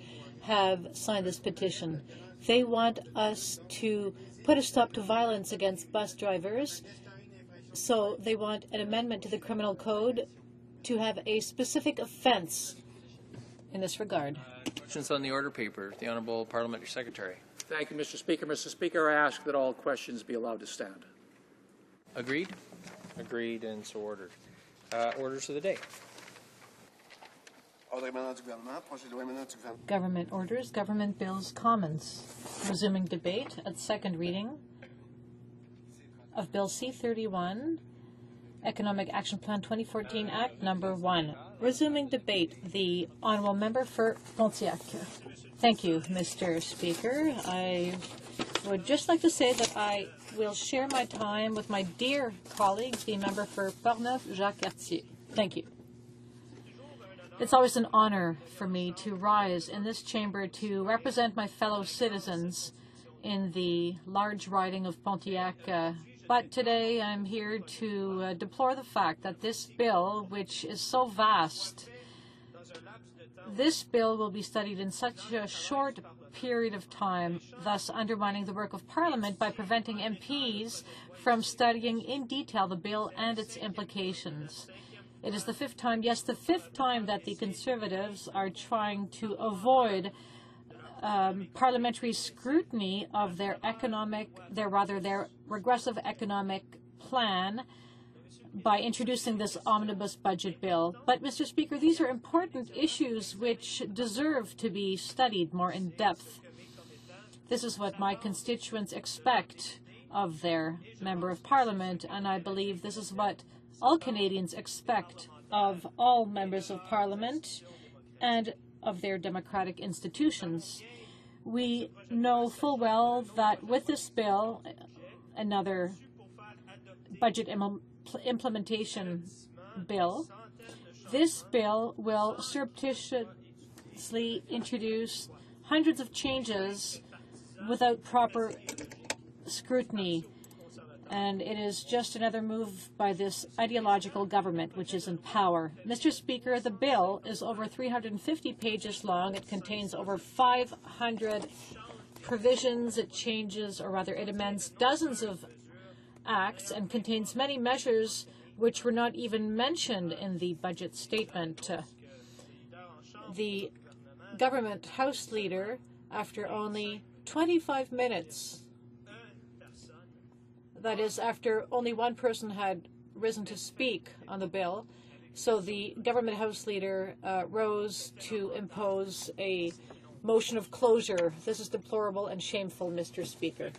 have signed this petition. They want us to put a stop to violence against bus drivers, so they want an amendment to the criminal code to have a specific offence in this regard. Questions on the order paper. The Honourable Parliamentary Secretary. Thank you, Mr. Speaker. Mr. Speaker, I ask that all questions be allowed to stand. Agreed? Agreed, and so ordered. Orders of the day. Government orders, government bills, commons. Resuming debate at second reading of Bill C-31, Economic Action Plan 2014 Act Number 1. Resuming debate, the honourable member for Pontiac. Thank you, Mr. Speaker. I would just like to say that I will share my time with my dear colleague, the member for Portneuf-Jacques-Cartier. Thank you. It's always an honor for me to rise in this chamber to represent my fellow citizens in the large riding of Pontiac. But today I'm here to deplore the fact that this bill, which is so vast, this bill will be studied in such a short period of time, thus undermining the work of Parliament by preventing MPs from studying in detail the bill and its implications. It is the fifth time, yes, the fifth time that the Conservatives are trying to avoid parliamentary scrutiny of their regressive economic plan by introducing this omnibus budget bill. But, Mr. Speaker, these are important issues which deserve to be studied more in depth. This is what my constituents expect of their Member of Parliament, and I believe this is what all Canadians expect of all members of Parliament and of their democratic institutions. We know full well that with this bill, another budget implementation bill, this bill will surreptitiously introduce hundreds of changes without proper scrutiny. And it is just another move by this ideological government which is in power. Mr. Speaker, the bill is over 350 pages long. It contains over 500 provisions. It changes, or rather it amends dozens of acts and contains many measures which were not even mentioned in the budget statement. The government House Leader, after only 25 minutes, that is, after only one person had risen to speak on the bill, so the government House Leader rose to impose a motion of closure. This is deplorable and shameful, Mr. Speaker.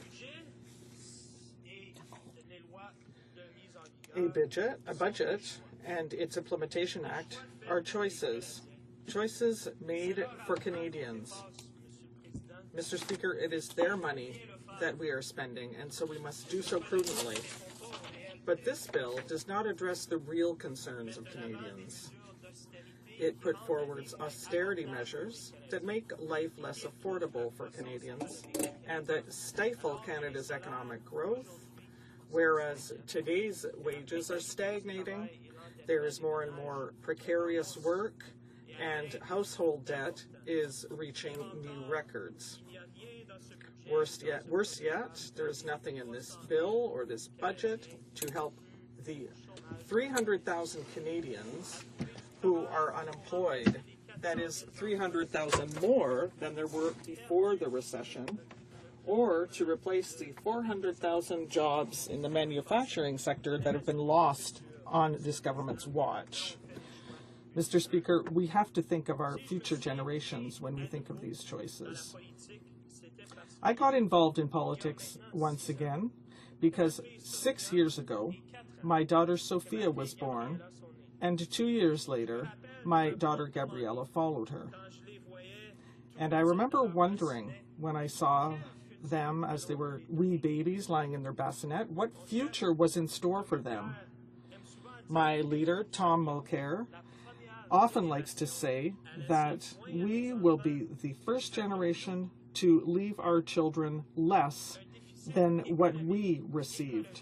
A budget and its implementation act are choices made for Canadians. Mr. Speaker, it is their money that we are spending, and so we must do so prudently. But this bill does not address the real concerns of Canadians. It put forward austerity measures that make life less affordable for Canadians and that stifle Canada's economic growth, whereas today's wages are stagnating, there is more and more precarious work, and household debt is reaching new records. Worse yet, there is nothing in this bill or this budget to help the 300,000 Canadians who are unemployed. That is 300,000 more than there were before the recession, or to replace the 400,000 jobs in the manufacturing sector that have been lost on this government's watch. Mr. Speaker, we have to think of our future generations when we think of these choices. I got involved in politics once again because 6 years ago, my daughter Sophia was born, and 2 years later, my daughter Gabriella followed her. And I remember wondering when I saw them as they were wee babies lying in their bassinet, what future was in store for them. My leader, Tom Mulcair, often likes to say that we will be the first generation to leave our children less than what we received.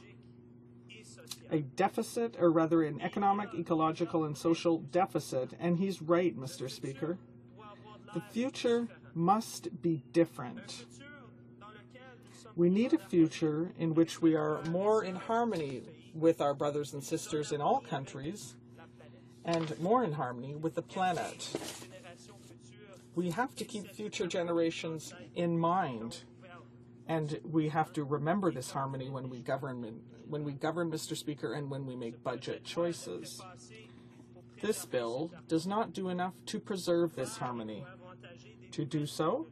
A deficit, or rather an economic, ecological, and social deficit, and he's right, Mr. Speaker. The future must be different. We need a future in which we are more in harmony with our brothers and sisters in all countries and more in harmony with the planet. We have to keep future generations in mind, and we have to remember this harmony when we govern, Mr. Speaker, and when we make budget choices. This bill does not do enough to preserve this harmony. To do so,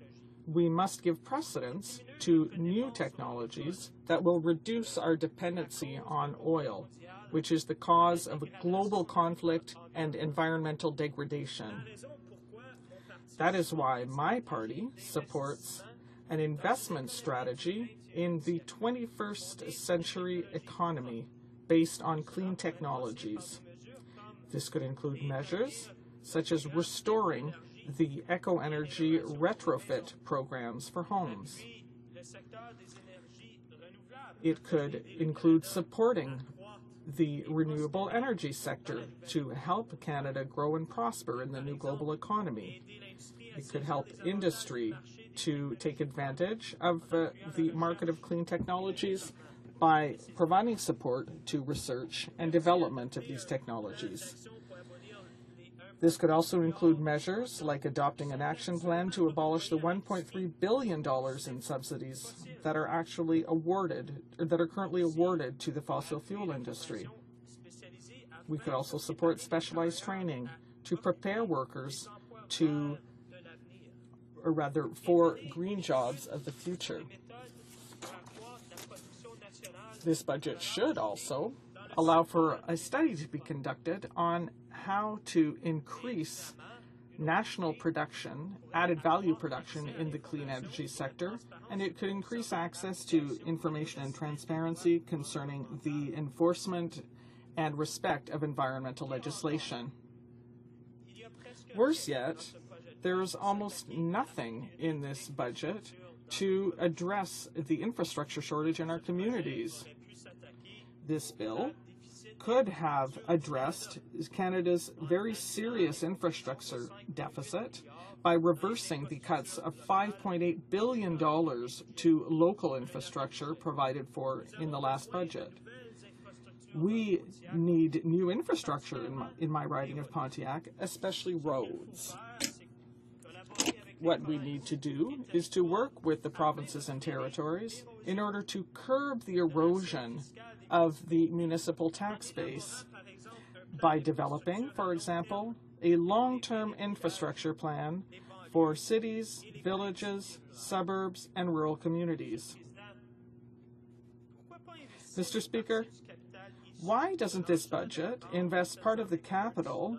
we must give precedence to new technologies that will reduce our dependency on oil, which is the cause of global conflict and environmental degradation. That is why my party supports an investment strategy in the 21st century economy based on clean technologies. This could include measures such as restoring the eco-energy retrofit programs for homes. It could include supporting the renewable energy sector to help Canada grow and prosper in the new global economy. It could help industry to take advantage of the market of clean technologies by providing support to research and development of these technologies. This could also include measures like adopting an action plan to abolish the $1.3 billion in subsidies that are actually awarded, or that are currently awarded to the fossil fuel industry. We could also support specialized training to prepare workers to, or rather, for green jobs of the future. This budget should also allow for a study to be conducted on how to increase national production, added value production in the clean energy sector, and it could increase access to information and transparency concerning the enforcement and respect of environmental legislation. Worse yet, there is almost nothing in this budget to address the infrastructure shortage in our communities. This bill could have addressed Canada's very serious infrastructure deficit by reversing the cuts of $5.8 billion to local infrastructure provided for in the last budget. We need new infrastructure in my riding of Pontiac, especially roads. What we need to do is to work with the provinces and territories in order to curb the erosion of the municipal tax base by developing, for example, a long-term infrastructure plan for cities, villages, suburbs, and rural communities. Mr. Speaker, why doesn't this budget invest part of the capital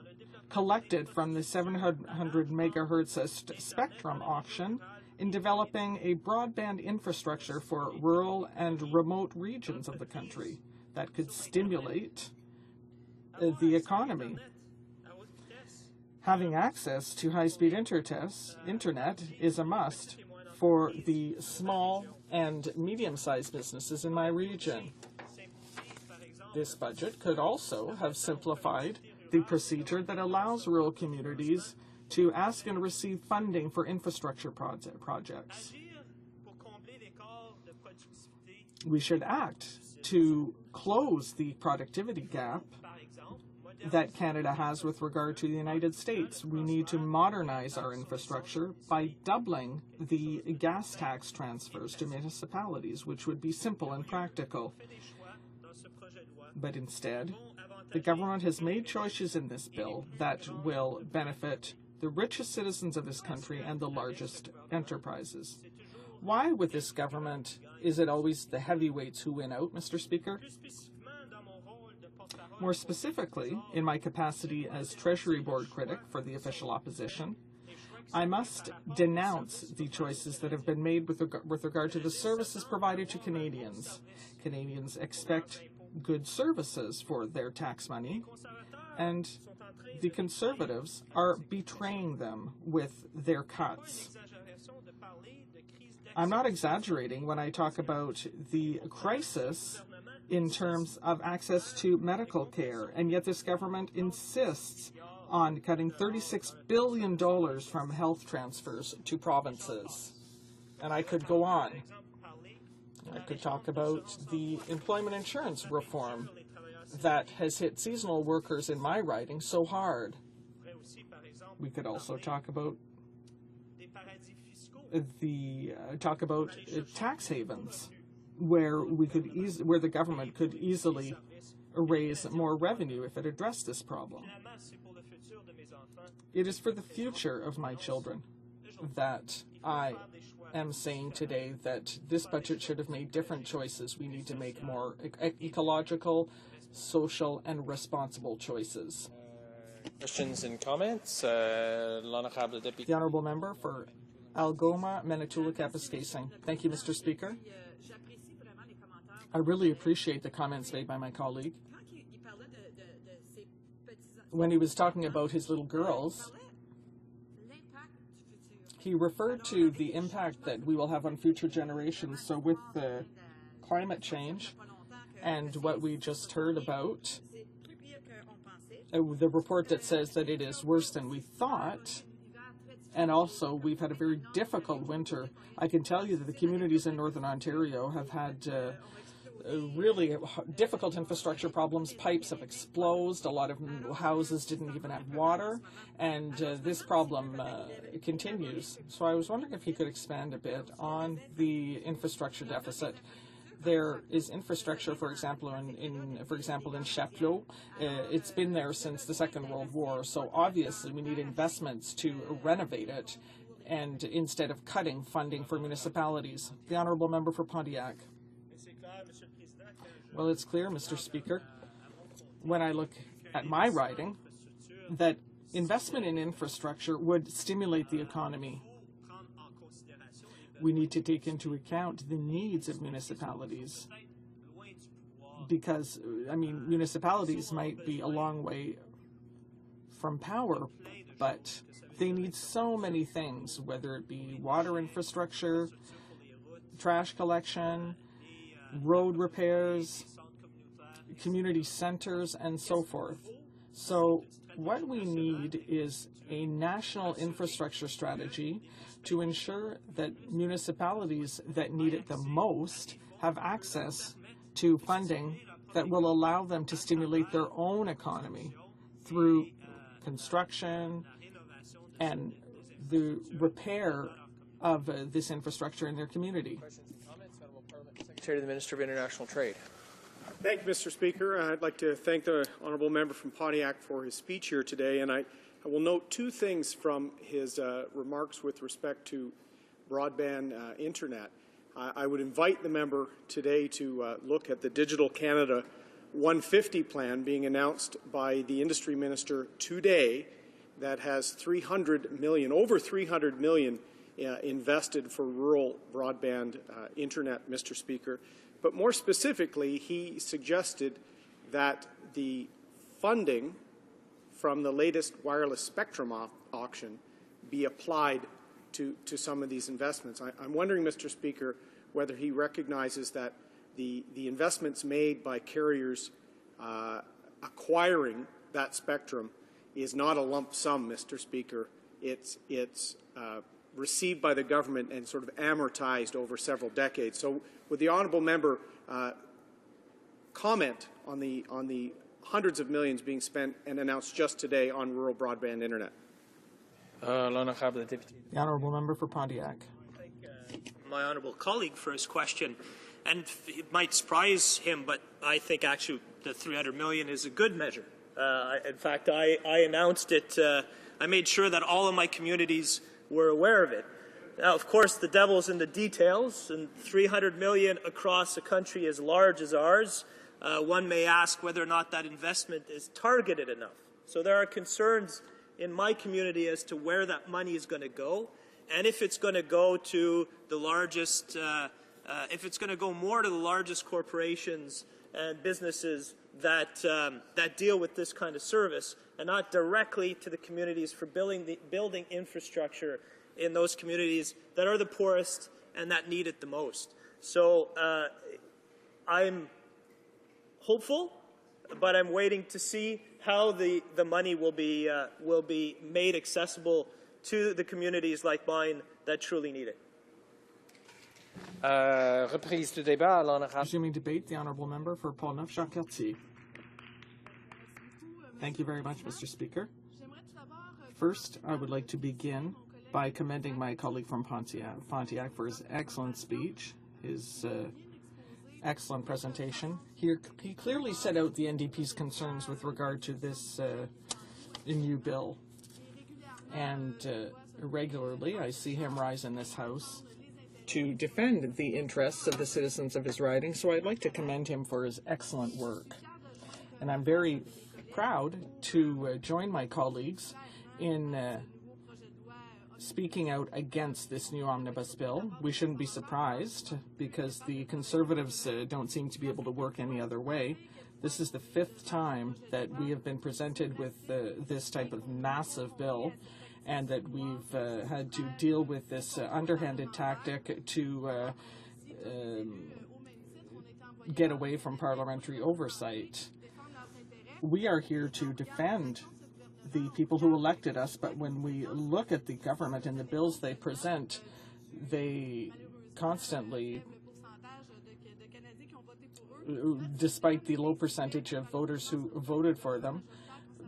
collected from the 700 megahertz spectrum auction in developing a broadband infrastructure for rural and remote regions of the country that could stimulate the economy? Having access to high-speed internet is a must for the small and medium-sized businesses in my region. This budget could also have simplified the procedure that allows rural communities to ask and receive funding for infrastructure projects. We should act to close the productivity gap that Canada has with regard to the United States. We need to modernize our infrastructure by doubling the gas tax transfers to municipalities, which would be simple and practical. But instead, the government has made choices in this bill that will benefit the richest citizens of this country and the largest enterprises. Why with this government is it always the heavyweights who win out, Mr. Speaker? More specifically, in my capacity as Treasury Board critic for the official opposition, I must denounce the choices that have been made with regard to the services provided to Canadians. Canadians expect good services for their tax money, and the Conservatives are betraying them with their cuts. I'm not exaggerating when I talk about the crisis in terms of access to medical care, and yet this government insists on cutting $36 billion from health transfers to provinces. And I could go on. I could talk about the employment insurance reform that has hit seasonal workers in my riding so hard. We could also talk about tax havens, where the government could easily raise more revenue if it addressed this problem. It is for the future of my children that I am saying today that this budget should have made different choices. We need to make more ecological, social, and responsible choices. Questions and comments? The Honourable Member for Algoma, Manitoulin, Kapuskasing. Thank you, Mr. Speaker. I really appreciate the comments made by my colleague. When he was talking about his little girls, he referred to the impact that we will have on future generations. So with the climate change and what we just heard about, the report that says that it is worse than we thought, and also we've had a very difficult winter. I can tell you that the communities in Northern Ontario have had really difficult infrastructure problems. Pipes have exploded. A lot of houses didn't even have water, and this problem continues. So I was wondering if you could expand a bit on the infrastructure deficit. There is infrastructure, for example, in Chapleau. It's been there since the Second World War. So obviously, we need investments to renovate it, and instead of cutting funding for municipalities. The honourable member for Pontiac. Well, it's clear, Mr. Speaker, when I look at my riding, that investment in infrastructure would stimulate the economy. We need to take into account the needs of municipalities because, I mean, municipalities might be a long way from power, but they need so many things, whether it be water infrastructure, trash collection, road repairs, community centers, and so forth. So what we need is a national infrastructure strategy to ensure that municipalities that need it the most have access to funding that will allow them to stimulate their own economy through construction and the repair of this infrastructure in their community. Secretary to the Minister of International Trade. Thank you, Mr. Speaker. I'd like to thank the honourable member from Pontiac for his speech here today, and I will note two things from his remarks with respect to broadband internet. I would invite the member today to look at the Digital Canada 150 plan being announced by the industry minister today that has over 300 million invested for rural broadband internet, Mr. Speaker. But more specifically, he suggested that the funding from the latest wireless spectrum auction be applied to some of these investments. I'm wondering, Mr. Speaker, whether he recognizes that the investments made by carriers acquiring that spectrum is not a lump sum, Mr. Speaker. It's received by the government and sort of amortized over several decades. So would the honourable member comment on the hundreds of millions being spent and announced just today on rural broadband internet? The honourable member for Pontiac. My honourable colleague for his question, and it might surprise him, but I think actually the 300 million is a good measure. In fact, I announced it. I made sure that all of my communities were aware of it. Now, of course, the devil's in the details, and 300 million across a country as large as ours, one may ask whether or not that investment is targeted enough. So there are concerns in my community as to where that money is going to go, and if it's going to go to the largest, if it's going to go more to the largest corporations and businesses that that deal with this kind of service, and not directly to the communities for building infrastructure in those communities that are the poorest and that need it the most. So I'm hopeful, but I'm waiting to see how the money will be made accessible to the communities like mine that truly need it. Reprise du débat. Resuming debate, the honourable member for Portneuf-Jacques-Cartier. Thank you very much, Mr. Speaker. First, I would like to begin by commending my colleague from Pontiac for his excellent speech, his excellent presentation. He clearly set out the NDP's concerns with regard to this new bill. And regularly, I see him rise in this House to defend the interests of the citizens of his riding, so I'd like to commend him for his excellent work. And I'm very proud to join my colleagues in speaking out against this new omnibus bill. We shouldn't be surprised because the Conservatives don't seem to be able to work any other way. This is the 5th time that we have been presented with this type of massive bill, and that we've had to deal with this underhanded tactic to get away from parliamentary oversight. We are here to defend the people who elected us, but when we look at the government and the bills they present, they constantly, despite the low percentage of voters who voted for them,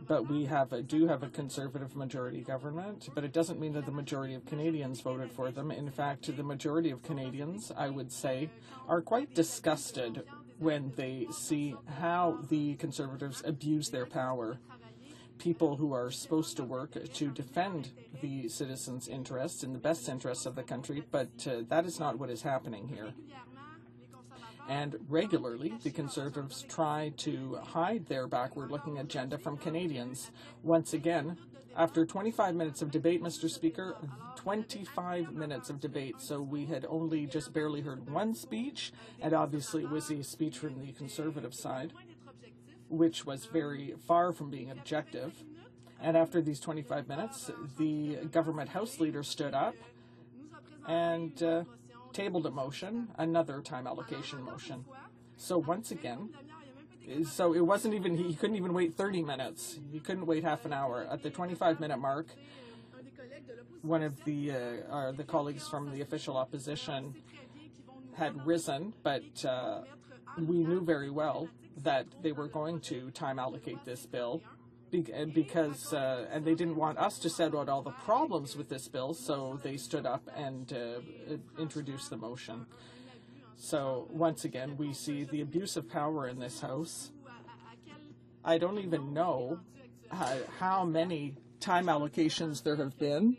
but we do have a Conservative majority government, but it doesn't mean that the majority of Canadians voted for them. In fact, the majority of Canadians, I would say, are quite disgusted when they see how the Conservatives abuse their power. People who are supposed to work to defend the citizens' interests in the best interests of the country, but that is not what is happening here. And regularly, the Conservatives try to hide their backward-looking agenda from Canadians. Once again, after 25 minutes of debate, Mr. Speaker, 25 minutes of debate, so we had only just barely heard one speech, and obviously it was a speech from the Conservative side, which was very far from being objective. And after these 25 minutes, the government House leader stood up and tabled a motion, another time allocation motion. So once again, so it wasn't even, he couldn't even wait 30 minutes. He couldn't wait half an hour. At the 25-minute mark, one of the colleagues from the official opposition had risen, but we knew very well that they were going to time allocate this bill because and they didn't want us to set out all the problems with this bill, so they stood up and introduced the motion. So once again, we see the abuse of power in this House. I don't even know how many time allocations there have been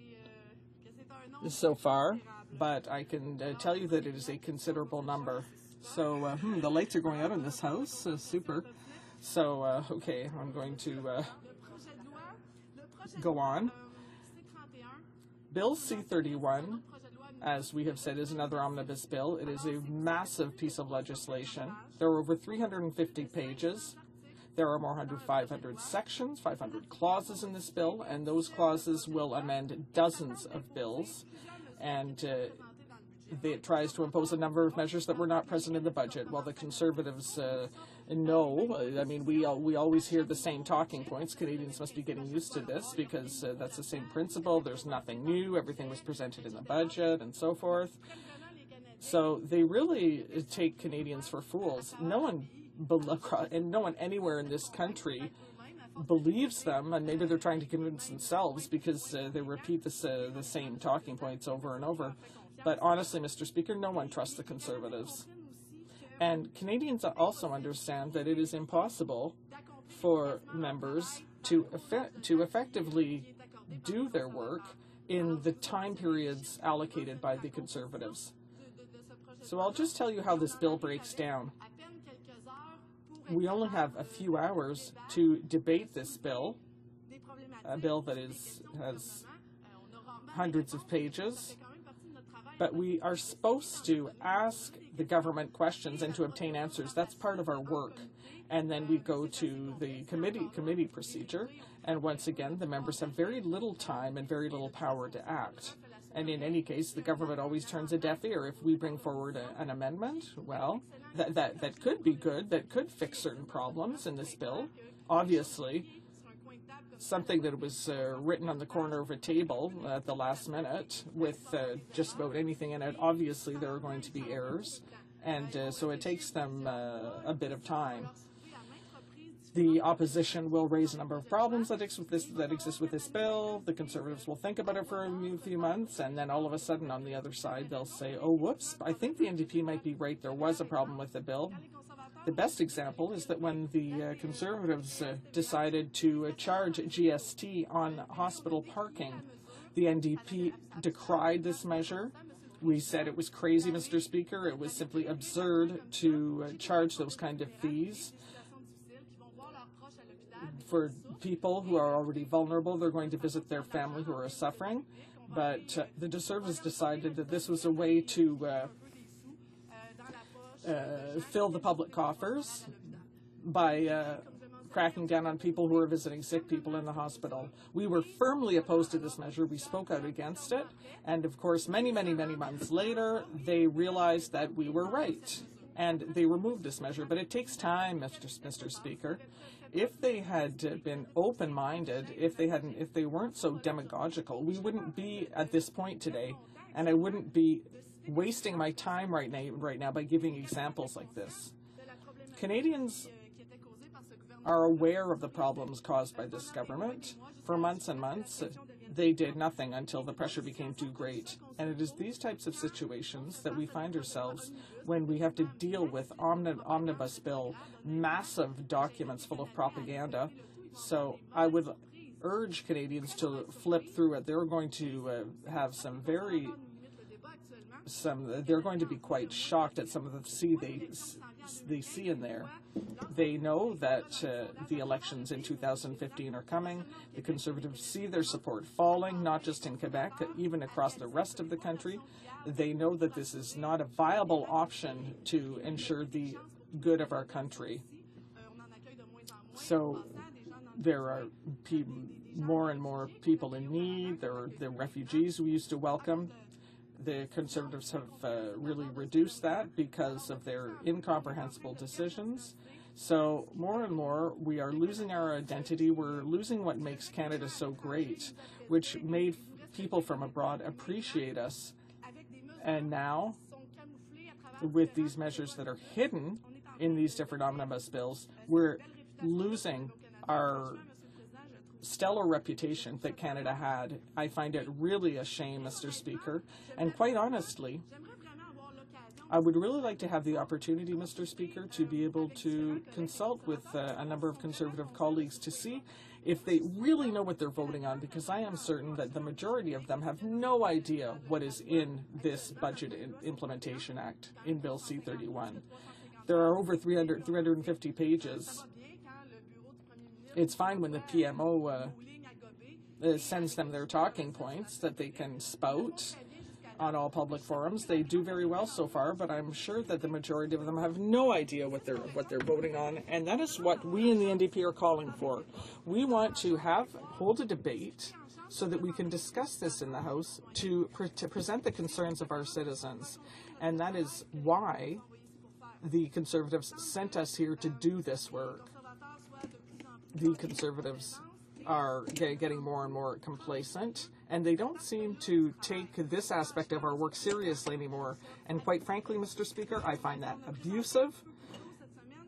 so far, but I can tell you that it is a considerable number. So the lights are going out in this House. Super. So, okay, I'm going to go on. Bill C-31, as we have said, is another omnibus bill. It is a massive piece of legislation. There are over 350 pages. There are more than 500 sections, 500 clauses in this bill, and those clauses will amend dozens of bills. And it tries to impose a number of measures that were not present in the budget, while the Conservatives know. I mean, we always hear the same talking points. Canadians must be getting used to this because that's the same principle. There's nothing new. Everything was presented in the budget and so forth. So they really take Canadians for fools. No one anywhere in this country believes them, and maybe they're trying to convince themselves because they repeat the same talking points over and over. But honestly, Mr. Speaker, no one trusts the Conservatives. And Canadians also understand that it is impossible for members to effectively do their work in the time periods allocated by the Conservatives. So I'll just tell you how this bill breaks down. We only have a few hours to debate this bill, a bill that has hundreds of pages. But we are supposed to ask the government questions and to obtain answers. That's part of our work. And then we go to the committee procedure. And once again, the members have very little time and very little power to act. And in any case, the government always turns a deaf ear. If we bring forward an amendment, well, that could be good, that could fix certain problems in this bill. Obviously, something that was written on the corner of a table at the last minute with just about anything in it, obviously there are going to be errors. And so it takes them a bit of time. The opposition will raise a number of problems that exist with this bill. The Conservatives will think about it for a few months, and then all of a sudden on the other side they'll say, oh, whoops, I think the NDP might be right. There was a problem with the bill. The best example is that when the Conservatives decided to charge GST on hospital parking, the NDP decried this measure. We said it was crazy, Mr. Speaker. It was simply absurd to charge those kind of fees for people who are already vulnerable. They're going to visit their family who are suffering. But the Conservatives decided that this was a way to fill the public coffers by cracking down on people who are visiting sick people in the hospital. We were firmly opposed to this measure. We spoke out against it. And of course, many, many, many months later, they realized that we were right. And they removed this measure. But it takes time, Mr. Speaker. If they had been open-minded, if they weren't so demagogical, we wouldn't be at this point today, and I wouldn't be wasting my time right now by giving examples like this. Canadians are aware of the problems caused by this government. For months and months, they did nothing until the pressure became too great. And it is these types of situations that we find ourselves when we have to deal with omnibus bill, massive documents full of propaganda. So I would urge Canadians to flip through it. They're going to have they're going to be quite shocked at some of the they see in there. They know that the elections in 2015 are coming. The Conservatives see their support falling, not just in Quebec, but even across the rest of the country. They know that this is not a viable option to ensure the good of our country. So there are more and more people in need. There are the refugees we used to welcome. The Conservatives have really reduced that because of their incomprehensible decisions. So more and more, we are losing our identity. We're losing what makes Canada so great, which made people from abroad appreciate us. And now, with these measures that are hidden in these different omnibus bills, we're losing our stellar reputation that Canada had. I find it really a shame, Mr. Speaker. And quite honestly, I would really like to have the opportunity, Mr. Speaker, to be able to consult with a number of Conservative colleagues to see if they really know what they're voting on, because I am certain that the majority of them have no idea what is in this Budget Implementation Act in Bill C-31. There are over 350 pages. It's fine when the PMO sends them their talking points that they can spout on all public forums. They do very well so far, but I'm sure that the majority of them have no idea what they're voting on, and that is what we in the NDP are calling for. We want to hold a debate so that we can discuss this in the House to present the concerns of our citizens, and that is why the Conservatives sent us here to do this work. The Conservatives are getting more and more complacent, and they don't seem to take this aspect of our work seriously anymore. And quite frankly, Mr. Speaker, I find that abusive.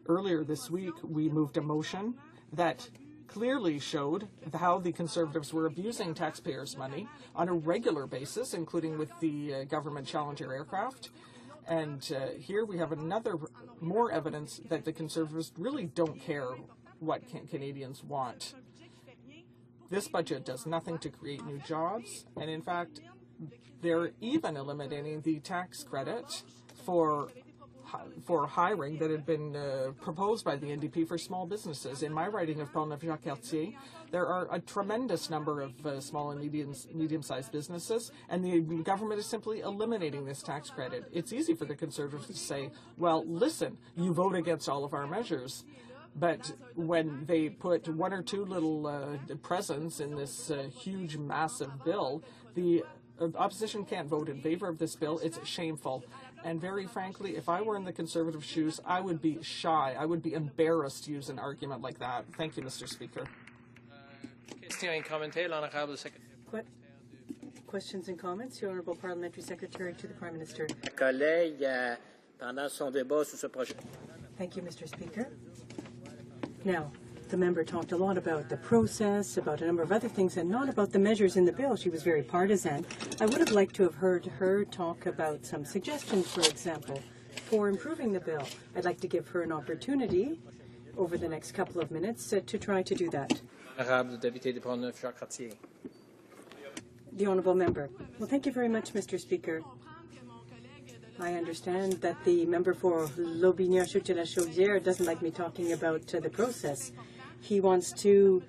Earlier this week, we moved a motion that clearly showed how the Conservatives were abusing taxpayers' money on a regular basis, including with the government Challenger aircraft. And here we have more evidence that the Conservatives really don't care what Canadians want. This budget does nothing to create new jobs, and in fact, they're even eliminating the tax credit for hiring that had been proposed by the NDP for small businesses. In my riding of Pont-Neuf-Jacques-Cartier, there are a tremendous number of small and medium-sized businesses, and the government is simply eliminating this tax credit. It's easy for the Conservatives to say, well, listen, you vote against all of our measures. But when they put one or two little presents in this huge, massive bill, the opposition can't vote in favor of this bill. It's shameful. And very frankly, if I were in the Conservative shoes, I would be shy. I would be embarrassed to use an argument like that. Thank you, Mr. Speaker. Questions and comments? The Honourable Parliamentary Secretary to the Prime Minister. Thank you, Mr. Speaker. Now, the member talked a lot about the process, about a number of other things, and not about the measures in the bill. She was very partisan. I would have liked to have heard her talk about some suggestions, for example, for improving the bill. I'd like to give her an opportunity over the next couple of minutes to try to do that. The Honourable Member. Well, thank you very much, Mr. Speaker. I understand that the member for Lobinière-Chaudière doesn't like me talking about the process. He wants to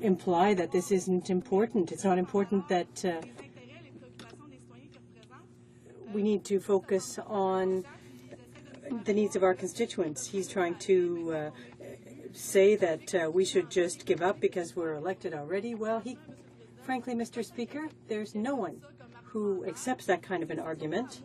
imply that this isn't important. It's not important that we need to focus on the needs of our constituents. He's trying to say that we should just give up because we're elected already. Well, frankly, Mr. Speaker, there's no one who accepts that kind of an argument.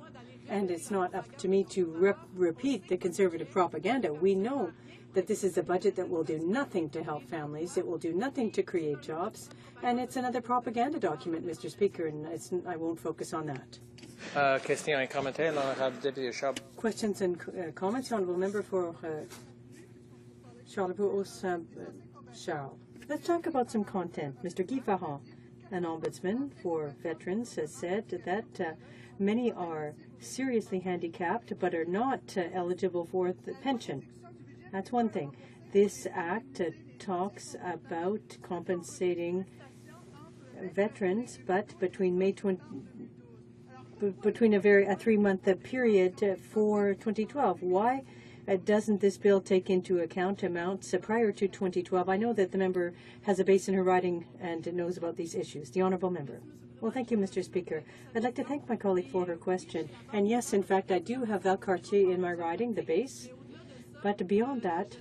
And it's not up to me to repeat the Conservative propaganda. We know that this is a budget that will do nothing to help families. It will do nothing to create jobs. And it's another propaganda document, Mr. Speaker, and I won't focus on that. Questions and comments? Honourable Member for Charles. Let's talk about some content. Mr. Guy Farron, an ombudsman for veterans, has said that many are seriously handicapped but are not eligible for the pension. That's one thing. This act talks about compensating veterans, but between a 3-month period for 2012. Why doesn't this bill take into account amounts prior to 2012? I know that the member has a base in her riding and knows about these issues. The Honourable Member. Well, thank you, Mr. Speaker. I'd like to thank my colleague for her question. And yes, in fact, I do have Valcartier in my riding, the base. But beyond that,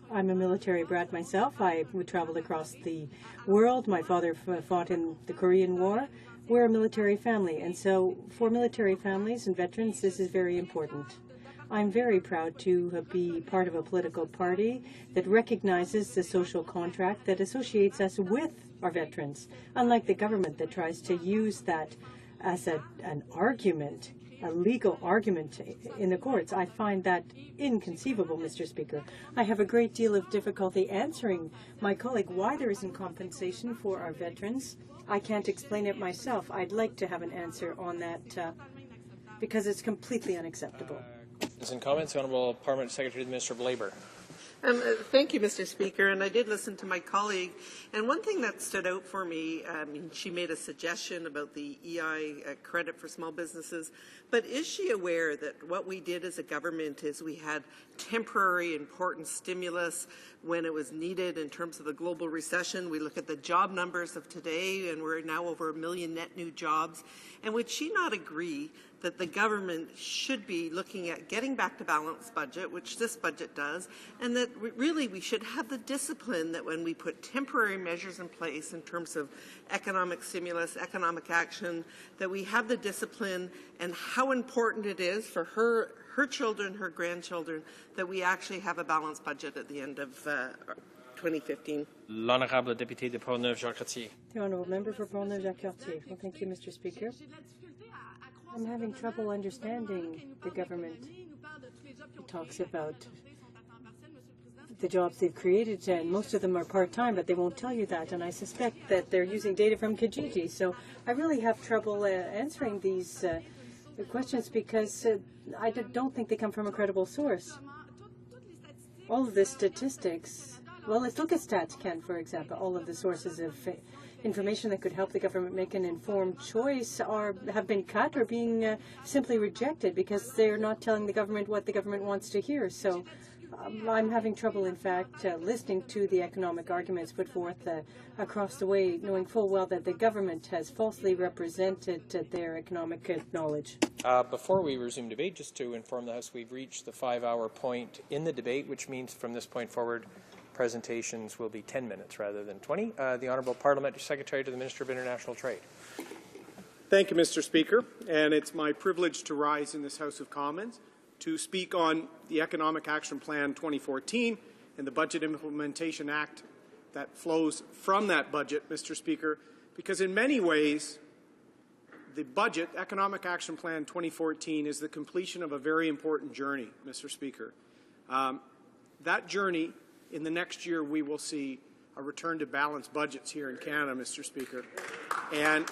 I'm a military brat myself. I traveled across the world. My father fought in the Korean War. We're a military family. And so for military families and veterans, this is very important. I'm very proud to be part of a political party that recognizes the social contract that associates us with our veterans, unlike the government that tries to use that as an argument, a legal argument in the courts. I find that inconceivable, Mr. Speaker. I have a great deal of difficulty answering my colleague why there isn't compensation for our veterans. I can't explain it myself. I'd like to have an answer on that because it's completely unacceptable. Questions and comments, Honourable Parliament Secretary to the Minister of Labour. Thank you, Mr. Speaker, and I did listen to my colleague, and one thing that stood out for me, she made a suggestion about the EI credit for small businesses, but is she aware that what we did as a government is we had temporary important stimulus when it was needed in terms of the global recession? We look at the job numbers of today, and we're now over 1 million net new jobs, and would she not agree that the government should be looking at getting back to balanced budget, which this budget does, and that really we should have the discipline that when we put temporary measures in place in terms of economic stimulus, economic action, that we have the discipline and how important it is for her children, her grandchildren, that we actually have a balanced budget at the end of 2015. L'Honourable Député de Pont-Neuf-Jacques-Cartier. The Honourable Member for Pont-Neuf-Jacques-Cartier. Well, thank you, Mr. Speaker. I'm having trouble understanding the government. It talks about the jobs they've created, and most of them are part-time, but they won't tell you that. And I suspect that they're using data from Kijiji. So I really have trouble answering these questions because I don't think they come from a credible source. All of the statistics, well, let's look at StatsCan, for example. All of the sources of information that could help the government make an informed choice have been cut or being simply rejected because they're not telling the government what the government wants to hear. So I'm having trouble, in fact, listening to the economic arguments put forth across the way, knowing full well that the government has falsely represented their economic knowledge. Before we resume debate, just to inform the House, we've reached the 5-hour point in the debate, which means from this point forward, presentations will be 10 minutes rather than 20. The Honourable Parliamentary Secretary to the Minister of International Trade. Thank you, Mr. Speaker, and it's my privilege to rise in this House of Commons to speak on the Economic Action Plan 2014 and the Budget Implementation Act that flows from that budget, Mr. Speaker, because in many ways, the budget, Economic Action Plan 2014, is the completion of a very important journey, Mr. Speaker. That journey, in the next year, we will see a return to balanced budgets here in Canada, Mr. Speaker. And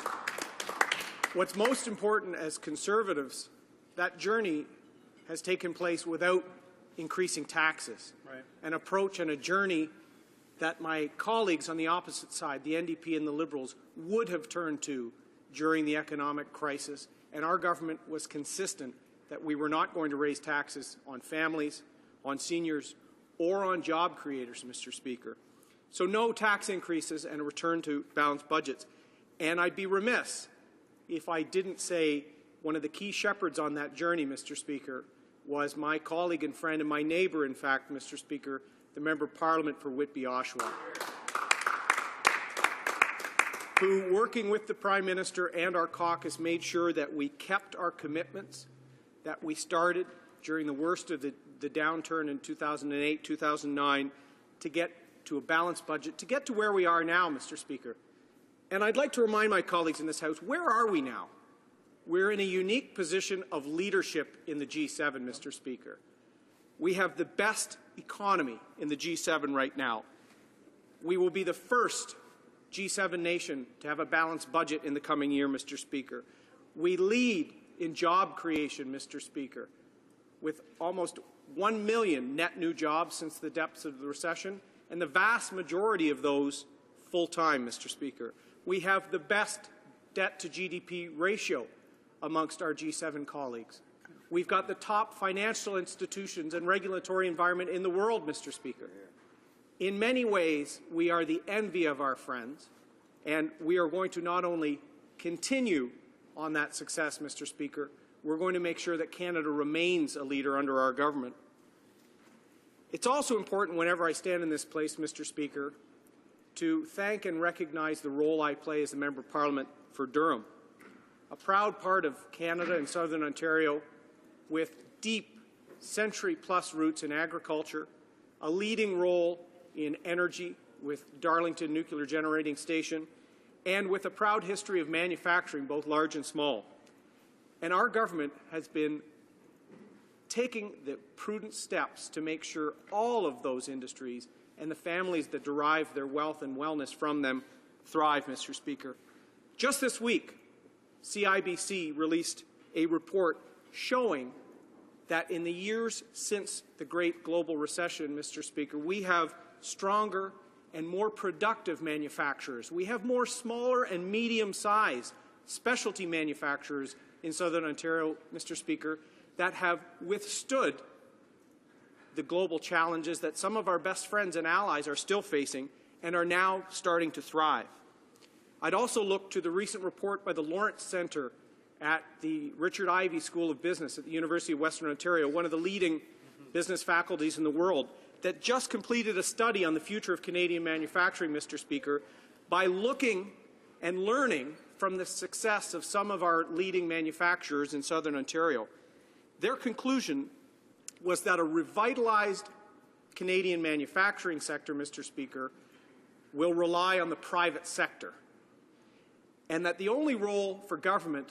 what's most important as Conservatives, that journey has taken place without increasing taxes. Right. An approach and a journey that my colleagues on the opposite side, the NDP and the Liberals, would have turned to during the economic crisis, and our government was consistent that we were not going to raise taxes on families, on seniors, or on job creators, Mr. Speaker. So no tax increases and a return to balanced budgets. And I'd be remiss if I didn't say one of the key shepherds on that journey, Mr. Speaker, was my colleague and friend and my neighbour, in fact, Mr. Speaker, the Member of Parliament for Whitby-Oshawa, who, working with the Prime Minister and our caucus, made sure that we kept our commitments that we started during the worst of the downturn in 2008, 2009, to get to a balanced budget, to get to where we are now, Mr. Speaker. And I'd like to remind my colleagues in this House, where are we now? We're in a unique position of leadership in the G7, Mr. Speaker. We have the best economy in the G7 right now. We will be the first G7 nation to have a balanced budget in the coming year, Mr. Speaker. We lead in job creation, Mr. Speaker, with almost 1 million net new jobs since the depths of the recession, and the vast majority of those full-time, Mr. Speaker. We have the best debt-to-GDP ratio amongst our G7 colleagues. We've got the top financial institutions and regulatory environment in the world, Mr. Speaker. In many ways, we are the envy of our friends, and we are going to not only continue on that success, Mr. Speaker, we're going to make sure that Canada remains a leader under our government. It's also important whenever I stand in this place, Mr. Speaker, to thank and recognize the role I play as a Member of Parliament for Durham, a proud part of Canada and Southern Ontario with deep century-plus roots in agriculture, a leading role in energy with Darlington Nuclear Generating Station, and with a proud history of manufacturing, both large and small. And our government has been taking the prudent steps to make sure all of those industries and the families that derive their wealth and wellness from them thrive, Mr. Speaker. Just this week, CIBC released a report showing that in the years since the great global recession, Mr. Speaker, we have stronger and more productive manufacturers. We have more smaller and medium-sized specialty manufacturers in Southern Ontario, Mr. Speaker, that have withstood the global challenges that some of our best friends and allies are still facing and are now starting to thrive. I'd also look to the recent report by the Lawrence Centre at the Richard Ivey School of Business at the University of Western Ontario, one of the leading business faculties in the world, that just completed a study on the future of Canadian manufacturing, Mr. Speaker, by looking and learning from the success of some of our leading manufacturers in Southern Ontario. Their conclusion was that a revitalized Canadian manufacturing sector, Mr. Speaker, will rely on the private sector, and that the only role for government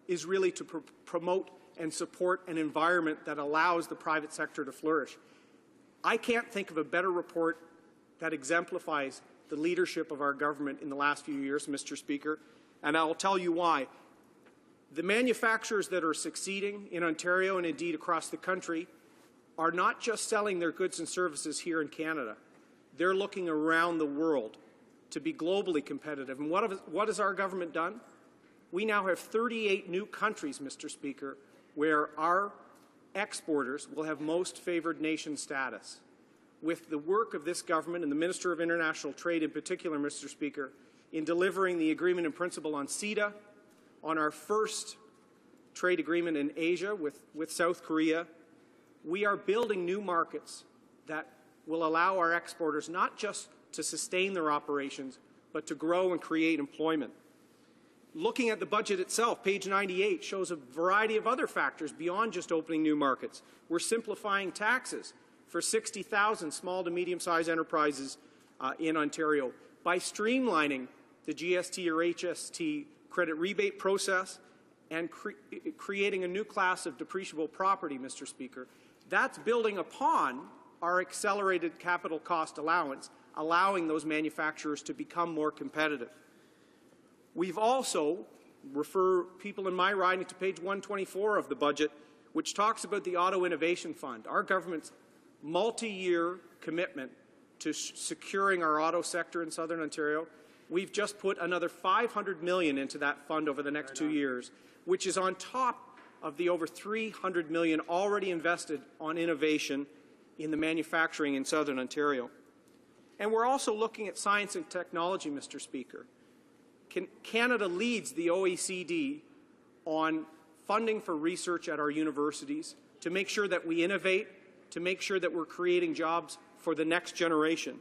is really to promote and support an environment that allows the private sector to flourish. I can't think of a better report that exemplifies the leadership of our government in the last few years, Mr. Speaker, and I'll tell you why. The manufacturers that are succeeding in Ontario and indeed across the country are not just selling their goods and services here in Canada. They're looking around the world to be globally competitive. And what has our government done? We now have 38 new countries, Mr. Speaker, where our exporters will have most favored nation status. With the work of this government and the Minister of International Trade in particular, Mr. Speaker, in delivering the agreement in principle on CETA, on our first trade agreement in Asia with South Korea, we are building new markets that will allow our exporters not just to sustain their operations, but to grow and create employment. Looking at the budget itself, page 98 shows a variety of other factors beyond just opening new markets. We're simplifying taxes for 60,000 small to medium-sized enterprises in Ontario by streamlining the GST or HST credit rebate process and creating a new class of depreciable property, Mr. Speaker. That's building upon our accelerated capital cost allowance, allowing those manufacturers to become more competitive. We've also refer people in my riding to page 124 of the budget, which talks about the Auto Innovation Fund, our government's multi-year commitment to securing our auto sector in Southern Ontario. We've just put another $500 million into that fund over the next 2 years, which is on top of the over $300 million already invested on innovation in the manufacturing in Southern Ontario. And we're also looking at science and technology, Mr. Speaker. Canada leads the OECD on funding for research at our universities to make sure that we innovate, to make sure that we're creating jobs for the next generation.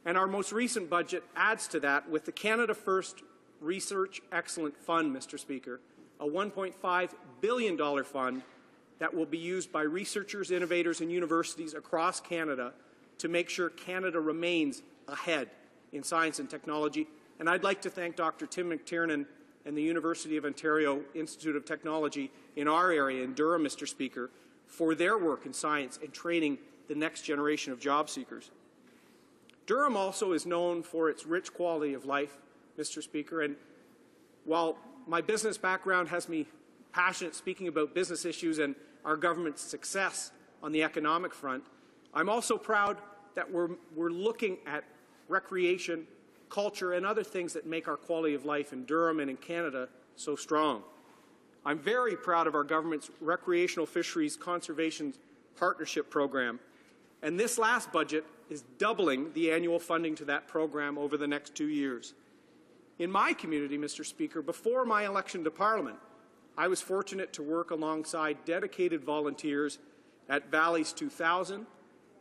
And our most recent budget adds to that with the Canada First Research Excellence Fund, Mr. Speaker, a $1.5 billion fund that will be used by researchers, innovators, and universities across Canada to make sure Canada remains ahead in science and technology. And I'd like to thank Dr. Tim McTiernan and the University of Ontario Institute of Technology in our area, in Durham, Mr. Speaker, for their work in science and training the next generation of job seekers. Durham also is known for its rich quality of life, Mr. Speaker, and while my business background has me passionate speaking about business issues and our government's success on the economic front, I'm also proud that we're looking at recreation, culture, and other things that make our quality of life in Durham and in Canada so strong. I'm very proud of our government's Recreational Fisheries Conservation Partnership Program, and this last budget is doubling the annual funding to that program over the next 2 years. In my community, Mr. Speaker, before my election to Parliament, I was fortunate to work alongside dedicated volunteers at Valleys 2000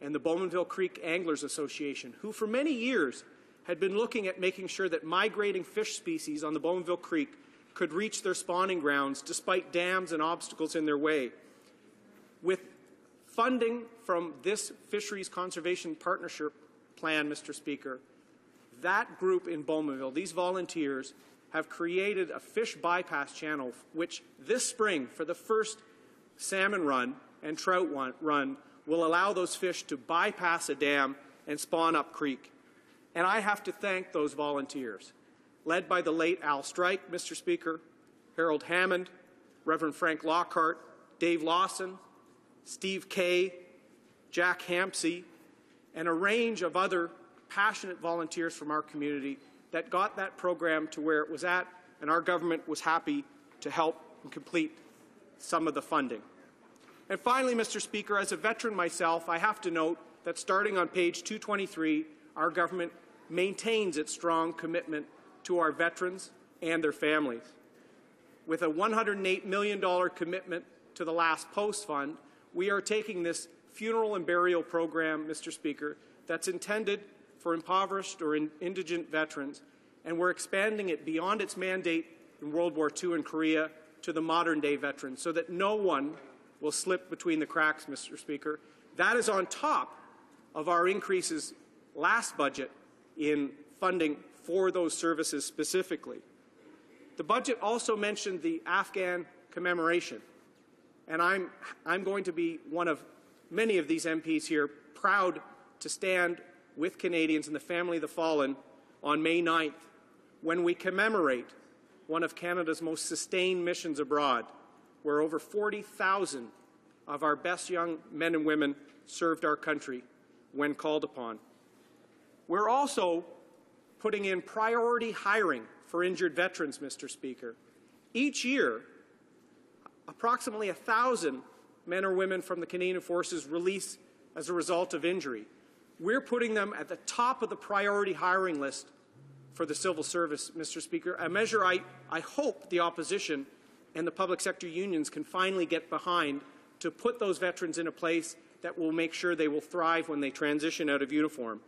and the Bowmanville Creek Anglers Association, who for many years had been looking at making sure that migrating fish species on the Bowmanville Creek could reach their spawning grounds despite dams and obstacles in their way. With funding from this Fisheries Conservation Partnership Plan, Mr. Speaker, that group in Bowmanville, these volunteers, have created a fish bypass channel which this spring, for the first salmon run and trout run, will allow those fish to bypass a dam and spawn up creek. And I have to thank those volunteers, led by the late Al Strike, Mr. Speaker, Harold Hammond, Reverend Frank Lockhart, Dave Lawson, Steve Kay, Jack Hampsey, and a range of other passionate volunteers from our community that got that program to where it was at, and our government was happy to help complete some of the funding. And finally, Mr. Speaker, as a veteran myself, I have to note that starting on page 223, our government maintains its strong commitment to our veterans and their families. With a $108 million commitment to the Last Post Fund, we are taking this funeral and burial program, Mr. Speaker, that's intended for impoverished or indigent veterans, and we're expanding it beyond its mandate in World War II and Korea to the modern-day veterans so that no one will slip between the cracks, Mr. Speaker. That is on top of our increases last budget in funding for those services specifically. The budget also mentioned the Afghan commemoration, and I'm going to be one of many of these MPs here proud to stand with Canadians and the family of the fallen on May 9th when we commemorate one of Canada's most sustained missions abroad, where over 40,000 of our best young men and women served our country when called upon. We're also putting in priority hiring for injured veterans, Mr. Speaker. Each year, approximately 1,000 men or women from the Canadian Forces release as a result of injury. We're putting them at the top of the priority hiring list for the civil service, Mr. Speaker, a measure I hope the opposition and the public sector unions can finally get behind to put those veterans in a place that will make sure they will thrive when they transition out of uniform.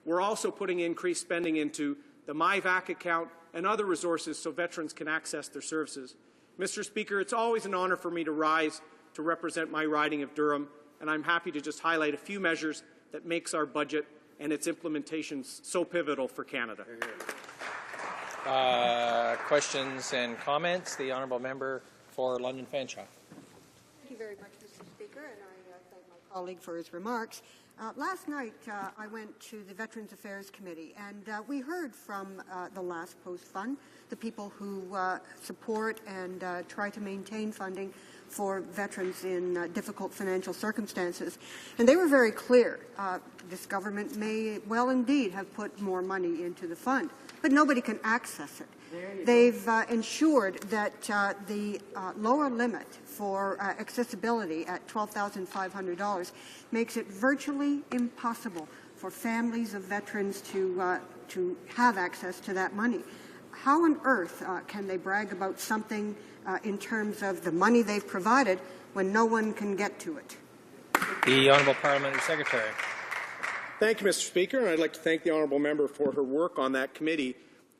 We're also putting increased spending into the MyVac account and other resources so veterans can access their services. Mr. Speaker, it's always an honour for me to rise to represent my riding of Durham, and I'm happy to just highlight a few measures that makes our budget and its implementation so pivotal for Canada. Questions and comments? The honourable member for London Fanshawe. Thank you very much, Mr. Speaker, and I thank my colleague for his remarks. Last night, I went to the Veterans Affairs Committee, and we heard from the Last Post Fund, the people who support and try to maintain funding for veterans in difficult financial circumstances. And they were very clear. This government may well indeed have put more money into the fund, but nobody can access it. They've ensured that the lower limit for accessibility at $12,500 makes it virtually impossible for families of veterans to have access to that money. How on earth can they brag about something in terms of the money they've provided when no one can get to it? The Honourable Parliamentary Secretary. Thank you, Mr. Speaker, and I'd like to thank the honourable member for her work on that committee.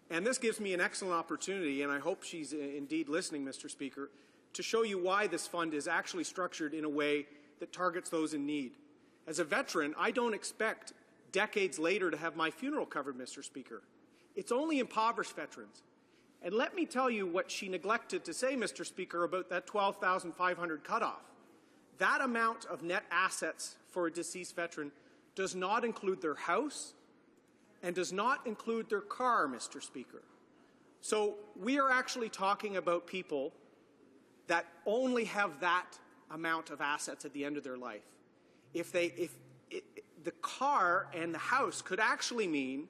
And this gives me an excellent opportunity, and I hope she's indeed listening, Mr. Speaker, to show you why this fund is actually structured in a way that targets those in need. As a veteran, I don't expect decades later to have my funeral covered, Mr. Speaker. It's only impoverished veterans. And let me tell you what she neglected to say, Mr. Speaker, about that $12,500 cutoff. That amount of net assets for a deceased veteran does not include their house and does not include their car, Mr. Speaker. So we are actually talking about people that only have that amount of assets at the end of their life. The car and the house could actually mean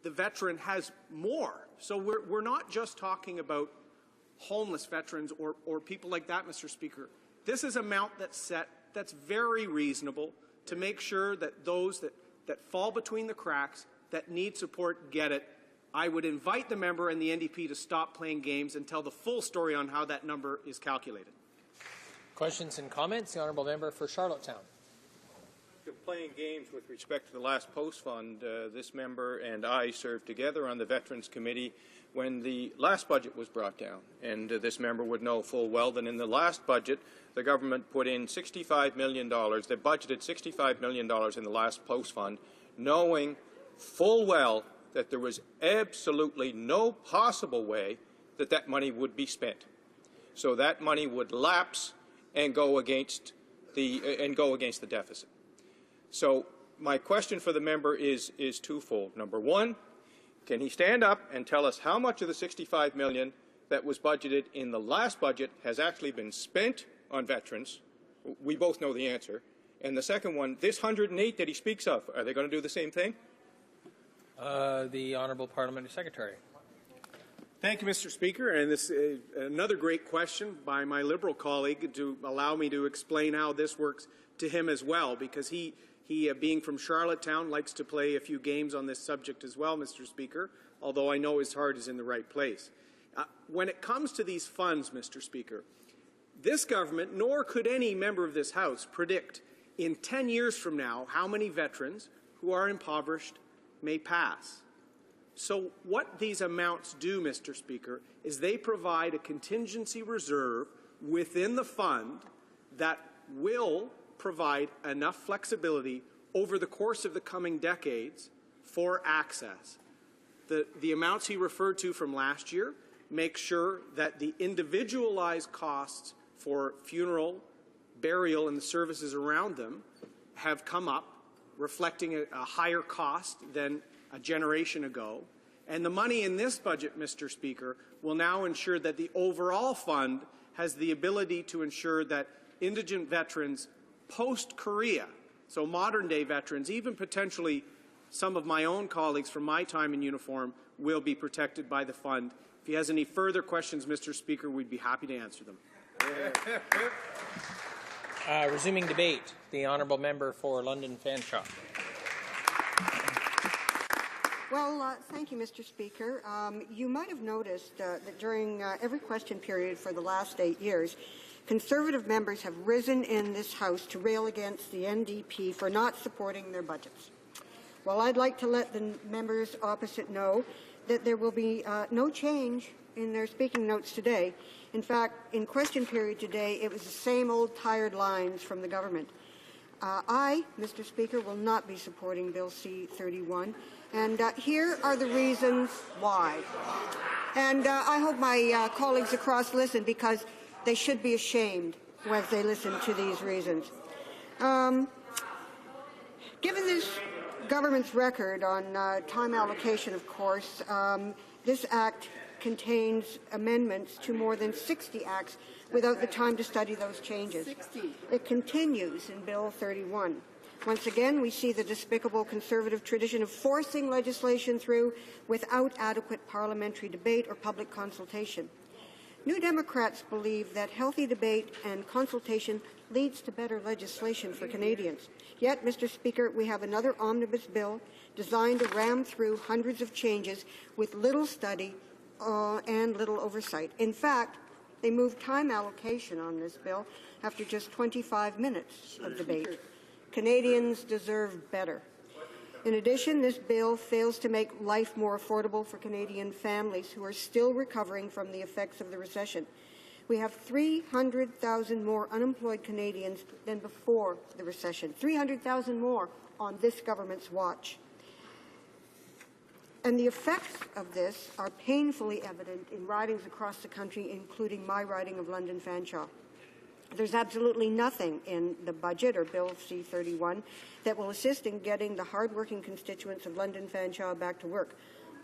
the veteran has more. So we're not just talking about homeless veterans or people like that, Mr. Speaker. This is an amount that's set that's very reasonable to make sure that those that fall between the cracks, that need support, get it. I would invite the member and the NDP to stop playing games and tell the full story on how that number is calculated. Questions and comments? The honourable member for Charlottetown. Playing games with respect to the Last Post Fund, this member and I served together on the Veterans Committee when the last budget was brought down. And this member would know full well that in the last budget, the government put in $65 million. They budgeted $65 million in the Last Post Fund, knowing full well that there was absolutely no possible way that that money would be spent. So that money would lapse and go against the deficit. So my question for the member is twofold. Number one, can he stand up and tell us how much of the $65 million that was budgeted in the last budget has actually been spent on veterans? We both know the answer. And the second one, this 108 that he speaks of, are they going to do the same thing? The Honourable Parliamentary Secretary. Thank you, Mr. Speaker. And this is another great question by my Liberal colleague to allow me to explain how this works to him as well, because he being from Charlottetown, likes to play a few games on this subject as well, Mr. Speaker, although I know his heart is in the right place. When it comes to these funds, Mr. Speaker, this government, nor could any member of this House, predict in 10 years from now how many veterans who are impoverished may pass. So what these amounts do, Mr. Speaker, is they provide a contingency reserve within the fund that will provide enough flexibility over the course of the coming decades for access. The amounts he referred to from last year make sure that the individualized costs for funeral, burial, and the services around them have come up, reflecting a higher cost than a generation ago. And the money in this budget, Mr. Speaker, will now ensure that the overall fund has the ability to ensure that indigent veterans post-Korea, so modern-day veterans, even potentially some of my own colleagues from my time in uniform will be protected by the fund. If he has any further questions, Mr. Speaker, we'd be happy to answer them. Resuming debate, the honourable member for London Fanshawe. Well, thank you, Mr. Speaker. You might have noticed that during every question period for the last 8 years, Conservative members have risen in this House to rail against the NDP for not supporting their budgets. Well, I'd like to let the members opposite know that there will be no change in their speaking notes today. In fact, in question period today, it was the same old tired lines from the government. I, Mr. Speaker, will not be supporting Bill C-31, and here are the reasons why. And I hope my colleagues across listen, because they should be ashamed as they listen to these reasons. Given this government's record on time allocation, of course, this Act contains amendments to more than 60 acts without the time to study those changes. 60. It continues in Bill 31. Once again, we see the despicable Conservative tradition of forcing legislation through without adequate parliamentary debate or public consultation. New Democrats believe that healthy debate and consultation leads to better legislation for Canadians. Yet, Mr. Speaker, we have another omnibus bill designed to ram through hundreds of changes with little study and little oversight. In fact, they moved time allocation on this bill after just 25 minutes of debate. Canadians deserve better. In addition, this bill fails to make life more affordable for Canadian families who are still recovering from the effects of the recession. We have 300,000 more unemployed Canadians than before the recession, 300,000 more on this government's watch. And the effects of this are painfully evident in ridings across the country, including my riding of London Fanshawe. There's absolutely nothing in the budget or Bill C-31 that will assist in getting the hard-working constituents of London Fanshawe back to work,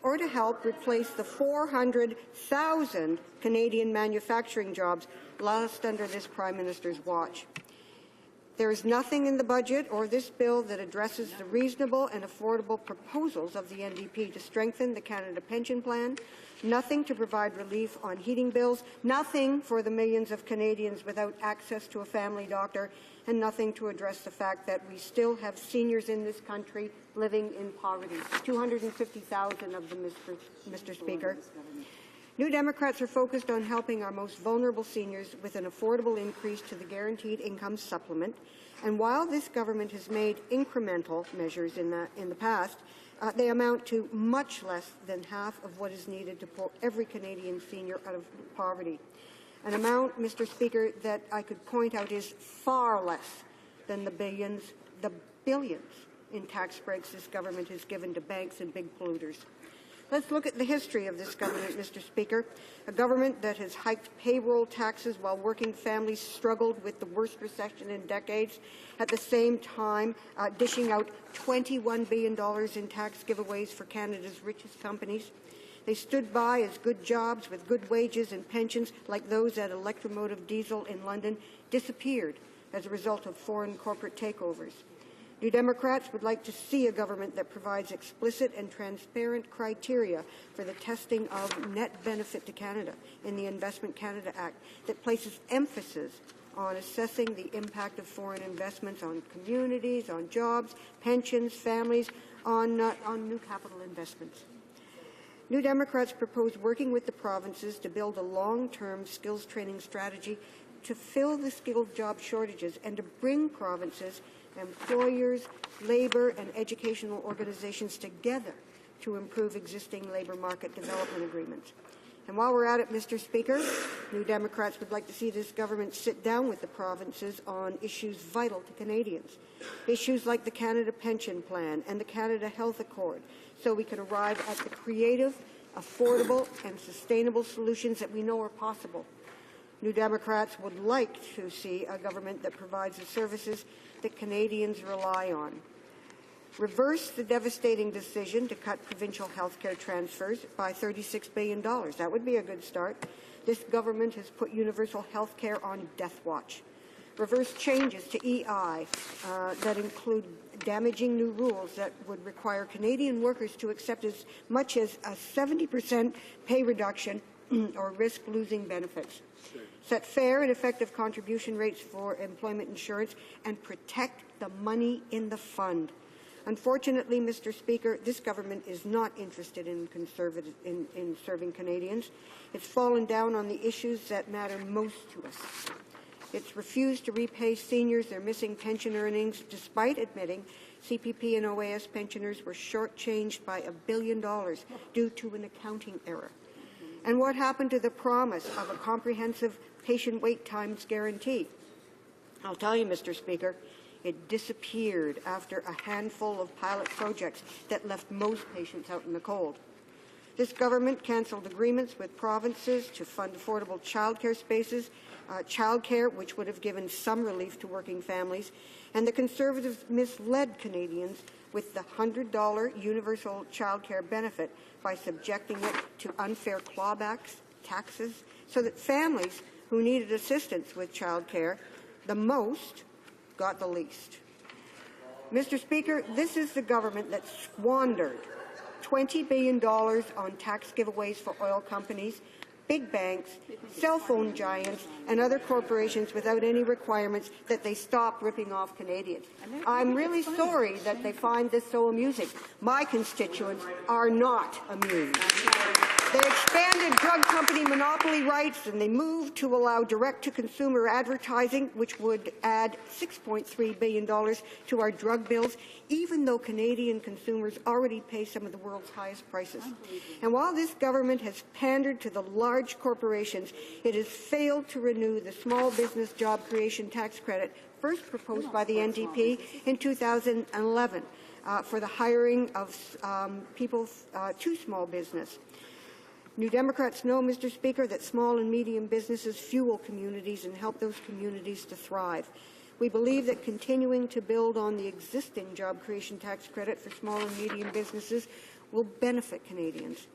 or to help replace the 400,000 Canadian manufacturing jobs lost under this Prime Minister's watch. There is nothing in the budget or this bill that addresses the reasonable and affordable proposals of the NDP to strengthen the Canada Pension Plan, nothing to provide relief on heating bills, nothing for the millions of Canadians without access to a family doctor, and nothing to address the fact that we still have seniors in this country living in poverty, 250,000 of them, Mr. Speaker. New Democrats are focused on helping our most vulnerable seniors with an affordable increase to the Guaranteed Income Supplement. And while this government has made incremental measures in the past, they amount to much less than half of what is needed to pull every Canadian senior out of poverty. An amount, Mr. Speaker, that I could point out is far less than the billions in tax breaks this government has given to banks and big polluters. Let's look at the history of this government, Mr. Speaker. A government that has hiked payroll taxes while working families struggled with the worst recession in decades, at the same time dishing out $21 billion in tax giveaways for Canada's richest companies. They stood by as good jobs with good wages and pensions like those at Electromotive Diesel in London disappeared as a result of foreign corporate takeovers. New Democrats would like to see a government that provides explicit and transparent criteria for the testing of net benefit to Canada in the Investment Canada Act that places emphasis on assessing the impact of foreign investments on communities, on jobs, pensions, families, on new capital investments. New Democrats propose working with the provinces to build a long-term skills training strategy to fill the skilled job shortages and to bring provinces, employers, labour and educational organizations together to improve existing labour market development agreements. And while we're at it, Mr. Speaker, New Democrats would like to see this government sit down with the provinces on issues vital to Canadians, issues like the Canada Pension Plan and the Canada Health Accord, so we can arrive at the creative, affordable and sustainable solutions that we know are possible. New Democrats would like to see a government that provides the services that Canadians rely on. Reverse the devastating decision to cut provincial health care transfers by $36 billion. That would be a good start. This government has put universal health care on death watch. reverse changes to EI that include damaging new rules that would require Canadian workers to accept as much as a 70% pay reduction or risk losing benefits. Set fair and effective contribution rates for employment insurance, and protect the money in the fund. Unfortunately, Mr. Speaker, this government is not interested in serving Canadians. It's fallen down on the issues that matter most to us. It's refused to repay seniors their missing pension earnings, despite admitting CPP and OAS pensioners were shortchanged by $1 billion due to an accounting error. And what happened to the promise of a comprehensive patient wait times guarantee? I'll tell you, Mr. Speaker, it disappeared after a handful of pilot projects that left most patients out in the cold. This government cancelled agreements with provinces to fund affordable childcare spaces, childcare which would have given some relief to working families, and the Conservatives misled Canadians with the $100 universal childcare benefit by subjecting it to unfair clawbacks, taxes, so that families who needed assistance with childcare the most got the least. Mr. Speaker, this is the government that squandered $20 billion on tax giveaways for oil companies, big banks, cell phone giants, and other corporations without any requirements that they stop ripping off Canadians. I'm really sorry that they find this so amusing. My constituents are not amused. They expanded drug company monopoly rights, and they moved to allow direct-to-consumer advertising, which would add $6.3 billion to our drug bills, even though Canadian consumers already pay some of the world's highest prices. And while this government has pandered to the large corporations, it has failed to renew the small business job creation tax credit first proposed by the NDP in 2011 for the hiring of people to small business. New Democrats know, Mr. Speaker, that small and medium businesses fuel communities and help those communities to thrive. We believe that continuing to build on the existing job creation tax credit for small and medium businesses will benefit Canadians.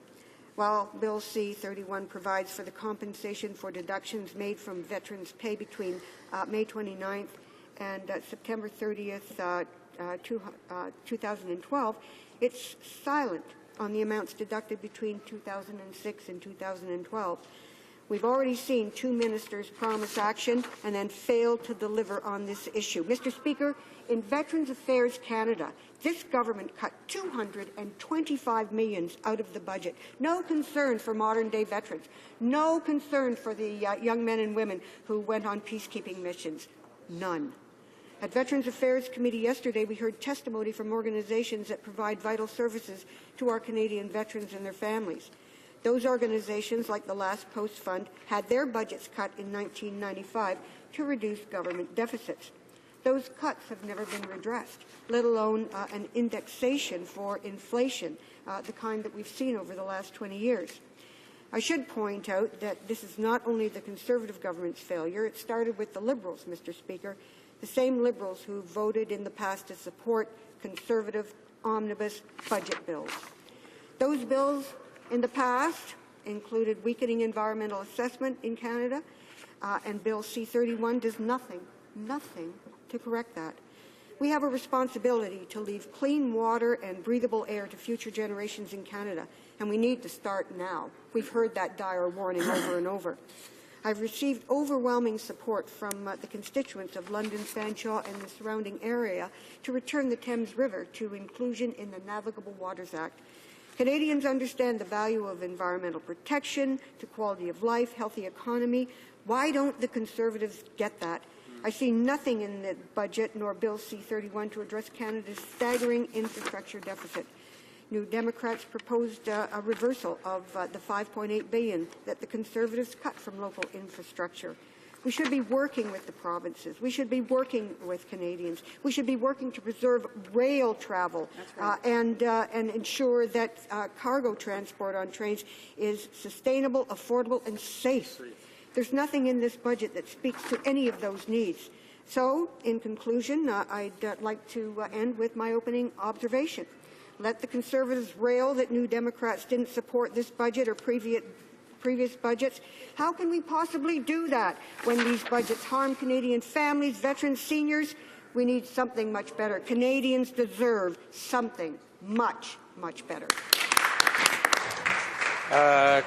While Bill C-31 provides for the compensation for deductions made from veterans' pay between May 29th and September 30th, 2012, it's silent on the amounts deducted between 2006 and 2012. We've already seen two ministers promise action and then fail to deliver on this issue. Mr. Speaker, in Veterans Affairs Canada, this government cut $225 million out of the budget. No concern for modern-day veterans. No concern for the young men and women who went on peacekeeping missions. None. At Veterans Affairs Committee yesterday, we heard testimony from organizations that provide vital services to our Canadian veterans and their families. Those organizations, like the Last Post Fund, had their budgets cut in 1995 to reduce government deficits. Those cuts have never been redressed, let alone an indexation for inflation, the kind that we've seen over the last 20 years. I should point out that this is not only the Conservative government's failure. It started with the Liberals, Mr. Speaker, the same Liberals who voted in the past to support Conservative omnibus budget bills. Those bills in the past included weakening environmental assessment in Canada, and Bill C-31 does nothing to correct that. We have a responsibility to leave clean water and breathable air to future generations in Canada, and we need to start now. We've heard that dire warning over and over. I've received overwhelming support from the constituents of London, Fanshawe and the surrounding area to return the Thames River to inclusion in the Navigable Waters Act. Canadians understand the value of environmental protection, to quality of life, healthy economy. Why don't the Conservatives get that? I see nothing in the budget nor Bill C-31 to address Canada's staggering infrastructure deficit. New Democrats proposed a reversal of the $5.8 billion that the Conservatives cut from local infrastructure. We should be working with the provinces. We should be working with Canadians. We should be working to preserve rail travel and ensure that cargo transport on trains is sustainable, affordable, and safe. There's nothing in this budget that speaks to any of those needs. So, in conclusion, I'd like to end with my opening observation. Let the Conservatives rail that New Democrats didn't support this budget or previous previous budgets. How can we possibly do that when these budgets harm Canadian families, veterans, seniors? We need something much better. Canadians deserve something much, much better.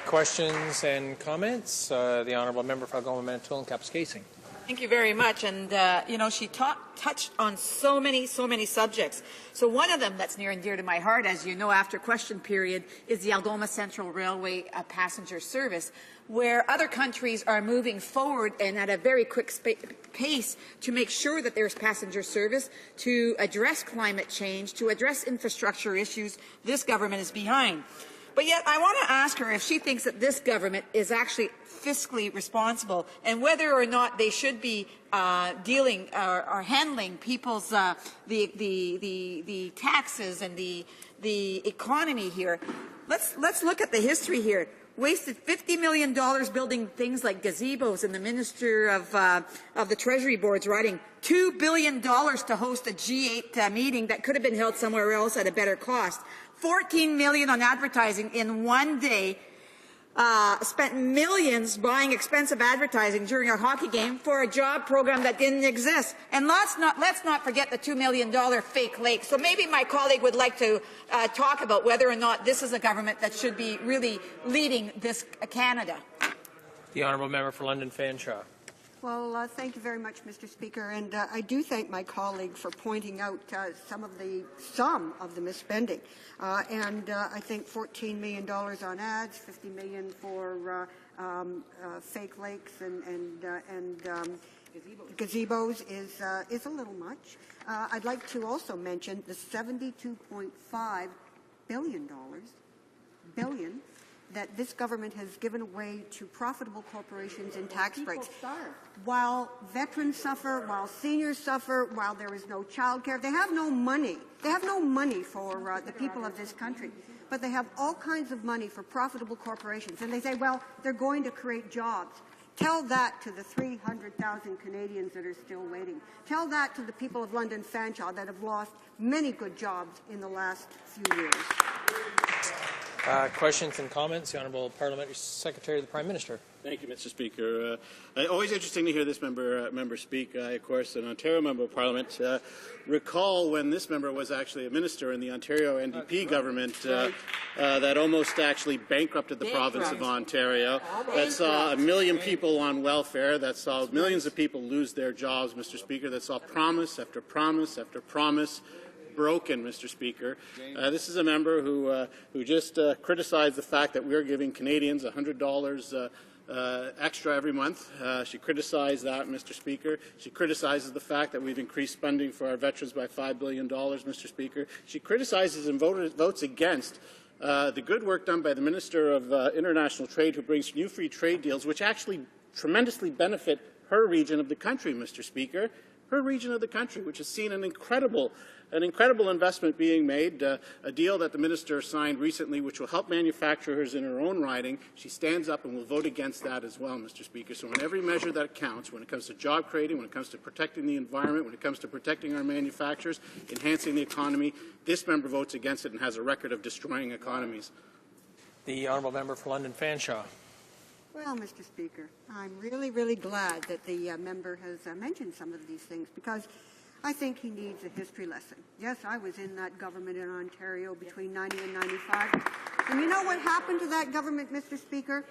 Questions and comments? The Honourable Member for Algoma, Manitoulin, Kapuskasing. Thank you very much. And, you know, she touched on so many subjects. So one of them that's near and dear to my heart, as you know, after question period, is the Algoma Central Railway passenger service, where other countries are moving forward and at a very quick pace to make sure that there's passenger service, to address climate change, to address infrastructure issues. This government is behind. But yet I want to ask her if she thinks that this government is actually fiscally responsible and whether or not they should be dealing or handling people's the taxes and the economy here. Let's look at the history here. Wasted $50 million building things like gazebos, and the Minister of the Treasury Board's writing $2 billion to host a G8 meeting that could have been held somewhere else at a better cost. $14 million on advertising in one day. Spent millions buying expensive advertising during a hockey game for a job program that didn't exist. And let's not forget the $2 million fake lake. So maybe my colleague would like to talk about whether or not this is a government that should be really leading this Canada. The Honourable Member for London Fanshawe. Well, thank you very much, Mr. Speaker, and I do thank my colleague for pointing out some of the misspending. I think $14 million on ads, $50 million for fake lakes and gazebos is a little much. I'd like to also mention the $72.5 billion that this government has given away to profitable corporations in tax breaks. While veterans suffer, while seniors suffer, while there is no child care, they have no money. They have no money for the people of this country. But they have all kinds of money for profitable corporations. And they say, well, they're going to create jobs. Tell that to the 300,000 Canadians that are still waiting. Tell that to the people of London Fanshawe that have lost many good jobs in the last few years. Questions and comments? The Honourable Parliamentary Secretary to the Prime Minister. Thank you, Mr. Speaker. Always interesting to hear this member speak. I, of course, an Ontario Member of Parliament, recall when this member was actually a minister in the Ontario NDP government that almost actually bankrupted the province of Ontario, that saw 1 million people on welfare, that saw millions of people lose their jobs, Mr. Speaker, that saw promise after promise after promise broken, Mr. Speaker. This is a member who just criticized the fact that we're giving Canadians $100 extra every month. She criticized that, Mr. Speaker. She criticizes the fact that we've increased spending for our veterans by $5 billion, Mr. Speaker. She criticizes and votes against the good work done by the Minister of International Trade, who brings new free trade deals, which actually tremendously benefit her region of the country, Mr. Speaker. Her region of the country, which has seen an incredible investment being made, a deal that the minister signed recently, which will help manufacturers in her own riding. She stands up and will vote against that as well, Mr. Speaker. So on every measure that counts, when it comes to job creating, when it comes to protecting the environment, when it comes to protecting our manufacturers, enhancing the economy, this member votes against it and has a record of destroying economies. The Honourable Member for London Fanshawe. Well, Mr. Speaker, I'm really, really glad that the member has mentioned some of these things, because I think he needs a history lesson. Yes, I was in that government in Ontario between 90 and 95. And you know what happened to that government, Mr. Speaker?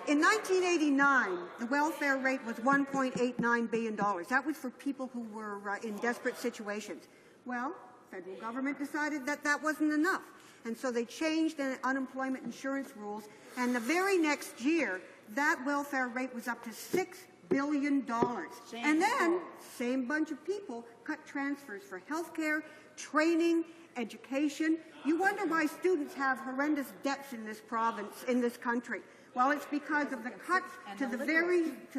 In 1989, the welfare rate was $1.89 billion. That was for people who were in desperate situations. Well, federal government decided that that wasn't enough. And so they changed the unemployment insurance rules, and the very next year, that welfare rate was up to $6 billion. And then, same bunch of people cut transfers for health care, training, education. You wonder why students have horrendous debts in this province, in this country. Well, it's because of the cuts to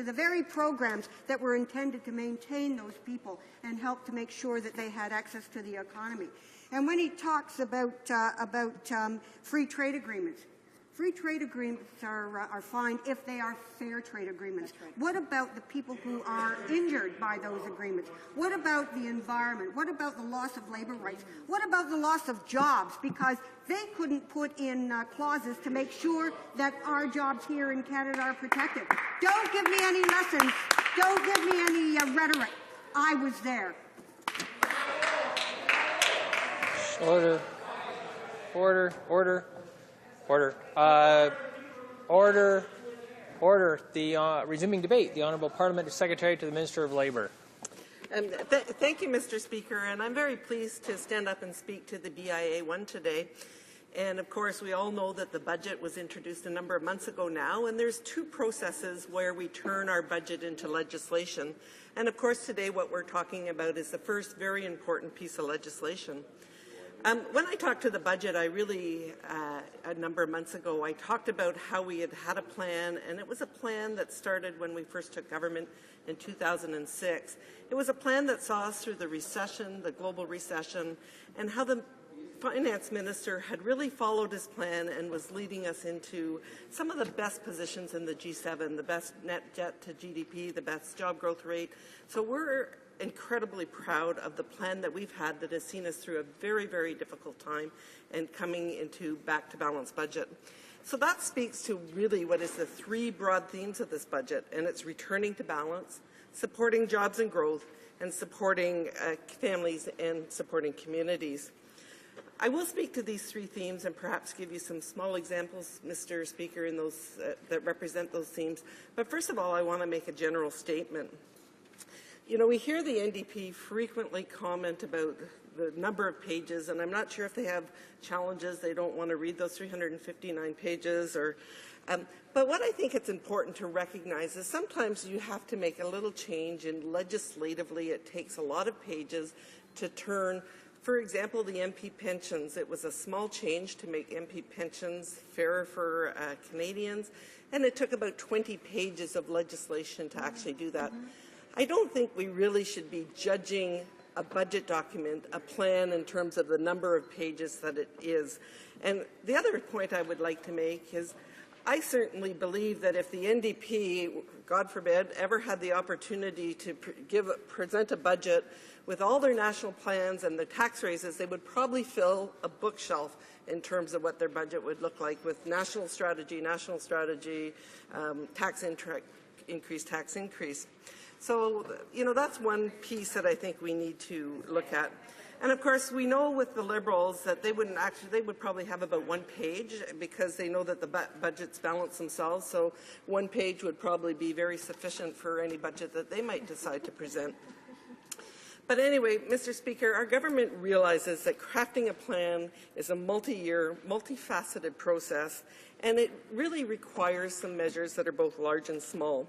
the very programs that were intended to maintain those people and help to make sure that they had access to the economy. And when he talks about free trade agreements, Free trade agreements are fine if they are fair trade agreements. Right. What about the people who are injured by those agreements? What about the environment? What about the loss of labor rights? What about the loss of jobs? Because they couldn't put in clauses to make sure that our jobs here in Canada are protected. Don't give me any lessons. Don't give me any rhetoric. I was there. Order. Order. Order. Order. Order. Order. The resuming debate. The Honourable Parliamentary Secretary to the Minister of Labour. Thank you, Mr. Speaker, and I'm very pleased to stand up and speak to the BIA1 today. And of course, we all know that the budget was introduced a number of months ago now, and there's two processes where we turn our budget into legislation. And of course, today what we're talking about is the first very important piece of legislation. When I talked to the budget, I really, a number of months ago, I talked about how we had a plan, and it was a plan that started when we first took government in 2006. It was a plan that saw us through the recession, the global recession, and how the finance minister had really followed his plan and was leading us into some of the best positions in the G7, the best net debt to GDP, the best job growth rate. So we're incredibly proud of the plan that we've had that has seen us through a very, very difficult time and coming into back to balanced budget. So that speaks to really what is the three broad themes of this budget, and it's returning to balance, supporting jobs and growth, and supporting families and supporting communities. I will speak to these three themes and perhaps give you some small examples, Mr. Speaker, in those that represent those themes. But first of all, I want to make a general statement. You know, we hear the NDP frequently comment about the number of pages, and I'm not sure if they have challenges. They don't want to read those 359 pages. But what I think it's important to recognize is sometimes you have to make a little change, and legislatively it takes a lot of pages to turn. For example, the MP pensions. It was a small change to make MP pensions fairer for Canadians, and it took about 20 pages of legislation to actually do that. I don't think we really should be judging a budget document, a plan, in terms of the number of pages that it is. And the other point I would like to make is I certainly believe that if the NDP, God forbid, ever had the opportunity to present a budget with all their national plans and their tax raises, they would probably fill a bookshelf in terms of what their budget would look like with national strategy, tax increase. So, you know, that's one piece that I think we need to look at. And of course, we know with the Liberals that they would probably have about one page because they know that the budgets balance themselves. So one page would probably be very sufficient for any budget that they might decide to present. But anyway, Mr. Speaker, our government realizes that crafting a plan is a multi-year, multifaceted process, and it really requires some measures that are both large and small.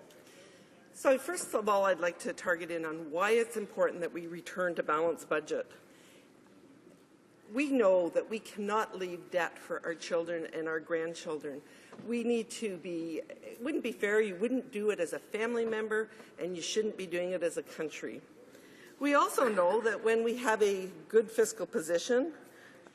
So first of all, I'd like to target in on why it's important that we return to balanced budget. We know that we cannot leave debt for our children and our grandchildren. We need to be, it wouldn't be fair, you wouldn't do it as a family member, and you shouldn't be doing it as a country. We also know that when we have a good fiscal position,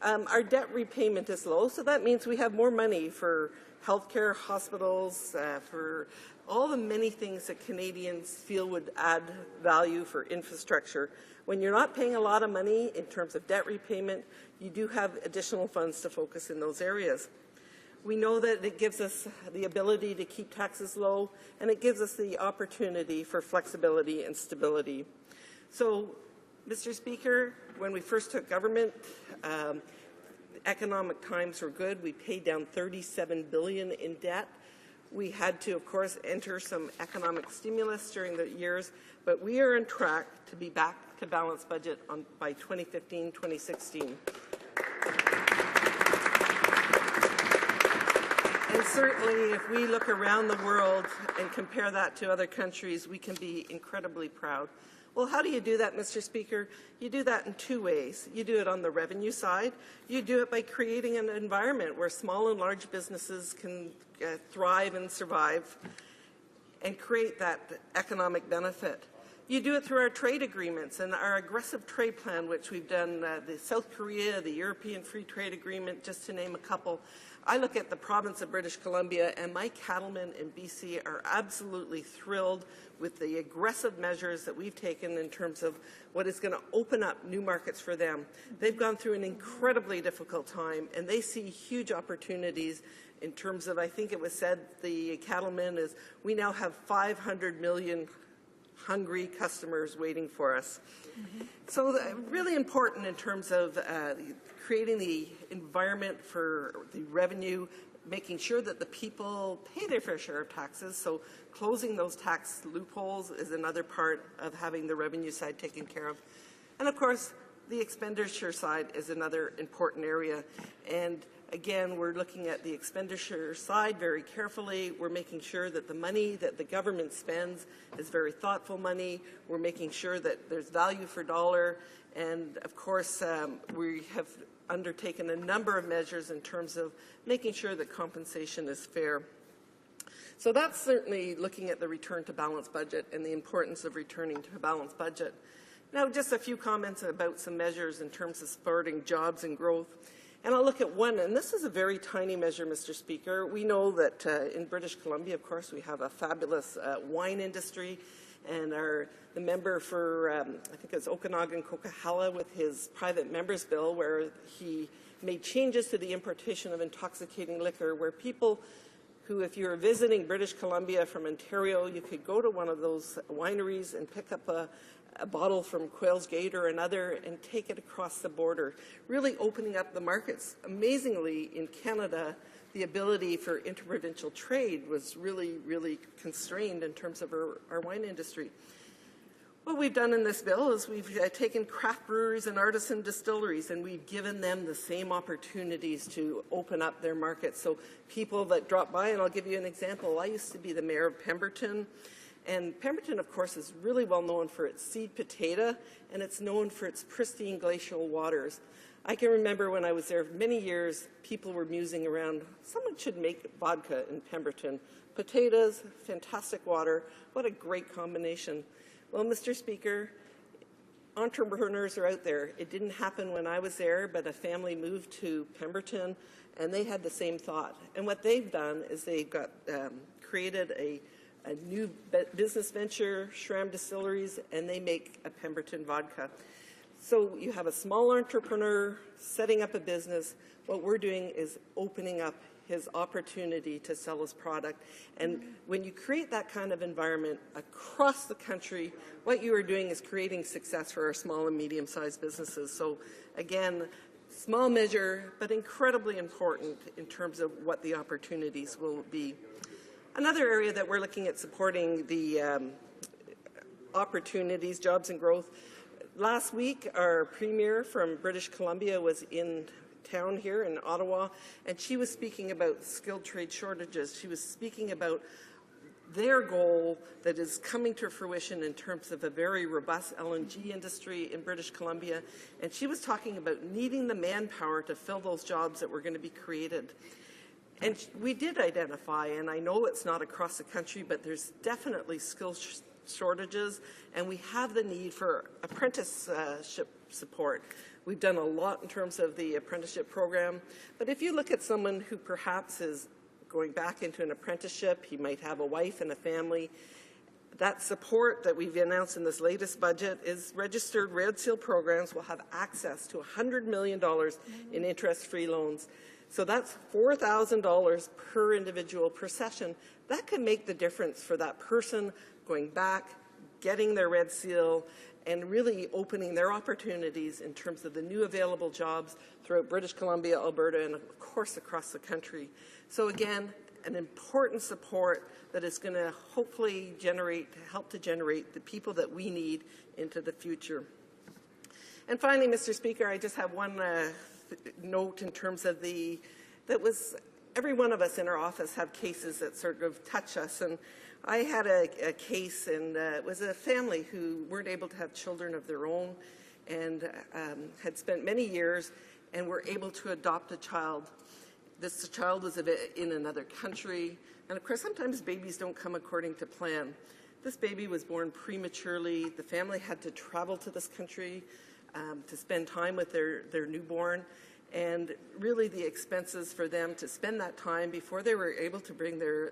our debt repayment is low, so that means we have more money for healthcare, hospitals, for all the many things that Canadians feel would add value for infrastructure. When you're not paying a lot of money in terms of debt repayment, you do have additional funds to focus in those areas. We know that it gives us the ability to keep taxes low, and it gives us the opportunity for flexibility and stability. So, Mr. Speaker, when we first took government, economic times were good. We paid down $37 billion in debt. We had to, of course, enter some economic stimulus during the years, but we are on track to be back to balanced budget by 2015, 2016. And certainly, if we look around the world and compare that to other countries, we can be incredibly proud. Well, how do you do that, Mr. Speaker? You do that in two ways. You do it on the revenue side. You do it by creating an environment where small and large businesses can thrive and survive and create that economic benefit. You do it through our trade agreements and our aggressive trade plan, which we've done, the South Korea, the European Free Trade Agreement, just to name a couple. I look at the province of British Columbia, and my cattlemen in BC are absolutely thrilled with the aggressive measures that we've taken in terms of what is going to open up new markets for them. They've gone through an incredibly difficult time, and they see huge opportunities in terms of, I think it was said, the cattlemen is, we now have 500 million hungry customers waiting for us. So really important in terms of creating the environment for the revenue, making sure that the people pay their fair share of taxes. So closing those tax loopholes is another part of having the revenue side taken care of. And of course, the expenditure side is another important area. And again, we're looking at the expenditure side very carefully. We're making sure that the money that the government spends is very thoughtful money. We're making sure that there's value for dollar. And of course, we have undertaken a number of measures in terms of making sure that compensation is fair. So that's certainly looking at the return to balanced budget and the importance of returning to a balanced budget. Now, just a few comments about some measures in terms of supporting jobs and growth. And I'll look at one, and this is a very tiny measure, Mr. Speaker. We know that in British Columbia, of course, we have a fabulous wine industry, and the member for, I think it's Okanagan-Coquihalla, with his private members bill, where he made changes to the importation of intoxicating liquor, where people who, if you're visiting British Columbia from Ontario, you could go to one of those wineries and pick up a bottle from Quail's Gate or another and take it across the border, really opening up the markets. Amazingly, in Canada, the ability for interprovincial trade was really, really constrained in terms of our wine industry. What we've done in this bill is we've taken craft breweries and artisan distilleries, and we've given them the same opportunities to open up their markets. So people that drop by, and I'll give you an example. I used to be the mayor of Pemberton, and Pemberton, of course, is really well known for its seed potato, and it's known for its pristine glacial waters. I can remember when I was there many years, people were musing around, someone should make vodka in Pemberton. Potatoes, fantastic water, what a great combination. Well, Mr. Speaker, entrepreneurs are out there. It didn't happen when I was there, but a family moved to Pemberton, and they had the same thought. And what they've done is they've got created a new business venture, Schramm Distilleries, and they make a Pemberton vodka. So you have a small entrepreneur setting up a business. What we're doing is opening up his opportunity to sell his product. And when you create that kind of environment across the country, what you are doing is creating success for our small and medium-sized businesses. So again, small measure, but incredibly important in terms of what the opportunities will be. Another area that we're looking at supporting the opportunities, jobs and growth. Last week, our premier from British Columbia was in town here in Ottawa, and she was speaking about skilled trade shortages. She was speaking about their goal that is coming to fruition in terms of a very robust LNG industry in British Columbia, and she was talking about needing the manpower to fill those jobs that were going to be created. And we did identify, and I know it's not across the country, but there's definitely skill shortages, and we have the need for apprenticeship support. We've done a lot in terms of the apprenticeship program, but if you look at someone who perhaps is going back into an apprenticeship, he might have a wife and a family, that support that we've announced in this latest budget is registered Red Seal programs will have access to $100 million in interest-free loans. So that's $4,000 per individual per session. That can make the difference for that person going back, getting their Red Seal, and really opening their opportunities in terms of the new available jobs throughout British Columbia, Alberta, and of course across the country. So again, an important support that is going to hopefully help to generate the people that we need into the future. And finally, Mr. Speaker, I just have one note in terms of every one of us in our office have cases that sort of touch us, and I had a case, and it was a family who weren't able to have children of their own and had spent many years and were able to adopt a child. This child was in another country, and of course sometimes babies don't come according to plan. This baby was born prematurely. The family had to travel to this country to spend time with their newborn. And really the expenses for them to spend that time before they were able to bring their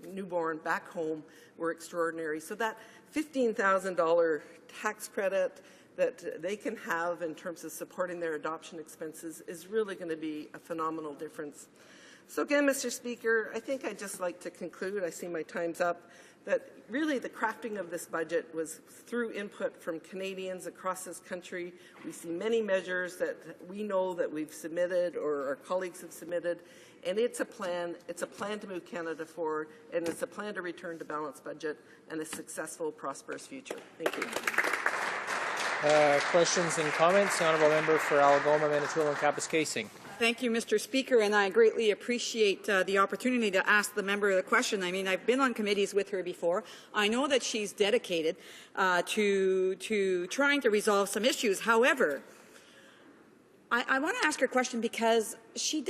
newborn back home were extraordinary. So that $15,000 tax credit that they can have in terms of supporting their adoption expenses is really going to be a phenomenal difference. So again, Mr. Speaker, I think I'd just like to conclude, I see my time's up, that really the crafting of this budget was through input from Canadians across this country. We see many measures that we know that we've submitted or our colleagues have submitted, and it's a plan to move Canada forward, and it's a plan to return to balanced budget and a successful, prosperous future. Thank you. Questions and comments? The Honourable Member for Algoma, Manitoulin, and Kapuskasing. Thank you, Mr. Speaker, and I greatly appreciate the opportunity to ask the member the question. I mean, I've been on committees with her before. I know that she's dedicated to trying to resolve some issues. However, I want to ask her a question because she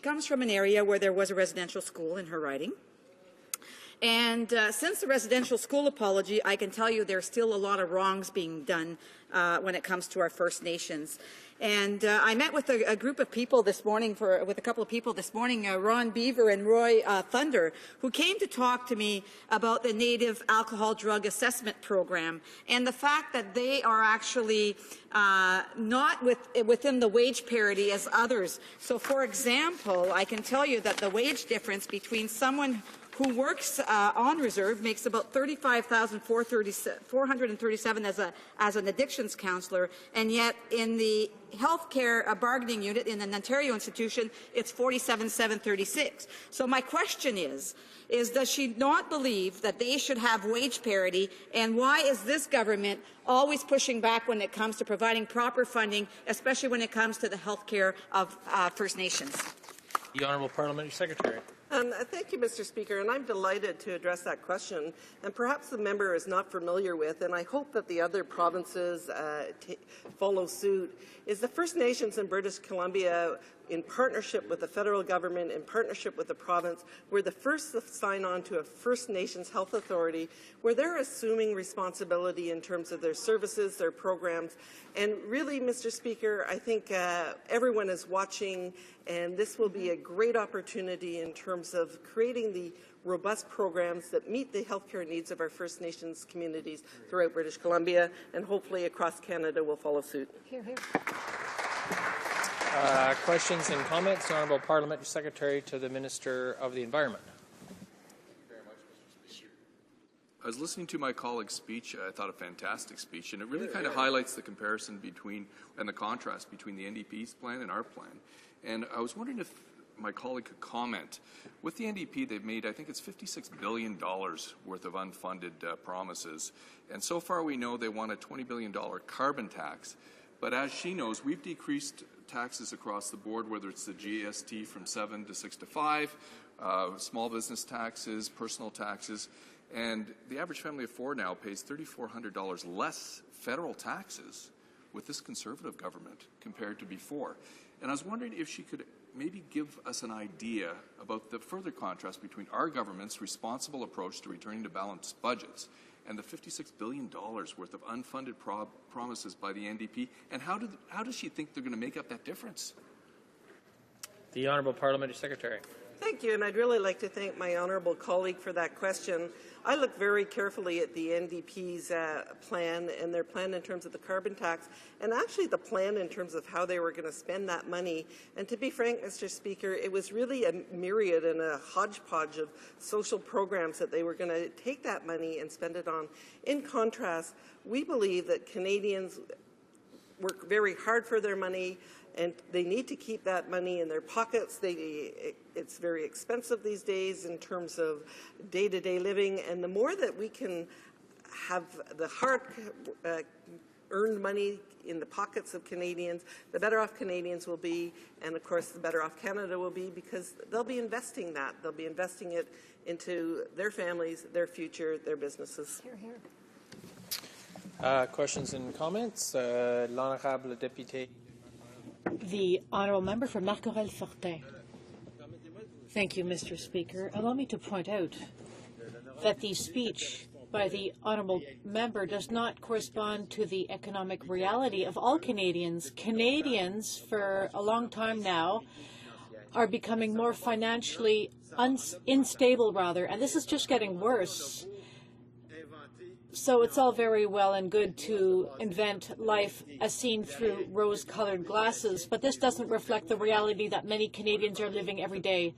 comes from an area where there was a residential school in her riding. And since the residential school apology, I can tell you there's still a lot of wrongs being done when it comes to our First Nations. And I met with a group of people this morning, with a couple of people this morning, Ron Beaver and Roy Thunder, who came to talk to me about the Native Alcohol Drug Assessment Program and the fact that they are actually not within the wage parity as others. So, for example, I can tell you that the wage difference between someone who works on reserve makes about $35,437 as an addictions counselor, and yet in the healthcare bargaining unit in an Ontario institution, it's $47,736. So my question is does she not believe that they should have wage parity, and why is this government always pushing back when it comes to providing proper funding, especially when it comes to the healthcare of First Nations? The Honourable Parliamentary Secretary. Thank you, Mr. Speaker, and I'm delighted to address that question. And perhaps the member is not familiar with, and I hope that the other provinces follow suit, is the First Nations in British Columbia, in partnership with the federal government, in partnership with the province, were the first to sign on to a First Nations Health Authority, where they're assuming responsibility in terms of their services, their programs. And really, Mr. Speaker, I think everyone is watching, and this will be a great opportunity in terms of creating the robust programs that meet the healthcare needs of our First Nations communities throughout British Columbia, and hopefully across Canada will follow suit. Hear, hear. Questions and comments? The Honourable Parliamentary Secretary to the Minister of the Environment. I was listening to my colleague's speech. I thought a fantastic speech, and it really kind of highlights the comparison between and the contrast between the NDP's plan and our plan. And I was wondering if my colleague could comment. With the NDP, they've made, I think it's $56 billion worth of unfunded promises. And so far we know they want a $20 billion carbon tax. But as she knows, we've decreased taxes across the board, whether it's the GST from 7 to 6 to 5, small business taxes, personal taxes. And the average family of four now pays $3,400 less federal taxes with this Conservative government compared to before. And I was wondering if she could maybe give us an idea about the further contrast between our government's responsible approach to returning to balanced budgets and the $56 billion worth of unfunded promises by the NDP, and how does she think they're going to make up that difference? The Honourable Parliamentary Secretary. Thank you, and I'd really like to thank my honourable colleague for that question. I look very carefully at the NDP's plan and their plan in terms of the carbon tax, and actually the plan in terms of how they were going to spend that money. And to be frank, Mr. Speaker, it was really a myriad and a hodgepodge of social programs that they were going to take that money and spend it on. In contrast, we believe that Canadians work very hard for their money, and they need to keep that money in their pockets. It's very expensive these days in terms of day-to-day living, and the more that we can have the hard-earned money in the pockets of Canadians, the better off Canadians will be, and of course the better off Canada will be, because they'll be investing that. They'll be investing it into their families, their future, their businesses. Hear, hear. Questions and comments? L'Honourable Député. The Honourable Member for Marc-Aurèle-Fortin. Thank you, Mr. Speaker. Allow me to point out that the speech by the honourable member does not correspond to the economic reality of all Canadians. Canadians, for a long time now, are becoming more financially unstable, and this is just getting worse. So it's all very well and good to invent life as seen through rose-colored glasses, but this doesn't reflect the reality that many Canadians are living every day.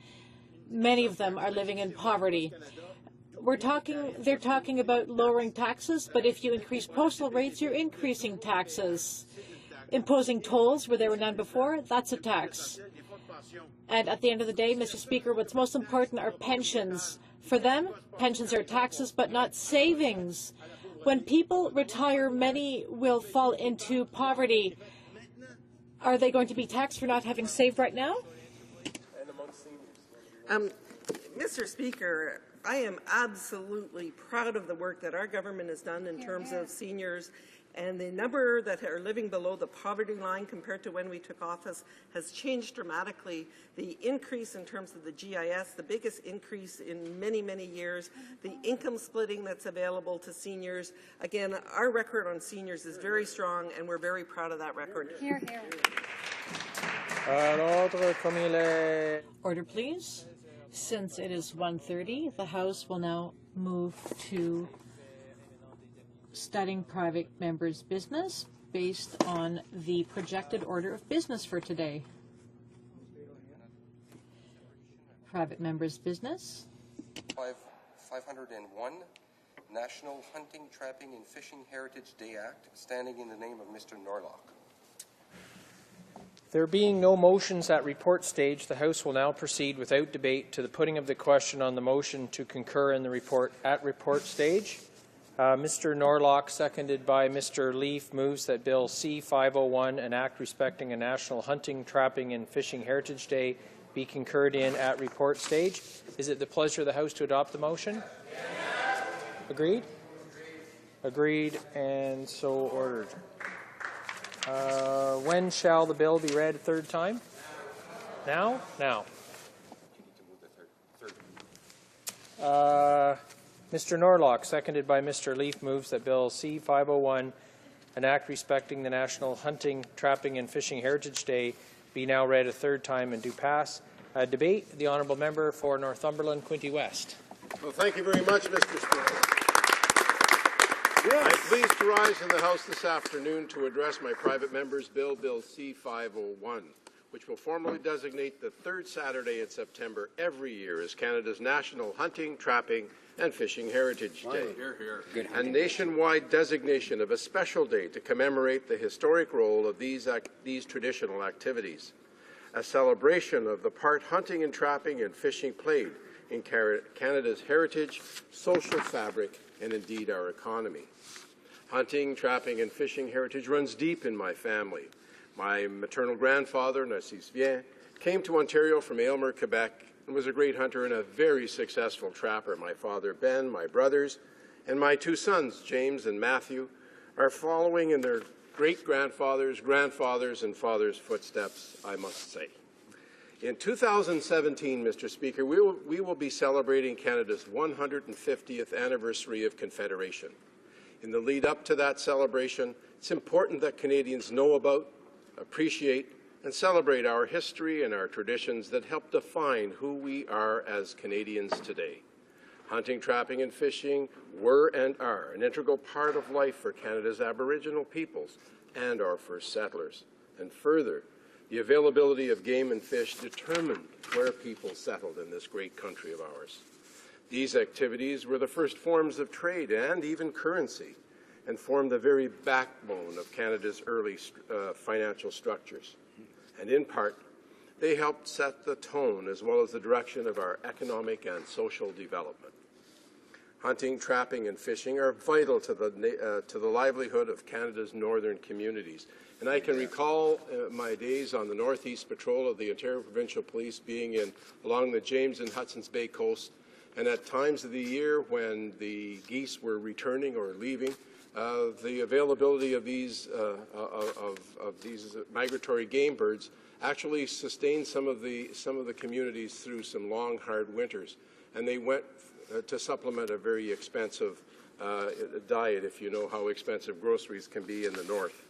Many of them are living in poverty. They're talking about lowering taxes, but if you increase postal rates, you're increasing taxes. Imposing tolls where there were none before, that's a tax. And at the end of the day, Mr. Speaker, what's most important are pensions. For them, pensions are taxes, but not savings. When people retire, many will fall into poverty. Are they going to be taxed for not having saved right now? Mr. Speaker, I am absolutely proud of the work that our government has done in terms of seniors, and the number that are living below the poverty line compared to when we took office has changed dramatically. The increase in terms of the GIS, the biggest increase in many, many years, the income splitting that's available to seniors. Again, our record on seniors is very strong, and we're very proud of that record. Hear, hear. Order, please. Since it is 1:30, the House will now move to studying private members' business based on the projected order of business for today. Private members' business. 501, National Hunting, Trapping and Fishing Heritage Day Act, standing in the name of Mr. Norlock. There being no motions at report stage, the House will now proceed without debate to the putting of the question on the motion to concur in the report at report stage. Mr. Norlock, seconded by Mr. Leaf, moves that Bill C-501, an act respecting a National Hunting, Trapping and Fishing Heritage Day, be concurred in at report stage. Is it the pleasure of the House to adopt the motion? Yes. Agreed? Agreed, and so ordered. When shall the bill be read a third time? Now? Now. Mr. Norlock, seconded by Mr. Leaf, moves that Bill C-501, an act respecting the National Hunting, Trapping and Fishing Heritage Day, be now read a third time and do pass. Debate. The honourable member for Northumberland, Quinte West. Well, thank you very much, Mr. Speaker. I'm pleased to rise in the House this afternoon to address my private member's bill, Bill C-501, which will formally designate the third Saturday in September every year as Canada's National Hunting, Trapping and Fishing Heritage Day. A nationwide designation of a special day to commemorate the historic role of these traditional activities. A celebration of the part hunting and trapping and fishing played in Canada's heritage, social fabric, and indeed our economy. Hunting, trapping, and fishing heritage runs deep in my family. My maternal grandfather, Narcisse Vien, came to Ontario from Aylmer, Quebec, and was a great hunter and a very successful trapper. My father, Ben, my brothers, and my two sons, James and Matthew, are following in their great-grandfathers, grandfathers, and fathers' footsteps, I must say. In 2017, Mr. Speaker, we will be celebrating Canada's 150th anniversary of Confederation. In the lead up to that celebration, it's important that Canadians know about, appreciate, and celebrate our history and our traditions that help define who we are as Canadians today. Hunting, trapping, and fishing were and are an integral part of life for Canada's Aboriginal peoples and our first settlers. And further, the availability of game and fish determined where people settled in this great country of ours. These activities were the first forms of trade and even currency, and formed the very backbone of Canada's early financial structures. And in part, they helped set the tone as well as the direction of our economic and social development. Hunting, trapping, and fishing are vital to the livelihood of Canada's northern communities. And I can recall my days on the Northeast Patrol of the Ontario Provincial Police being along the James and Hudson's Bay coast, and at times of the year when the geese were returning or leaving, the availability of these migratory game birds actually sustained some of the communities through some long, hard winters, and they went to supplement a very expensive diet if you know how expensive groceries can be in the north.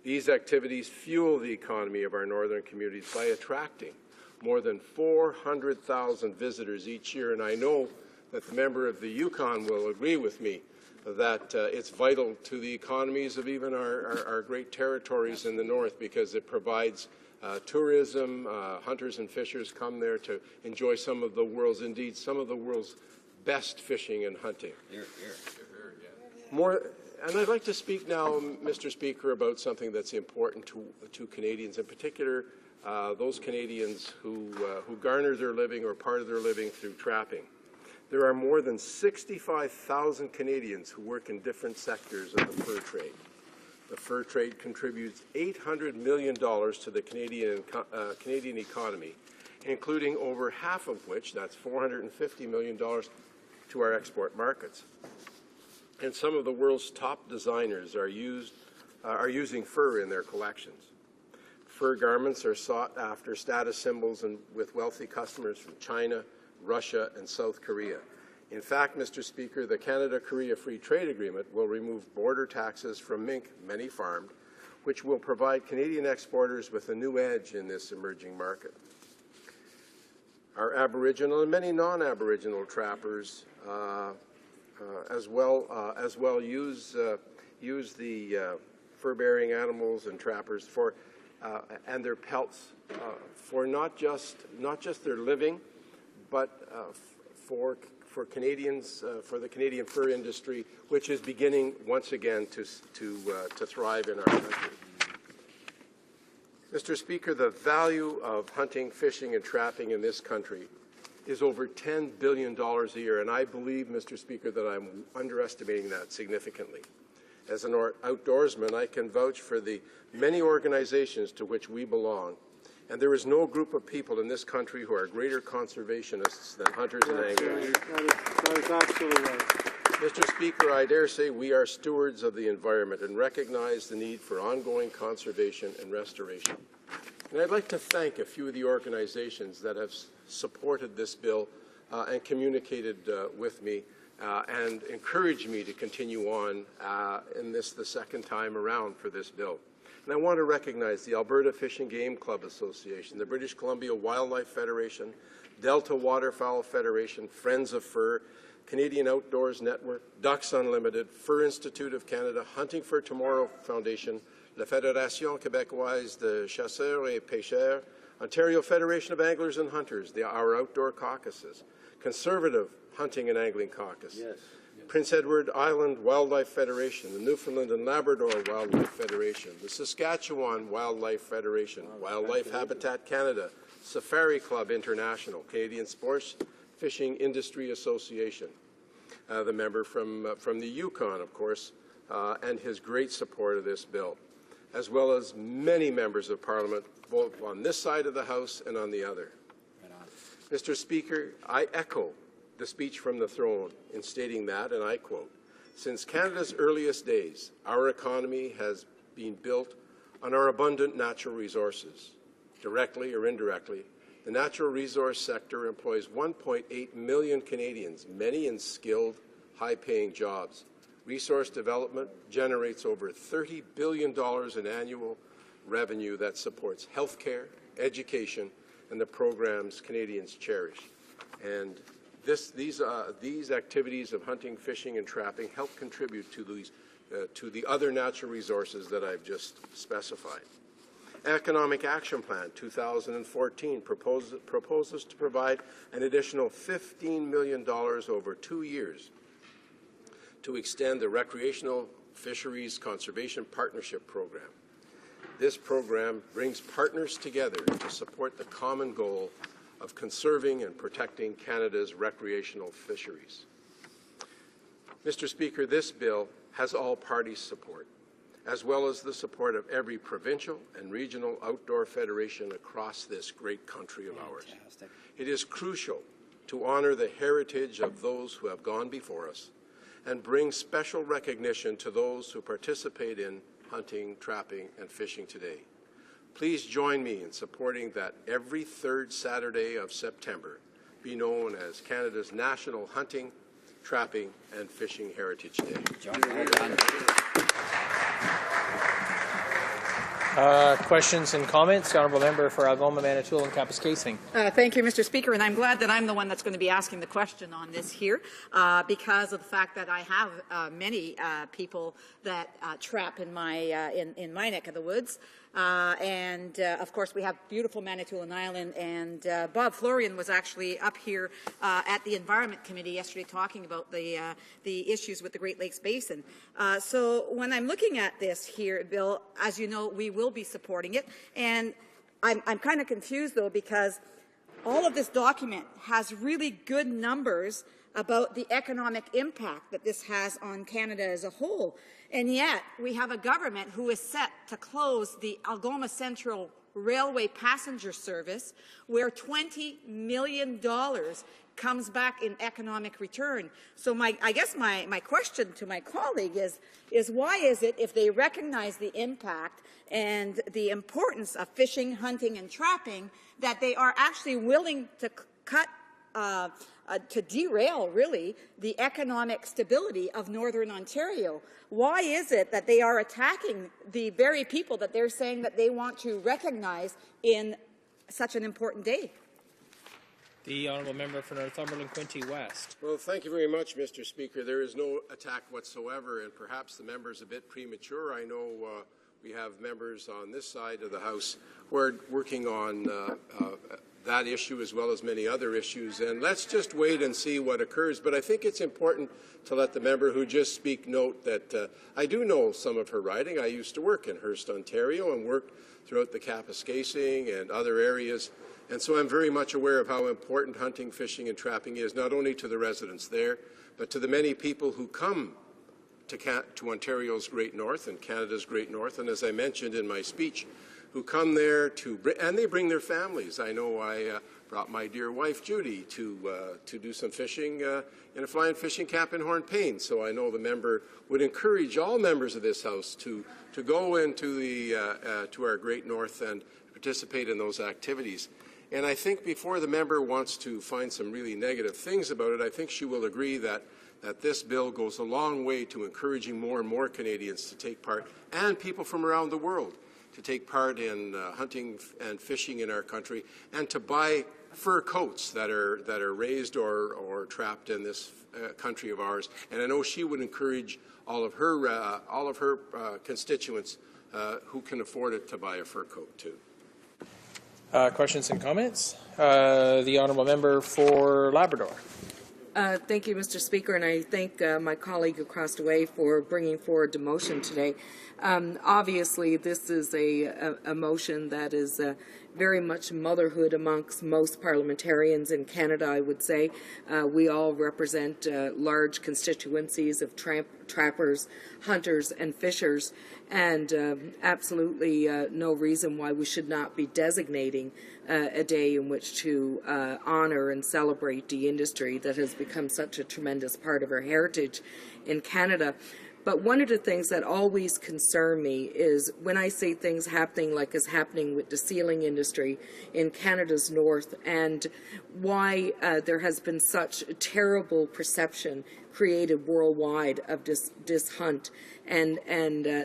These activities fuel the economy of our northern communities by attracting more than 400,000 visitors each year, and I know that the member of the Yukon will agree with me that it's vital to the economies of even our great territories in the north, because it provides tourism. Hunters and fishers come there to enjoy some of the world's best fishing and hunting. And I'd like to speak now, Mr. Speaker, about something that's important to Canadians, in particular those Canadians who garner their living or part of their living through trapping. There are more than 65,000 Canadians who work in different sectors of the fur trade. The fur trade contributes $800 million to the Canadian economy, including over half of which, that's $450 million, to our export markets. And some of the world's top designers are using fur in their collections. Fur garments are sought after status symbols and with wealthy customers from China, Russia, and South Korea. In fact, Mr. Speaker, the Canada-Korea Free Trade Agreement will remove border taxes from mink, many farmed, which will provide Canadian exporters with a new edge in this emerging market. Our Aboriginal and many non-Aboriginal trappers as well use the fur-bearing animals and trappers for and their pelts for not just their living, but for Canadians, for the Canadian fur industry, which is beginning once again to thrive in our country. Mr. Speaker, the value of hunting, fishing, and trapping in this country is over $10 billion a year, and I believe, Mr. Speaker, that I'm underestimating that significantly. As an outdoorsman, I can vouch for the many organizations to which we belong, and there is no group of people in this country who are greater conservationists than hunters and anglers. That is absolutely right. Mr. Speaker, I dare say we are stewards of the environment and recognize the need for ongoing conservation and restoration. And I'd like to thank a few of the organizations that have supported this bill and communicated with me and encouraged me to continue on in this the second time around for this bill. And I want to recognize the Alberta Fish and Game Club Association, the British Columbia Wildlife Federation, Delta Waterfowl Federation, Friends of Fur, Canadian Outdoors Network, Ducks Unlimited, Fur Institute of Canada, Hunting for Tomorrow Foundation, La Fédération québécoise de chasseurs et pêcheurs, Ontario Federation of Anglers and Hunters, our outdoor caucuses, Conservative Hunting and Angling Caucus, Prince Edward Island Wildlife Federation, the Newfoundland and Labrador Wildlife Federation, the Saskatchewan Wildlife Federation, Wildlife Habitat Canada, Safari Club International, Canadian Sports Fishing Industry Association, the member from the Yukon, of course, and his great support of this bill, as well as many members of Parliament, both on this side of the House and on the other. Mr. Speaker, I echo the speech from the throne in stating that, and I quote, "Since Canada's earliest days, our economy has been built on our abundant natural resources. Directly or indirectly, the natural resource sector employs 1.8 million Canadians, many in skilled, high-paying jobs. Resource development generates over $30 billion in annual revenue that supports health care, education, and the programs Canadians cherish. And these activities of hunting, fishing, and trapping help contribute to the other natural resources that I've just specified. Economic Action Plan 2014 proposes to provide an additional $15 million over 2 years to extend the Recreational Fisheries Conservation Partnership Program. This program brings partners together to support the common goal of conserving and protecting Canada's recreational fisheries. Mr. Speaker, this bill has all parties' support, as well as the support of every provincial and regional outdoor federation across this great country of ours. It is crucial to honor the heritage of those who have gone before us and bring special recognition to those who participate in hunting, trapping, and fishing today. Please join me in supporting that every third Saturday of September be known as Canada's National Hunting, Trapping and Fishing Heritage Day. Questions and comments? The Honourable Member for Algoma, Manitoulin, Kapuskasing. Thank you, Mr. Speaker, and I'm glad that I'm the one that's going to be asking the question on this here because of the fact that I have many people that trap in my neck of the woods. Of course, we have beautiful Manitoulin Island, and Bob Florian was actually up here at the Environment Committee yesterday talking about the issues with the Great Lakes Basin. So when I'm looking at this here, Bill, as you know, we will be supporting it, and I'm kind of confused, though, because all of this document has really good numbers about the economic impact that this has on Canada as a whole. And yet, we have a government who is set to close the Algoma Central Railway passenger service, where $20 million comes back in economic return. So I guess my question to my colleague is why is it, if they recognize the impact and the importance of fishing, hunting, and trapping, that they are actually willing to cut to derail, really, the economic stability of Northern Ontario? Why is it that they are attacking the very people that they're saying that they want to recognize in such an important day? The Honourable Member for Northumberland, Quinte West. Well, thank you very much, Mr. Speaker. There is no attack whatsoever, and perhaps the member is a bit premature. I know we have members on this side of the House who are working on that issue as well as many other issues, and let's just wait and see what occurs. But I think it's important to let the member who just speak note that I do know some of her riding. I used to work in Hearst, Ontario, and worked throughout the Kapuskasing and other areas, and so I'm very much aware of how important hunting, fishing, and trapping is, not only to the residents there, but to the many people who come to Ontario's Great North and Canada's Great North, and as I mentioned in my speech, who come there and they bring their families. I know I brought my dear wife Judy to do some fishing in a fly and fishing camp in Hornpain. So I know the member would encourage all members of this House to go into to our Great North and participate in those activities. And I think before the member wants to find some really negative things about it, I think she will agree that this bill goes a long way to encouraging more and more Canadians to take part, and people from around the world, to take part in hunting and fishing in our country, and to buy fur coats that are raised or trapped in this country of ours. And I know she would encourage all of her constituents who can afford it to buy a fur coat too. Questions and comments? The Honourable Member for Labrador. Thank you, Mr. Speaker, and I thank my colleague across the way for bringing forward the motion today. Obviously, this is a motion that is very much motherhood amongst most parliamentarians in Canada, I would say. We all represent large constituencies of trappers, hunters, and fishers, and absolutely no reason why we should not be designating a day in which to honour and celebrate the industry that has become such a tremendous part of our heritage in Canada. But one of the things that always concern me is when I see things happening like is happening with the sealing industry in Canada's north, and why there has been such a terrible perception created worldwide of this hunt, and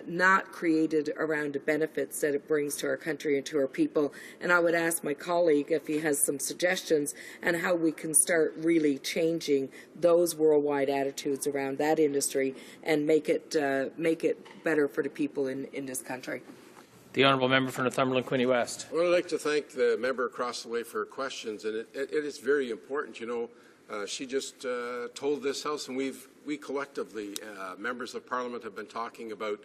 not created around the benefits that it brings to our country and to our people. And I would ask my colleague if he has some suggestions on how we can start really changing those worldwide attitudes around that industry and make it better for the people in this country. The Honourable Member for Northumberland, Quinte West. Well, I'd like to thank the member across the way for her questions, and it is very important. You know, she just told this House, and we collectively, members of Parliament, have been talking about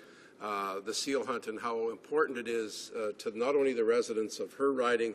the seal hunt and how important it is to not only the residents of her riding,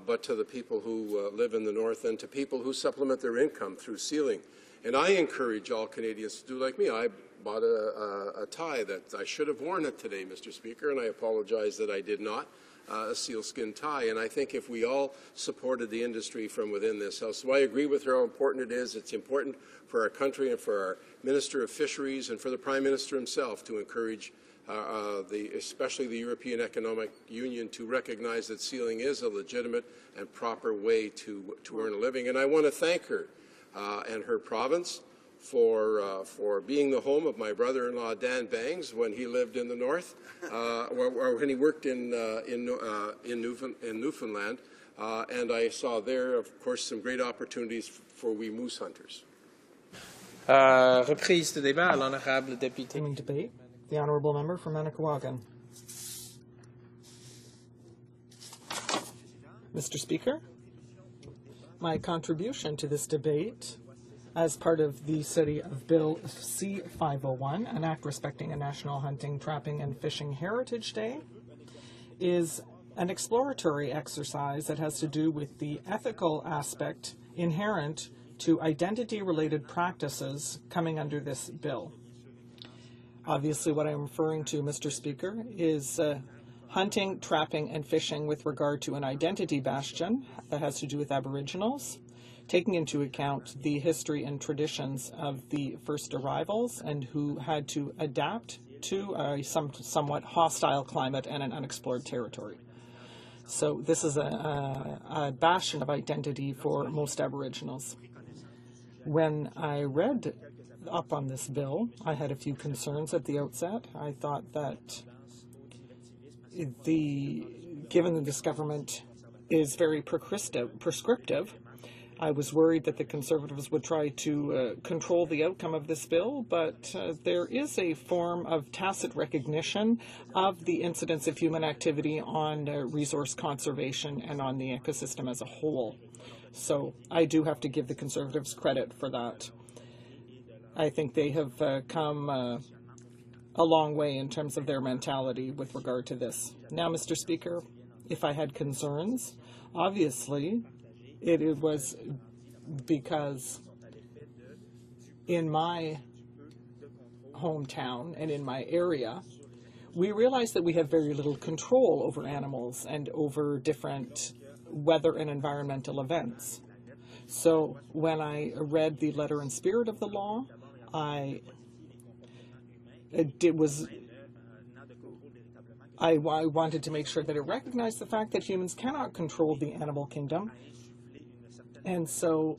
but to the people who live in the north and to people who supplement their income through sealing. And I encourage all Canadians to do like me. I bought a tie that I should have worn it today, Mr. Speaker, and I apologize that I did not. A sealskin tie, and I think if we all supported the industry from within this House, so I agree with her how important it is. It's important for our country and for our Minister of Fisheries and for the Prime Minister himself to encourage especially the European Economic Union to recognize that sealing is a legitimate and proper way to earn a living. And I want to thank her and her province for being the home of my brother-in-law Dan Bangs when he lived in the north, or when he worked in Newfoundland, and I saw there, of course, some great opportunities for we moose hunters. Reprise de débat à l'honorable député. Debate. The honourable member for Manicouagan. Mr. Speaker, my contribution to this debate as part of the study of Bill C-501, an act respecting a National Hunting, Trapping and Fishing Heritage Day, is an exploratory exercise that has to do with the ethical aspect inherent to identity-related practices coming under this bill. Obviously, what I'm referring to, Mr. Speaker, is hunting, trapping, and fishing with regard to an identity bastion that has to do with Aboriginals, taking into account the history and traditions of the first arrivals and who had to adapt to a somewhat hostile climate and an unexplored territory. So this is a bastion of identity for most Aboriginals. When I read up on this bill, I had a few concerns at the outset. I thought that given that this government is very prescriptive, I was worried that the Conservatives would try to control the outcome of this bill, but there is a form of tacit recognition of the incidence of human activity on resource conservation and on the ecosystem as a whole. So I do have to give the Conservatives credit for that. I think they have come a long way in terms of their mentality with regard to this. Now, Mr. Speaker, if I had concerns, obviously it was because in my hometown and in my area, we realize that we have very little control over animals and over different weather and environmental events. So when I read the letter and spirit of the law, I wanted to make sure that it recognized the fact that humans cannot control the animal kingdom. And so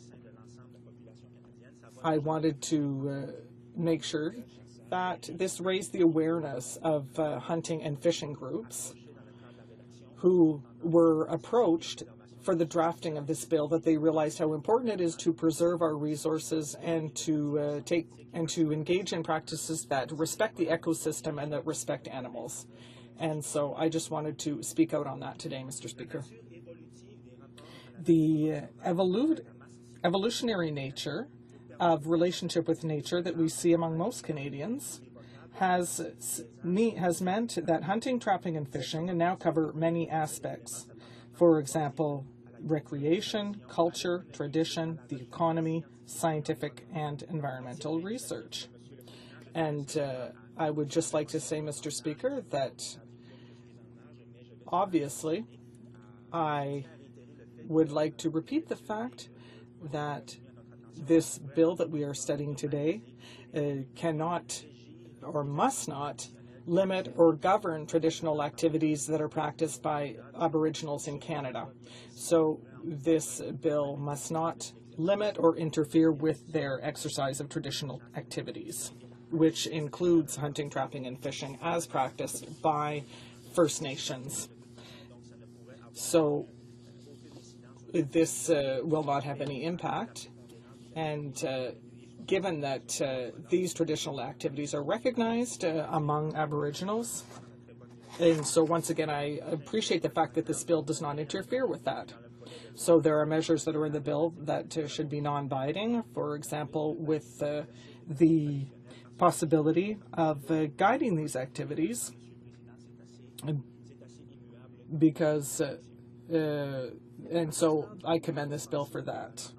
I wanted to make sure that this raised the awareness of hunting and fishing groups who were approached for the drafting of this bill, that they realized how important it is to preserve our resources and to engage in practices that respect the ecosystem and that respect animals. And so I just wanted to speak out on that today, Mr. Speaker. The evolutionary nature of relationship with nature that we see among most Canadians has meant that hunting, trapping, and fishing now cover many aspects. For example, recreation, culture, tradition, the economy, scientific and environmental research. And I would just like to say, Mr. Speaker, that obviously I would like to repeat the fact that this bill that we are studying today cannot or must not limit or govern traditional activities that are practiced by Aboriginals in Canada. So this bill must not limit or interfere with their exercise of traditional activities, which includes hunting, trapping, and fishing as practiced by First Nations. So this will not have any impact, and given that these traditional activities are recognized among Aboriginals, and so once again I appreciate the fact that this bill does not interfere with that. So there are measures that are in the bill that should be non-binding, for example, with the possibility of guiding these activities, because and so I commend this bill for that.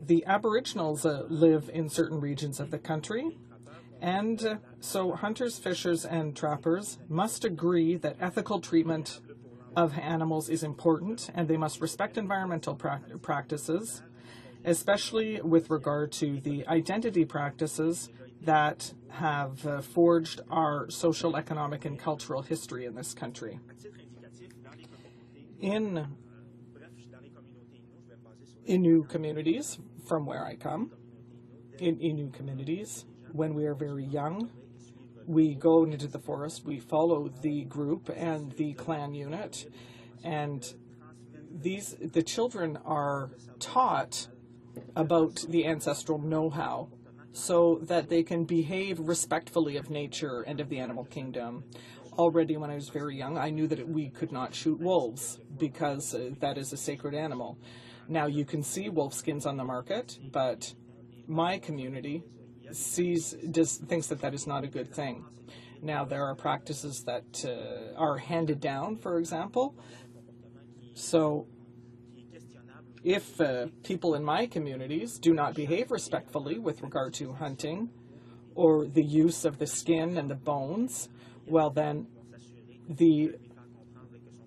The Aboriginals live in certain regions of the country, and so hunters, fishers, and trappers must agree that ethical treatment of animals is important, and they must respect environmental practices, especially with regard to the identity practices that have forged our social, economic, and cultural history in this country. In Innu communities, from where I come, in Innu communities, when we are very young, we go into the forest, we follow the group and the clan unit, and the children are taught about the ancestral know-how so that they can behave respectfully of nature and of the animal kingdom. Already when I was very young, I knew that we could not shoot wolves because that is a sacred animal. Now you can see wolf skins on the market, but my community thinks that that is not a good thing. Now there are practices that are handed down, for example. So if people in my communities do not behave respectfully with regard to hunting or the use of the skin and the bones, well then the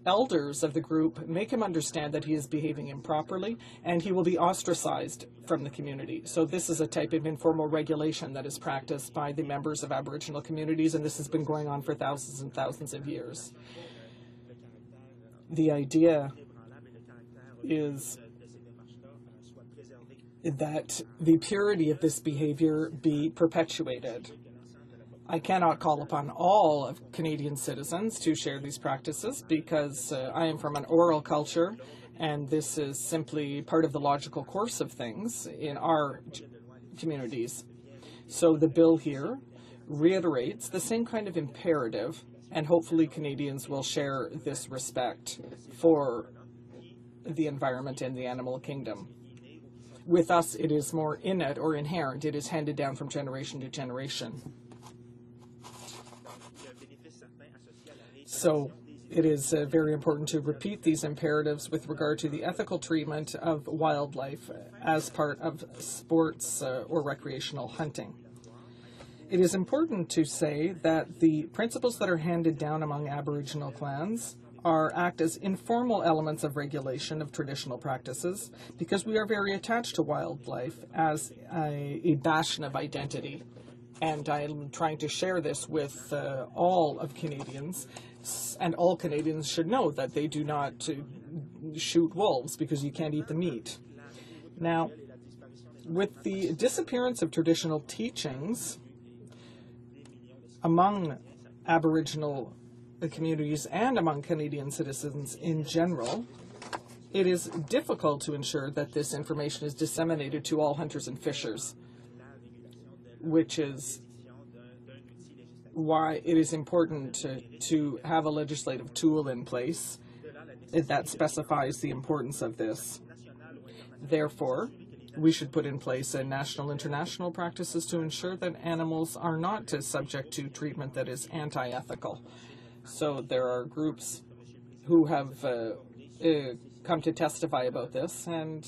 elders of the group make him understand that he is behaving improperly and he will be ostracized from the community. So this is a type of informal regulation that is practiced by the members of Aboriginal communities, and this has been going on for thousands and thousands of years. The idea is that the purity of this behavior be perpetuated. I cannot call upon all of Canadian citizens to share these practices because I am from an oral culture and this is simply part of the logical course of things in our communities. So the bill here reiterates the same kind of imperative, and hopefully Canadians will share this respect for the environment and the animal kingdom. With us, it is more innate or inherent. It is handed down from generation to generation. So it is very important to repeat these imperatives with regard to the ethical treatment of wildlife as part of sports or recreational hunting. It is important to say that the principles that are handed down among Aboriginal clans act as informal elements of regulation of traditional practices because we are very attached to wildlife as a bastion of identity. And I'm trying to share this with all of Canadians, and all Canadians should know that they do not shoot wolves because you can't eat the meat. Now, with the disappearance of traditional teachings among Aboriginal communities and among Canadian citizens in general, it is difficult to ensure that this information is disseminated to all hunters and fishers, which is why it is important to have a legislative tool in place that specifies the importance of this. Therefore, we should put in place national international practices to ensure that animals are not subject to treatment that is anti-ethical. So there are groups who have come to testify about this, and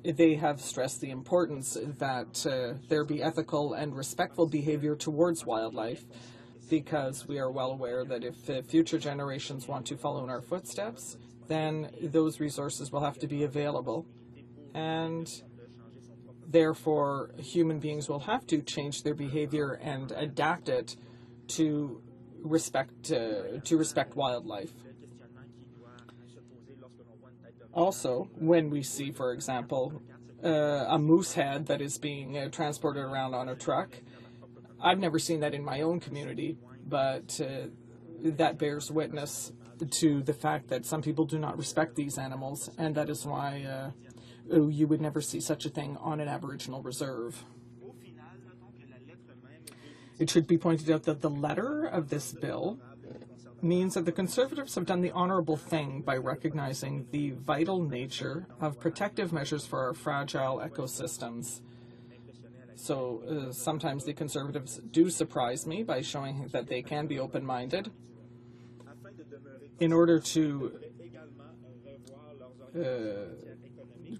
they have stressed the importance that there be ethical and respectful behavior towards wildlife, because we are well aware that if future generations want to follow in our footsteps, then those resources will have to be available. And therefore, human beings will have to change their behavior and adapt it to respect wildlife. Also, when we see, for example, a moose head that is being transported around on a truck, I've never seen that in my own community, but that bears witness to the fact that some people do not respect these animals, and that is why you would never see such a thing on an Aboriginal reserve. It should be pointed out that the letter of this bill means that the Conservatives have done the honourable thing by recognizing the vital nature of protective measures for our fragile ecosystems. So sometimes the Conservatives do surprise me by showing that they can be open-minded. In order to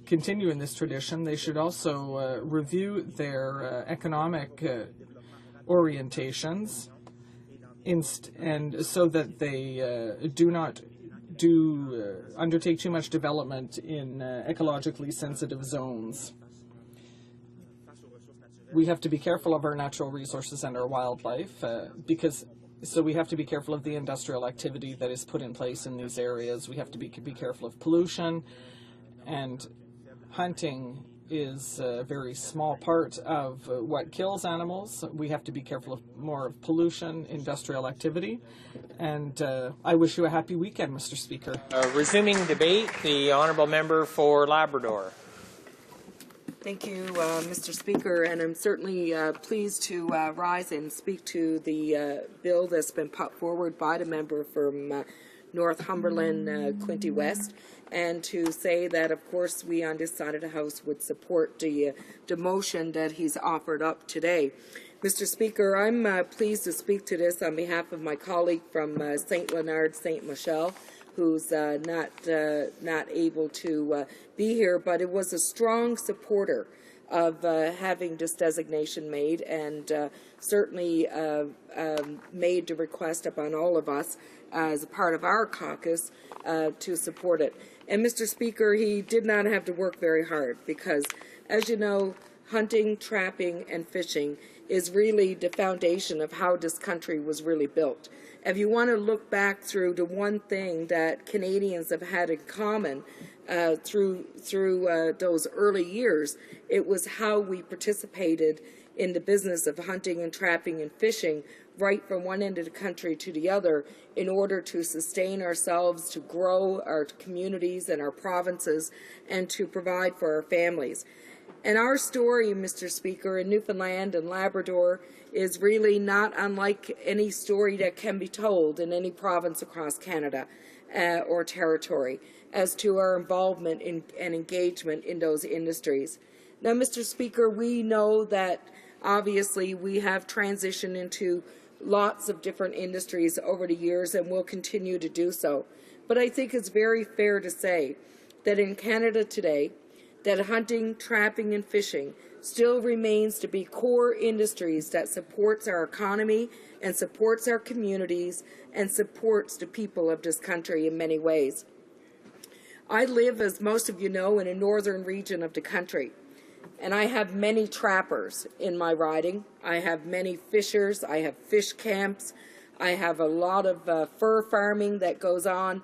continue in this tradition, they should also review their economic orientations, and so that they do not undertake too much development in ecologically sensitive zones. We have to be careful of our natural resources and our wildlife, so we have to be careful of the industrial activity that is put in place in these areas. We have to be careful of pollution, and hunting is a very small part of what kills animals. We have to be careful of more of pollution, industrial activity. And I wish you a happy weekend, Mr. Speaker. Resuming debate, the honourable member for Labrador. Thank you, Mr. Speaker, and I'm certainly pleased to rise and speak to the bill that's been put forward by the member from Northumberland, Quinte West, and to say that, of course, we on this side of the House would support the motion that he's offered up today. Mr. Speaker, I'm pleased to speak to this on behalf of my colleague from St. Leonard, St. Michel, who's not able to be here, but it was a strong supporter of having this designation made, and certainly made the request upon all of us as a part of our caucus to support it. And Mr. Speaker, he did not have to work very hard because, as you know, hunting, trapping, and fishing is really the foundation of how this country was really built. If you want to look back through the one thing that Canadians have had in common through those early years, it was how we participated in the business of hunting and trapping and fishing right from one end of the country to the other in order to sustain ourselves, to grow our communities and our provinces, and to provide for our families. And our story, Mr. Speaker, in Newfoundland and Labrador is really not unlike any story that can be told in any province across Canada or territory as to our involvement in, and engagement in those industries. Now, Mr. Speaker, we know that obviously we have transitioned into lots of different industries over the years and will continue to do so. But I think it's very fair to say that in Canada today, that hunting, trapping, and fishing still remains to be core industries that supports our economy and supports our communities and supports the people of this country in many ways. I live, as most of you know, in a northern region of the country, and I have many trappers in my riding. I have many fishers. I have fish camps. I have a lot of fur farming that goes on,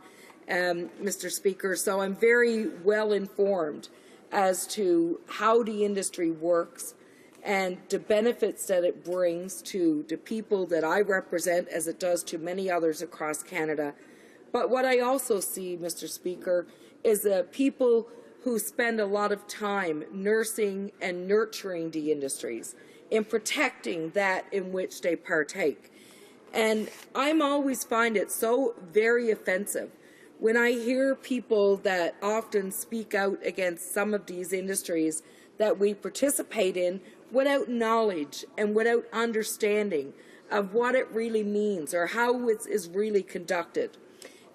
Mr. Speaker, so I'm very well informed as to how the industry works and the benefits that it brings to the people that I represent, as it does to many others across Canada. But what I also see, Mr. Speaker, is people who spend a lot of time nursing and nurturing the industries, in protecting that in which they partake. And I'm always find it so very offensive when I hear people that often speak out against some of these industries that we participate in without knowledge and without understanding of what it really means or how it is really conducted.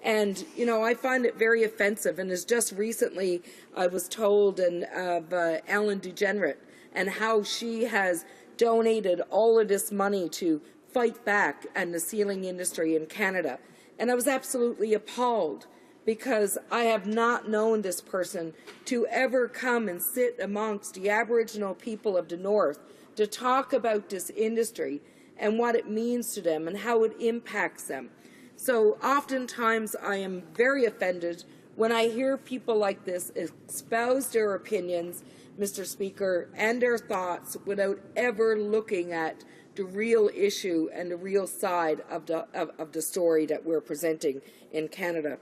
And, you know, I find it very offensive. And as just recently I was told of Ellen DeGenerate and how she has donated all of this money to fight back on the sealing industry in Canada. And I was absolutely appalled, because I have not known this person to ever come and sit amongst the Aboriginal people of the North to talk about this industry and what it means to them and how it impacts them. So oftentimes I am very offended when I hear people like this espouse their opinions, Mr. Speaker, and their thoughts without ever looking at the real issue and the real side of the story that we're presenting in Canada.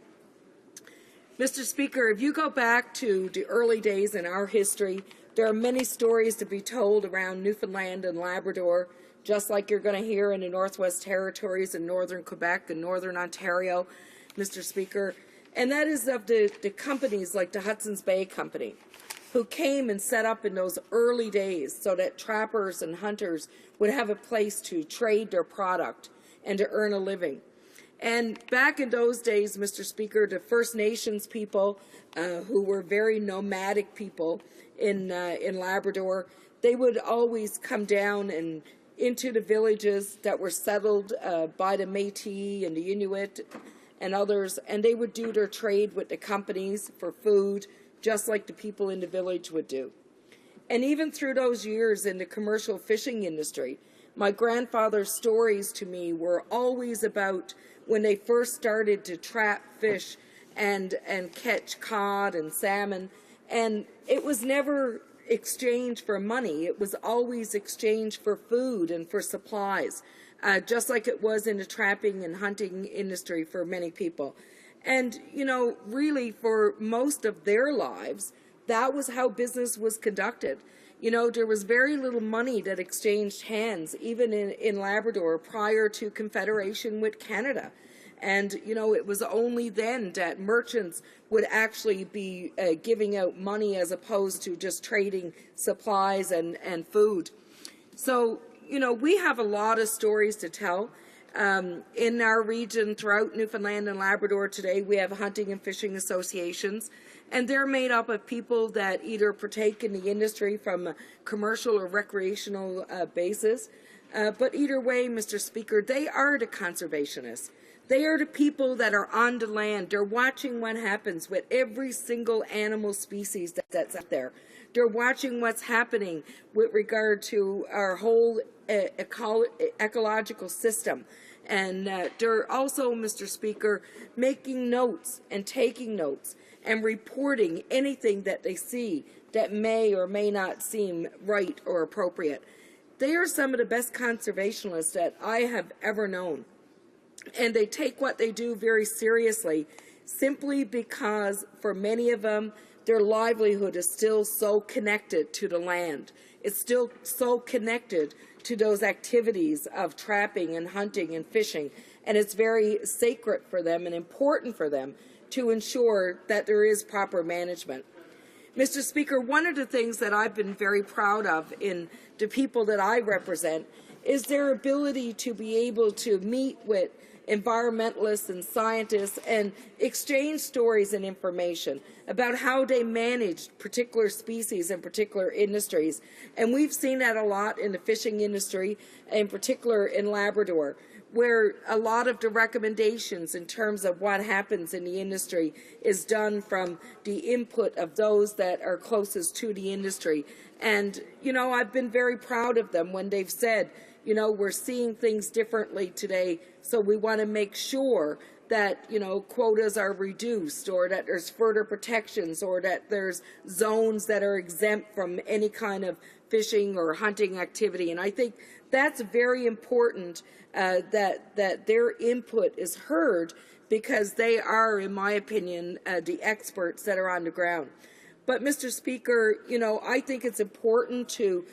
Mr. Speaker, if you go back to the early days in our history, there are many stories to be told around Newfoundland and Labrador, just like you're going to hear in the Northwest Territories and Northern Quebec and Northern Ontario, Mr. Speaker, and that is of the companies like the Hudson's Bay Company, who came and set up in those early days so that trappers and hunters would have a place to trade their product and to earn a living. And back in those days, Mr. Speaker, the First Nations people, who were very nomadic people in Labrador, they would always come down and into the villages that were settled by the Métis and the Inuit and others, and they would do their trade with the companies for food, just like the people in the village would do. And even through those years in the commercial fishing industry, my grandfather's stories to me were always about when they first started to trap fish and catch cod and salmon, And it was never exchanged for money. It was always exchanged for food and for supplies, just like it was in the trapping and hunting industry for many people. And, you know, really for most of their lives, that was how business was conducted. You know, there was very little money that exchanged hands, even in Labrador, prior to Confederation with Canada. And, you know, it was only then that merchants would actually be giving out money as opposed to just trading supplies and food. So, you know, we have a lot of stories to tell. In our region, throughout Newfoundland and Labrador today, we have hunting and fishing associations, and they're made up of people that either partake in the industry from a commercial or recreational basis. But either way, Mr. Speaker, they are the conservationists. They are the people that are on the land. They're watching what happens with every single animal species that's out there. They're watching what's happening with regard to our whole ecological system. And they're also, Mr. Speaker, making notes and taking notes and reporting anything that they see that may or may not seem right or appropriate. They are some of the best conservationists that I have ever known. And they take what they do very seriously, simply because for many of them, their livelihood is still so connected to the land. It's still so connected to those activities of trapping and hunting and fishing. And it's very sacred for them and important for them to ensure that there is proper management. Mr. Speaker, one of the things that I've been very proud of in the people that I represent is their ability to be able to meet with environmentalists and scientists and exchange stories and information about how they managed particular species and particular industries. And we've seen that a lot in the fishing industry, in particular in Labrador, where a lot of the recommendations in terms of what happens in the industry is done from the input of those that are closest to the industry. And, you know, I've been very proud of them when they've said, you know, we're seeing things differently today, so we want to make sure that, you know, quotas are reduced, or that there's further protections, or that there's zones that are exempt from any kind of fishing or hunting activity. And I think that's very important, that their input is heard, because they are, in my opinion, the experts that are on the ground. But, Mr. Speaker, you know, I think it's important to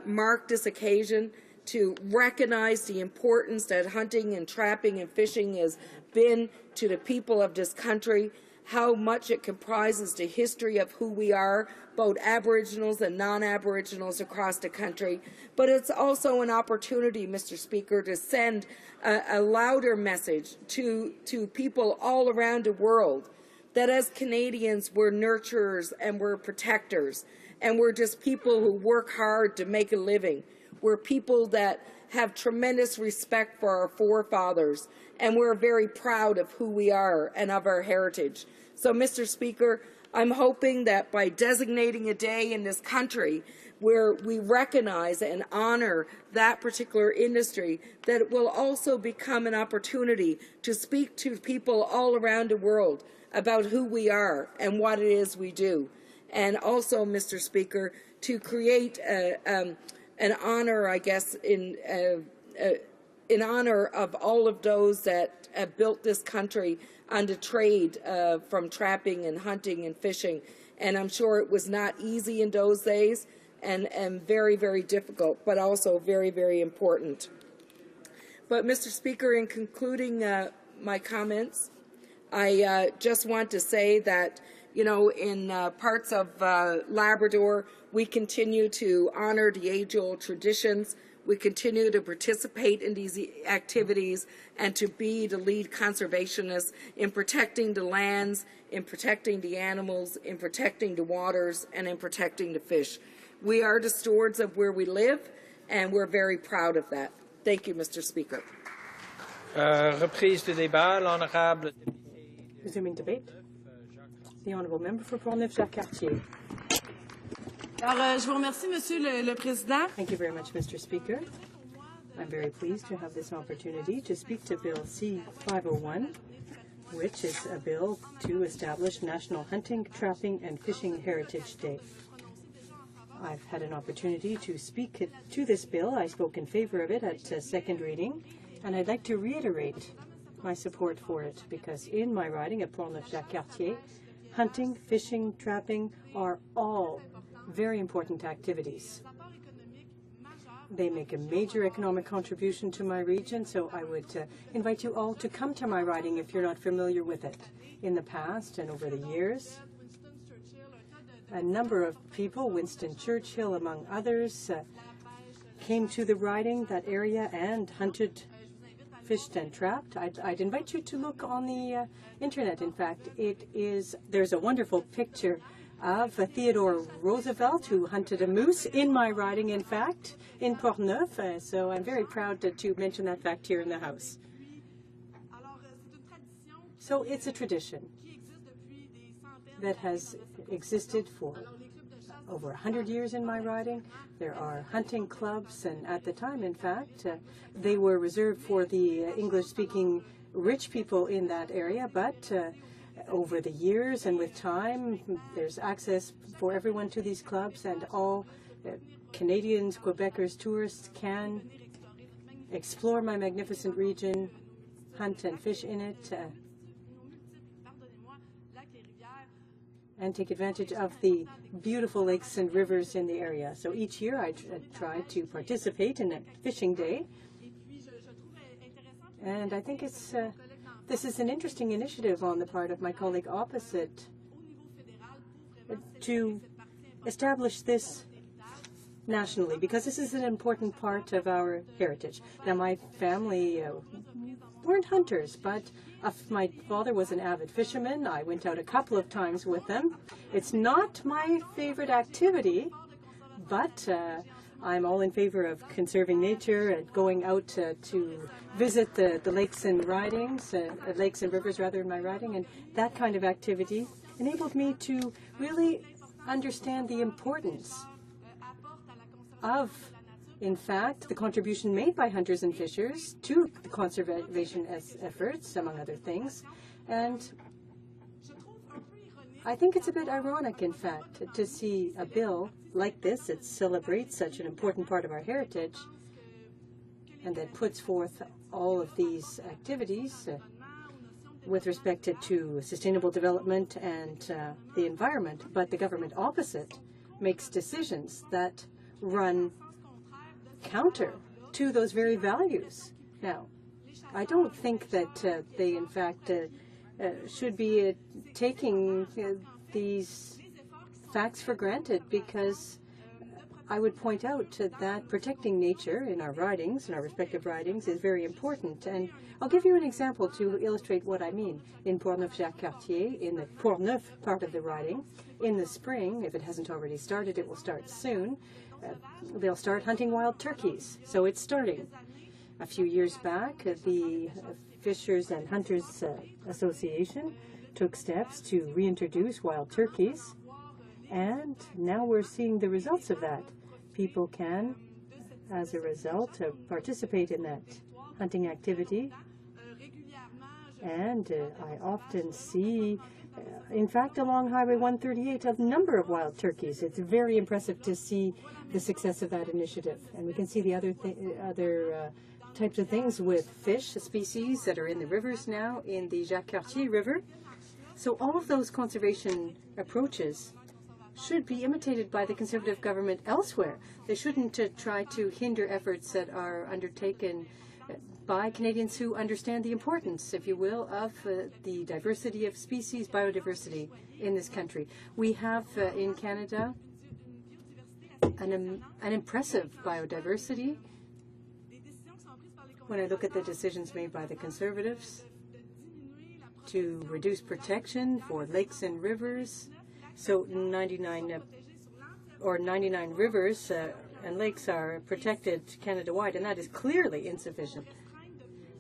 mark this occasion, to recognize the importance that hunting and trapping and fishing has been to the people of this country, how much it comprises the history of who we are, both Aboriginals and non-Aboriginals across the country. But it's also an opportunity, Mr. Speaker, to send a louder message to people all around the world that as Canadians, we're nurturers and we're protectors, and we're just people who work hard to make a living. We're people that have tremendous respect for our forefathers, and we're very proud of who we are and of our heritage. So, Mr. Speaker, I'm hoping that by designating a day in this country where we recognize and honor that particular industry, that it will also become an opportunity to speak to people all around the world about who we are and what it is we do. And also, Mr. Speaker, to create an honor, I guess, in honor of all of those that have built this country on the trade from trapping and hunting and fishing. And I'm sure it was not easy in those days, and very, very difficult, but also very, very important. But, Mr. Speaker, in concluding my comments, I just want to say that, you know, in parts of Labrador, we continue to honor the age-old traditions. We continue to participate in these activities and to be the lead conservationists in protecting the lands, in protecting the animals, in protecting the waters, and in protecting the fish. We are the stewards of where we live, and we're very proud of that. Thank you, Mr. Speaker. Reprise du débat, l'honorable. Resuming debate. The Honourable Member for Pont-Neuf-Jacques-Cartier. Alors, je vous remercie, Monsieur le Président. Thank you very much, Mr. Speaker. I'm very pleased to have this opportunity to speak to Bill C-501, which is a bill to establish National Hunting, Trapping and Fishing Heritage Day. I've had an opportunity to speak to this bill. I spoke in favor of it at second reading, and I'd like to reiterate my support for it because in my riding at Portneuf-Jacques-Cartier, hunting, fishing, trapping are all very important activities. They make a major economic contribution to my region, so I would invite you all to come to my riding if you're not familiar with it. In the past and over the years, a number of people, Winston Churchill among others, came to the riding, that area, and hunted, fished and trapped. I'd invite you to look on the internet. In fact, there's a wonderful picture of Theodore Roosevelt, who hunted a moose in my riding, in fact, in Portneuf. So I'm very proud to mention that fact here in the House. So it's a tradition that has existed for over 100 years in my riding. There are hunting clubs, and at the time, in fact, they were reserved for the English-speaking rich people in that area, but over the years and with time, there's access for everyone to these clubs, and all Canadians, Quebecers, tourists can explore my magnificent region, hunt and fish in it, and take advantage of the beautiful lakes and rivers in the area. So each year I try to participate in a fishing day, and I think this is an interesting initiative on the part of my colleague opposite to establish this nationally, because this is an important part of our heritage. Now, my family weren't hunters, but my father was an avid fisherman. I went out a couple of times with them. It's not my favorite activity, but I'm all in favor of conserving nature and going out to visit the lakes and lakes and rivers rather in my riding, and that kind of activity enabled me to really understand the importance of, in fact, the contribution made by hunters and fishers to the conservation efforts, among other things. And I think it's a bit ironic, in fact, to see a bill like this that celebrates such an important part of our heritage and that puts forth all of these activities with respect to sustainable development and the environment, but the government opposite makes decisions that run counter to those very values. Now, I don't think that they, in fact, should be taking these facts for granted, because I would point out that protecting nature in our ridings, in our respective ridings, is very important. And I'll give you an example to illustrate what I mean. In Portneuf-Jacques-Cartier, in the Portneuf part of the riding, in the spring, if it hasn't already started, it will start soon. They'll start hunting wild turkeys. So it's starting. A few years back, the Fishers and Hunters Association took steps to reintroduce wild turkeys, and now we're seeing the results of that. People can, as a result, participate in that hunting activity, and I often see, in fact, along Highway 138, a number of wild turkeys. It's very impressive to see the success of that initiative, and we can see the other types of things with fish species that are in the rivers now, in the Jacques-Cartier River. So all of those conservation approaches should be imitated by the Conservative government elsewhere. They shouldn't try to hinder efforts that are undertaken by Canadians who understand the importance, if you will, of the diversity of species, biodiversity in this country. We have in Canada an impressive biodiversity. When I look at the decisions made by the Conservatives to reduce protection for lakes and rivers, so 99 rivers and lakes are protected Canada-wide, and that is clearly insufficient.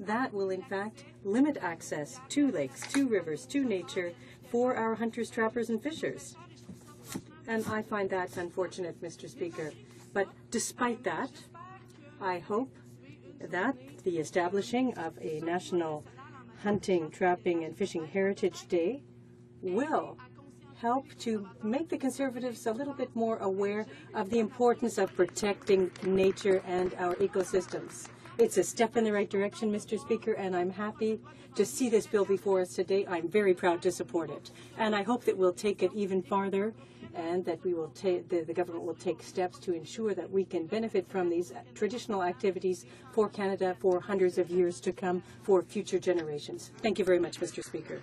That will, in fact, limit access to lakes, to rivers, to nature for our hunters, trappers, and fishers. And I find that unfortunate, Mr. Speaker. But despite that, I hope that the establishing of a national Hunting, Trapping and Fishing Heritage Day will help to make the Conservatives a little bit more aware of the importance of protecting nature and our ecosystems. It's a step in the right direction, Mr. Speaker, and I'm happy to see this bill before us today. I'm very proud to support it. And I hope that we'll take it even farther and that we will the government will take steps to ensure that we can benefit from these traditional activities for Canada for hundreds of years to come for future generations. Thank you very much, Mr. Speaker.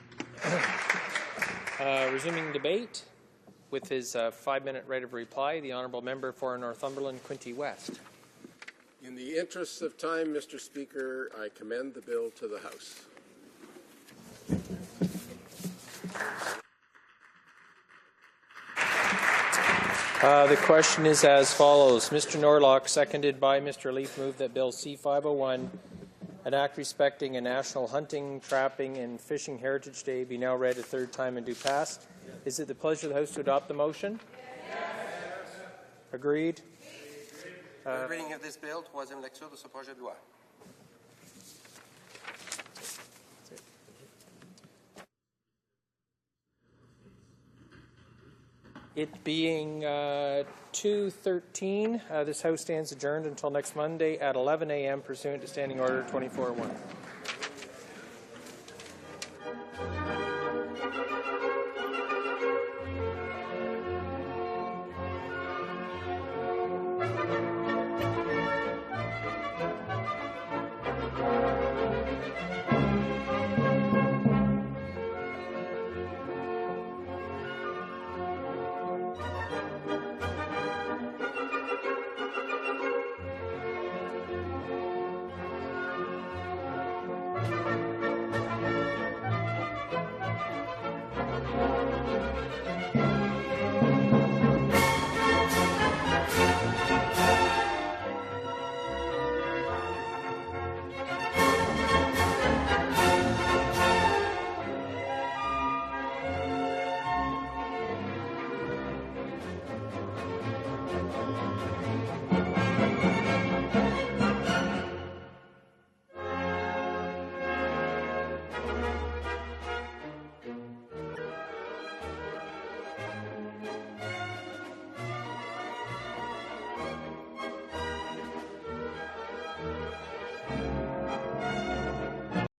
Resuming debate with his 5-minute right of reply, the honourable member for Northumberland, Quinte West. In the interests of time, Mr. Speaker, I commend the bill to the House. The question is as follows. Mr. Norlock, seconded by Mr. Leaf, moved that Bill C-501, an act respecting a national hunting, trapping, and fishing heritage day, be now read a third time and do pass. Is it the pleasure of the House to adopt the motion? Yes. Agreed. Third reading of this bill, troisième lecture de ce projet de loi. It being 2:13, this House stands adjourned until next Monday at 11 a.m. pursuant to Standing Order 24-1.